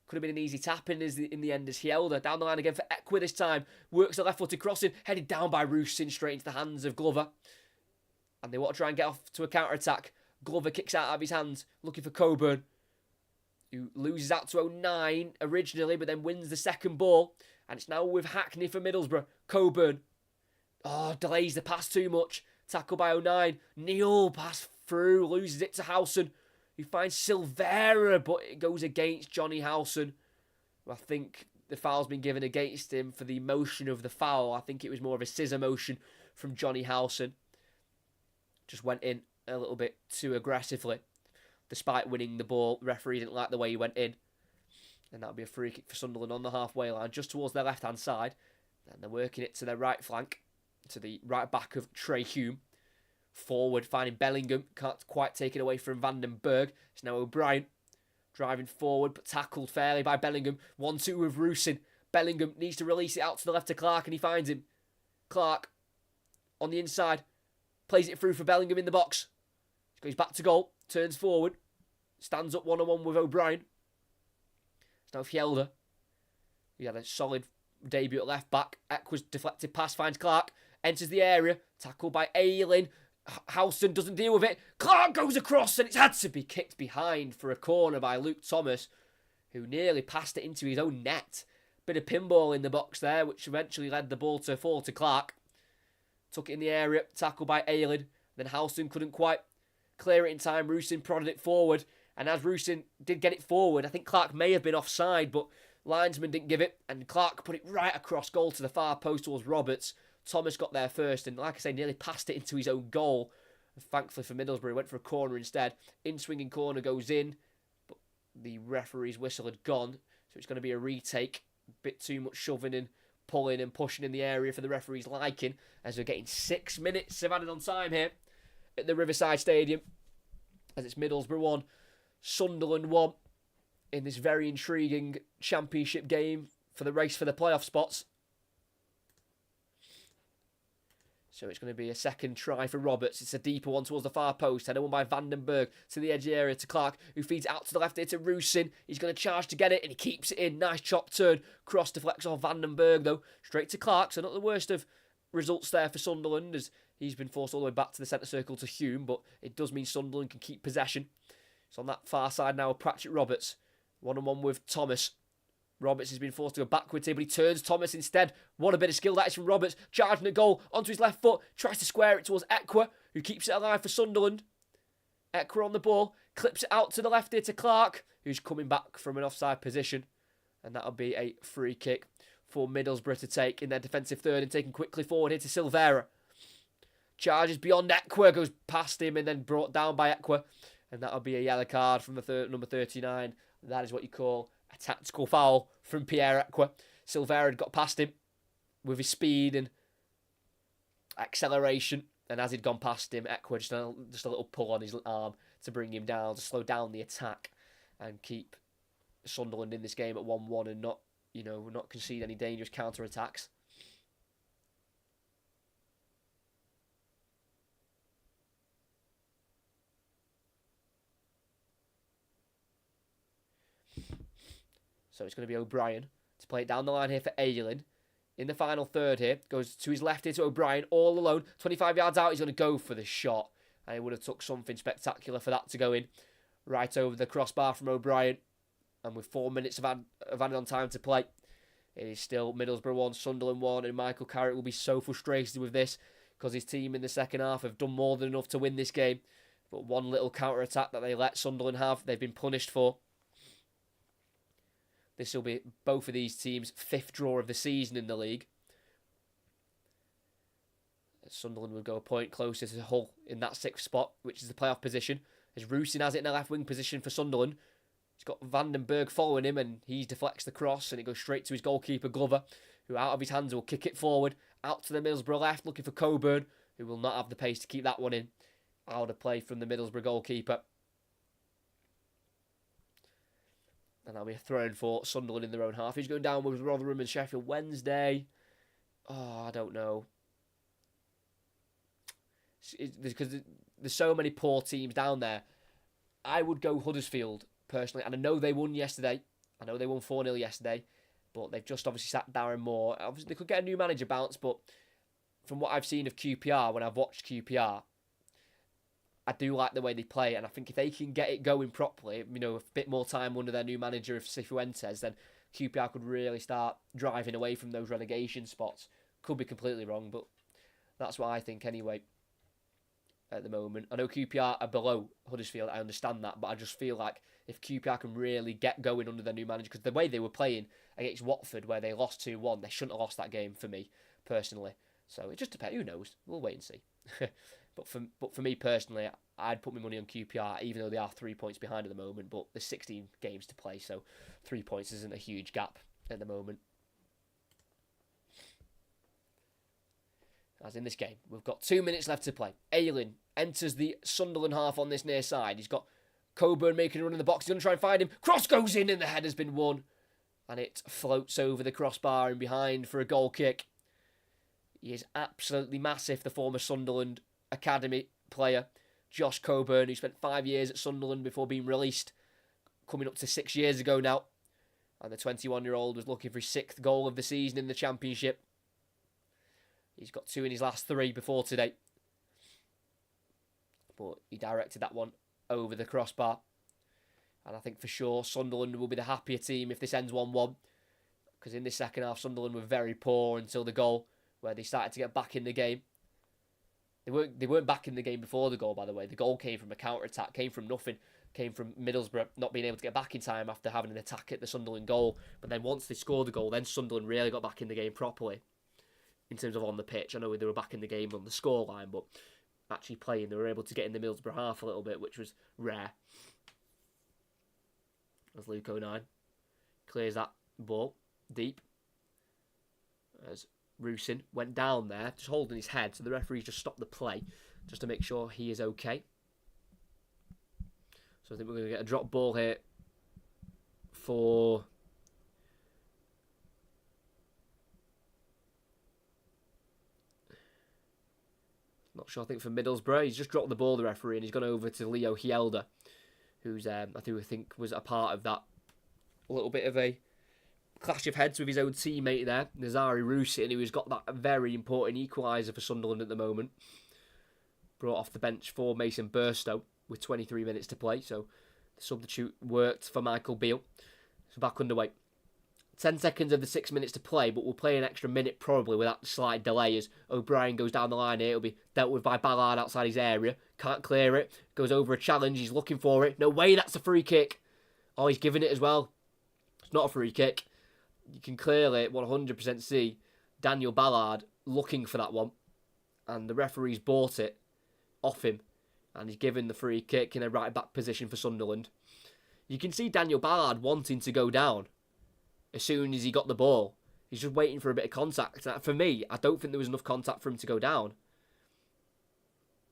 Could have been an easy tap in the end as Hielder. Down the line again for Ekwa this time. Works the left-footed crossing. Headed down by Rusin straight into the hands of Glover. And they want to try and get off to a counter-attack. Glover kicks out of his hands. Looking for Coburn, who loses out to 09 originally, but then wins the second ball. And it's now with Hackney for Middlesbrough. Coburn. Oh, delays the pass too much. Tackle by 09. Neil pass through. Loses it to Howson, who finds Silvera, but it goes against Johnny Howson. I think the foul's been given against him for the motion of the foul. I think it was more of a scissor motion from Johnny Howson. Just went in a little bit too aggressively. Despite winning the ball, the referee didn't like the way he went in. And that'll be a free kick for Sunderland on the halfway line, just towards their left-hand side. And they're working it to their right flank, to the right back of Trey Hume. Forward, finding Bellingham. Can't quite take it away from Vandenberg. It's now O'Brien driving forward, but tackled fairly by Bellingham. 1-2 with Rusin. Bellingham needs to release it out to the left to Clark, and he finds him. Clark on the inside. Plays it through for Bellingham in the box. Goes back to goal. Turns forward. Stands up one-on-one with O'Brien. It's now Hielder. He had a solid debut at left back. Ekwa's deflected pass finds Clark. Enters the area. Tackled by Ayling. Howson doesn't deal with it. Clark goes across and it's had to be kicked behind for a corner by Luke Thomas, who nearly passed it into his own net. Bit of pinball in the box there, which eventually led the ball to fall to Clark. Took it in the area. Tackled by Ayling. Then Howson couldn't quite clear it in time. Rusin prodded it forward. And as Rusin did get it forward, I think Clark may have been offside, but linesman didn't give it. And Clark put it right across goal to the far post towards Roberts. Thomas got there first and, like I say, nearly passed it into his own goal. And thankfully for Middlesbrough, he went for a corner instead. In-swinging corner goes in, but the referee's whistle had gone. So it's going to be a retake. A bit too much shoving and pulling and pushing in the area for the referee's liking, as we're getting 6 minutes of added on time here at the Riverside Stadium. As it's Middlesbrough 1, Sunderland 1 in this very intriguing championship game for the race for the playoff spots. So it's going to be a second try for Roberts. It's a deeper one towards the far post. Header one by Vandenberg to the edge of the area to Clark, who feeds out to the left here to Rusin. He's going to charge to get it and he keeps it in. Nice chop turn. Cross deflects off Vandenberg though. Straight to Clark. So not the worst of results there for Sunderland, as he's been forced all the way back to the centre circle to Hume. But it does mean Sunderland can keep possession. It's on that far side now with Pratchett Roberts. 1-on-1 with Thomas. Roberts has been forced to go backwards here, but he turns Thomas instead. What a bit of skill that is from Roberts. Charging the goal onto his left foot. Tries to square it towards Ekwa, who keeps it alive for Sunderland. Ekwa on the ball. Clips it out to the left here to Clark, who's coming back from an offside position. And that'll be a free kick for Middlesbrough to take in their defensive third, and taken quickly forward here to Silvera. Charges beyond Ekwa, goes past him and then brought down by Ekwa. And that'll be a yellow card from the number 39. That is what you call a tactical foul from Pierre Ekwa. Silvera had got past him with his speed and acceleration, and as he'd gone past him, Ekwa just a little pull on his arm to bring him down, to slow down the attack and keep Sunderland in this game at 1-1 and not concede any dangerous counter-attacks. So it's going to be O'Brien to play it down the line here for Ayling. In the final third here, goes to his left here to O'Brien, all alone. 25 yards out, he's going to go for the shot. And it would have took something spectacular for that to go in. Right over the crossbar from O'Brien. And with 4 minutes of added on time to play, it is still Middlesbrough 1, Sunderland 1. And Michael Carrick will be so frustrated with this because his team in the second half have done more than enough to win this game. But one little counter-attack that they let Sunderland have, they've been punished for. This will be both of these teams' 5th draw of the season in the league. Sunderland would go a point closer to Hull in that 6th spot, which is the playoff position. As Rusyn has it in the left wing position for Sunderland. He's got Vandenberg following him, and he deflects the cross, and it goes straight to his goalkeeper Glover, who out of his hands will kick it forward, out to the Middlesbrough left, looking for Coburn, who will not have the pace to keep that one in. Out of play from the Middlesbrough goalkeeper. And that'll be a throw-in for Sunderland in their own half. He's going down with Rotherham and Sheffield Wednesday. Oh, I don't know. Because there's so many poor teams down there. I would go Huddersfield, personally. And I know they won yesterday. I know they won 4-0 yesterday. But they've just obviously sacked Darren Moore. Obviously, they could get a new manager bounce. But from what I've seen of QPR, when I've watched QPR, I do like the way they play, and I think if they can get it going properly, a bit more time under their new manager of Cifuentes, then QPR could really start driving away from those relegation spots. Could be completely wrong, but that's what I think anyway at the moment. I know QPR are below Huddersfield, I understand that, but I just feel like if QPR can really get going under their new manager, because the way they were playing against Watford, where they lost 2-1, they shouldn't have lost that game for me, personally. So it just depends, who knows, we'll wait and see. But for me personally, I'd put my money on QPR, even though they are 3 points behind at the moment. But there's 16 games to play, so 3 points isn't a huge gap at the moment. As in this game, we've got 2 minutes left to play. Ayling enters the Sunderland half on this near side. He's got Coburn making a run in the box. He's going to try and find him. Cross goes in, and the head has been won. And it floats over the crossbar and behind for a goal kick. He is absolutely massive, the former Sunderland academy player, Josh Coburn, who spent 5 years at Sunderland before being released, coming up to 6 years ago now. And the 21-year-old was looking for his 6th goal of the season in the Championship. He's got 2 in his last 3 before today. But he directed that one over the crossbar. And I think for sure Sunderland will be the happier team if this ends 1-1. Because in this second half, Sunderland were very poor until the goal, where they started to get back in the game. They weren't back in the game before the goal, by the way. The goal came from a counter-attack, came from nothing, came from Middlesbrough not being able to get back in time after having an attack at the Sunderland goal. But then once they scored the goal, then Sunderland really got back in the game properly in terms of on the pitch. I know they were back in the game on the scoreline, but actually playing, they were able to get in the Middlesbrough half a little bit, which was rare. As Luke O'Nien clears that ball deep. As Rusyn went down there, just holding his head, so the referees just stopped the play, just to make sure he is okay. So I think we're going to get a drop ball here for... Not sure, I think for Middlesbrough. He's just dropped the ball, the referee, and he's gone over to Leo Hielder, who's, I think was a part of that little bit of a clash of heads with his own teammate there, Nazari Rusyn, who's got that very important equaliser for Sunderland at the moment. Brought off the bench for Mason Burstow with 23 minutes to play, so the substitute worked for Michael Beale. So back underway. 10 seconds of the 6 minutes to play, but we'll play an extra minute probably with that slight delay as O'Brien goes down the line here. It'll be dealt with by Ballard outside his area. Can't clear it. Goes over a challenge. He's looking for it. No way, that's a free kick. Oh, he's giving it as well. It's not a free kick. You can clearly 100% see Daniel Ballard looking for that one. And the referee's bought it off him. And he's given the free kick in a right-back position for Sunderland. You can see Daniel Ballard wanting to go down as soon as he got the ball. He's just waiting for a bit of contact. For me, I don't think there was enough contact for him to go down.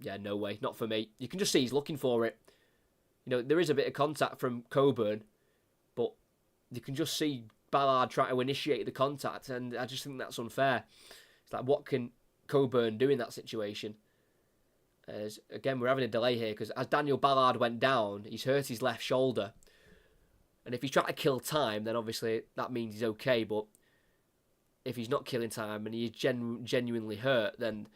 Yeah, no way. Not for me. You can just see he's looking for it. You know, there is a bit of contact from Coburn, but you can just see Ballard trying to initiate the contact, and I just think that's unfair. It's like, what can Coburn do in that situation? Again, we're having a delay here, because as Daniel Ballard went down, he's hurt his left shoulder. And if he's trying to kill time, then obviously that means he's okay, but if he's not killing time and he's genuinely hurt, then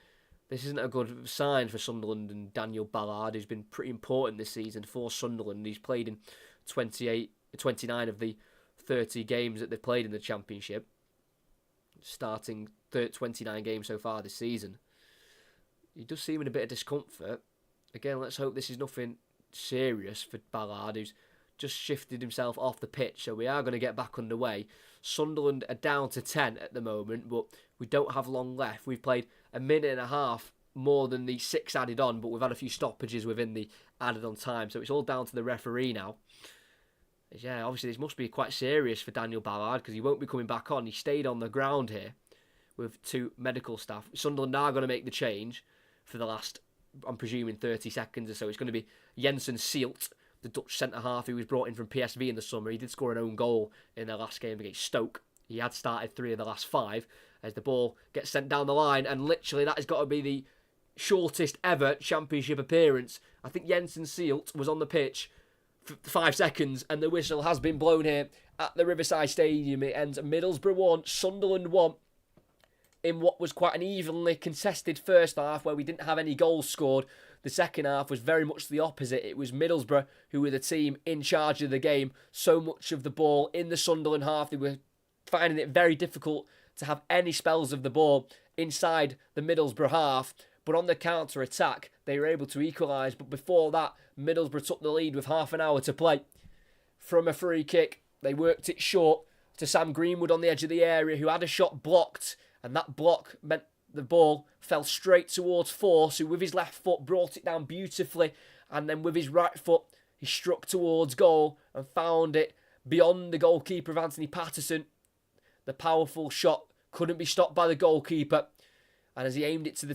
this isn't a good sign for Sunderland and Daniel Ballard, who's been pretty important this season for Sunderland. He's played in 29 of the 30 games that they've played in the Championship, starting 29 games so far this season. He does seem in a bit of discomfort. Again, let's hope this is nothing serious for Ballard, who's just shifted himself off the pitch, so we are going to get back underway. Sunderland are down to 10 at the moment, but we don't have long left. We've played a minute and a half more than the 6 added on, but we've had a few stoppages within the added on time, so it's all down to the referee now. Yeah, obviously this must be quite serious for Daniel Ballard, because he won't be coming back on. He stayed on the ground here with 2 medical staff. Sunderland are going to make the change for the last, I'm presuming, 30 seconds or so. It's going to be Jensen Seelt, the Dutch centre-half who was brought in from PSV in the summer. He did score an own goal in their last game against Stoke. He had started 3 of the last 5 as the ball gets sent down the line, and literally that has got to be the shortest ever Championship appearance. I think Jensen Seelt was on the pitch for 5 seconds, and the whistle has been blown here at the Riverside Stadium. It ends Middlesbrough 1, Sunderland 1, in what was quite an evenly contested first half where we didn't have any goals scored. The second half was very much the opposite. It was Middlesbrough who were the team in charge of the game. So much of the ball in the Sunderland half. They were finding it very difficult to have any spells of the ball inside the Middlesbrough half. But on the counter-attack, they were able to equalise. But before that, Middlesbrough took the lead with half an hour to play. From a free kick, they worked it short to Sam Greenwood on the edge of the area, who had a shot blocked. And that block meant the ball fell straight towards Force, who with his left foot brought it down beautifully. And then with his right foot, he struck towards goal and found it beyond the goalkeeper of Anthony Patterson. The powerful shot couldn't be stopped by the goalkeeper. And as he aimed it to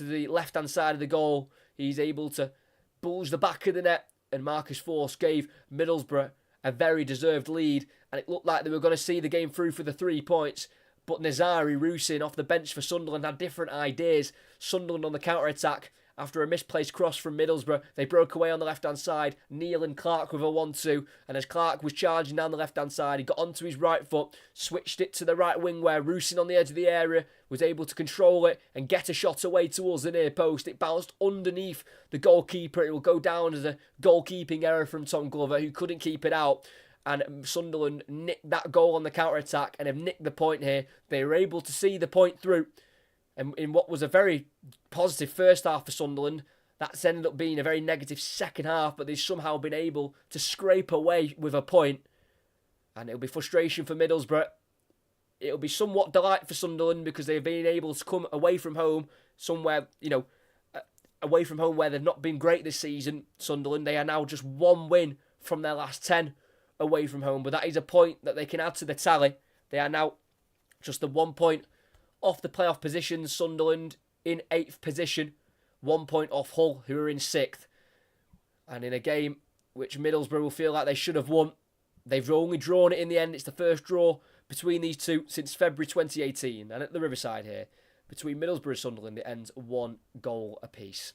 the left-hand side of the goal, he's able to bulge the back of the net. And Marcus Force gave Middlesbrough a very deserved lead. And it looked like they were going to see the game through for the 3 points. But Nazari Rusin off the bench for Sunderland had different ideas. Sunderland on the counter-attack. After a misplaced cross from Middlesbrough, they broke away on the left-hand side. Neal and Clark with a 1-2. And as Clark was charging down the left-hand side, he got onto his right foot, switched it to the right wing where Rusin on the edge of the area was able to control it and get a shot away towards the near post. It bounced underneath the goalkeeper. It will go down as a goalkeeping error from Tom Glover, who couldn't keep it out. And Sunderland nicked that goal on the counter-attack and have nicked the point here. They were able to see the point through. And in what was a very positive first half for Sunderland, that's ended up being a very negative second half, but they've somehow been able to scrape away with a point. And it'll be frustration for Middlesbrough. It'll be somewhat delight for Sunderland because they've been able to come away from home somewhere, away from home where they've not been great this season. Sunderland, they are now just 1 win from their last 10 away from home, but that is a point that they can add to the tally. They are now just the 1 point off the playoff positions. Sunderland in 8th position, 1 point off Hull, who are in 6th. And in a game which Middlesbrough will feel like they should have won, they've only drawn it in the end. It's the first draw between these two since February 2018. And at the Riverside here, between Middlesbrough and Sunderland, it ends 1 goal apiece.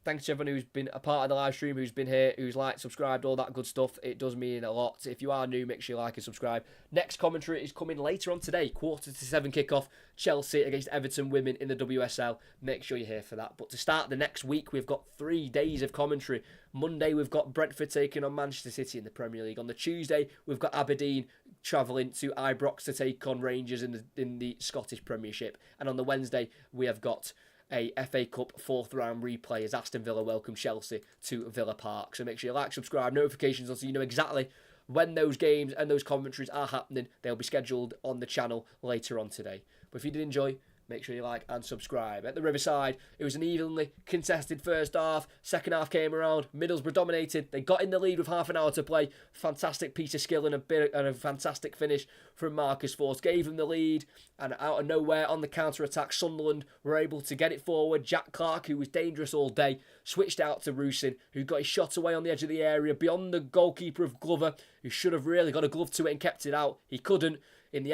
Thanks to everyone who's been a part of the live stream, who's been here, who's liked, subscribed, all that good stuff. It does mean a lot. If you are new, make sure you like and subscribe. Next commentary is coming later on today. 6:45 kickoff. Chelsea against Everton women in the WSL. Make sure you're here for that. But to start the next week, we've got 3 days of commentary. Monday, we've got Brentford taking on Manchester City in the Premier League. On the Tuesday, we've got Aberdeen travelling to Ibrox to take on Rangers in the Scottish Premiership. And on the Wednesday, we have got a FA Cup 4th round replay as Aston Villa welcome Chelsea to Villa Park. So make sure you like, subscribe, notifications on so you know exactly when those games and those commentaries are happening. They'll be scheduled on the channel later on today. But if you did enjoy, make sure you like and subscribe. At the Riverside, it was an evenly contested first half. Second half came around. Middlesbrough dominated. They got in the lead with half an hour to play. Fantastic piece of skill and a fantastic finish from Marcus Forss. Gave them the lead. And out of nowhere, on the counter-attack, Sunderland were able to get it forward. Jack Clark, who was dangerous all day, switched out to Rusin, who got his shot away on the edge of the area beyond the goalkeeper of Glover, who should have really got a glove to it and kept it out. He couldn't. In the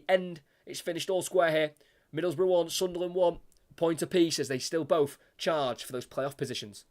end, it's finished all square here. Middlesbrough 1, Sunderland 1, point apiece as they still both charge for those playoff positions.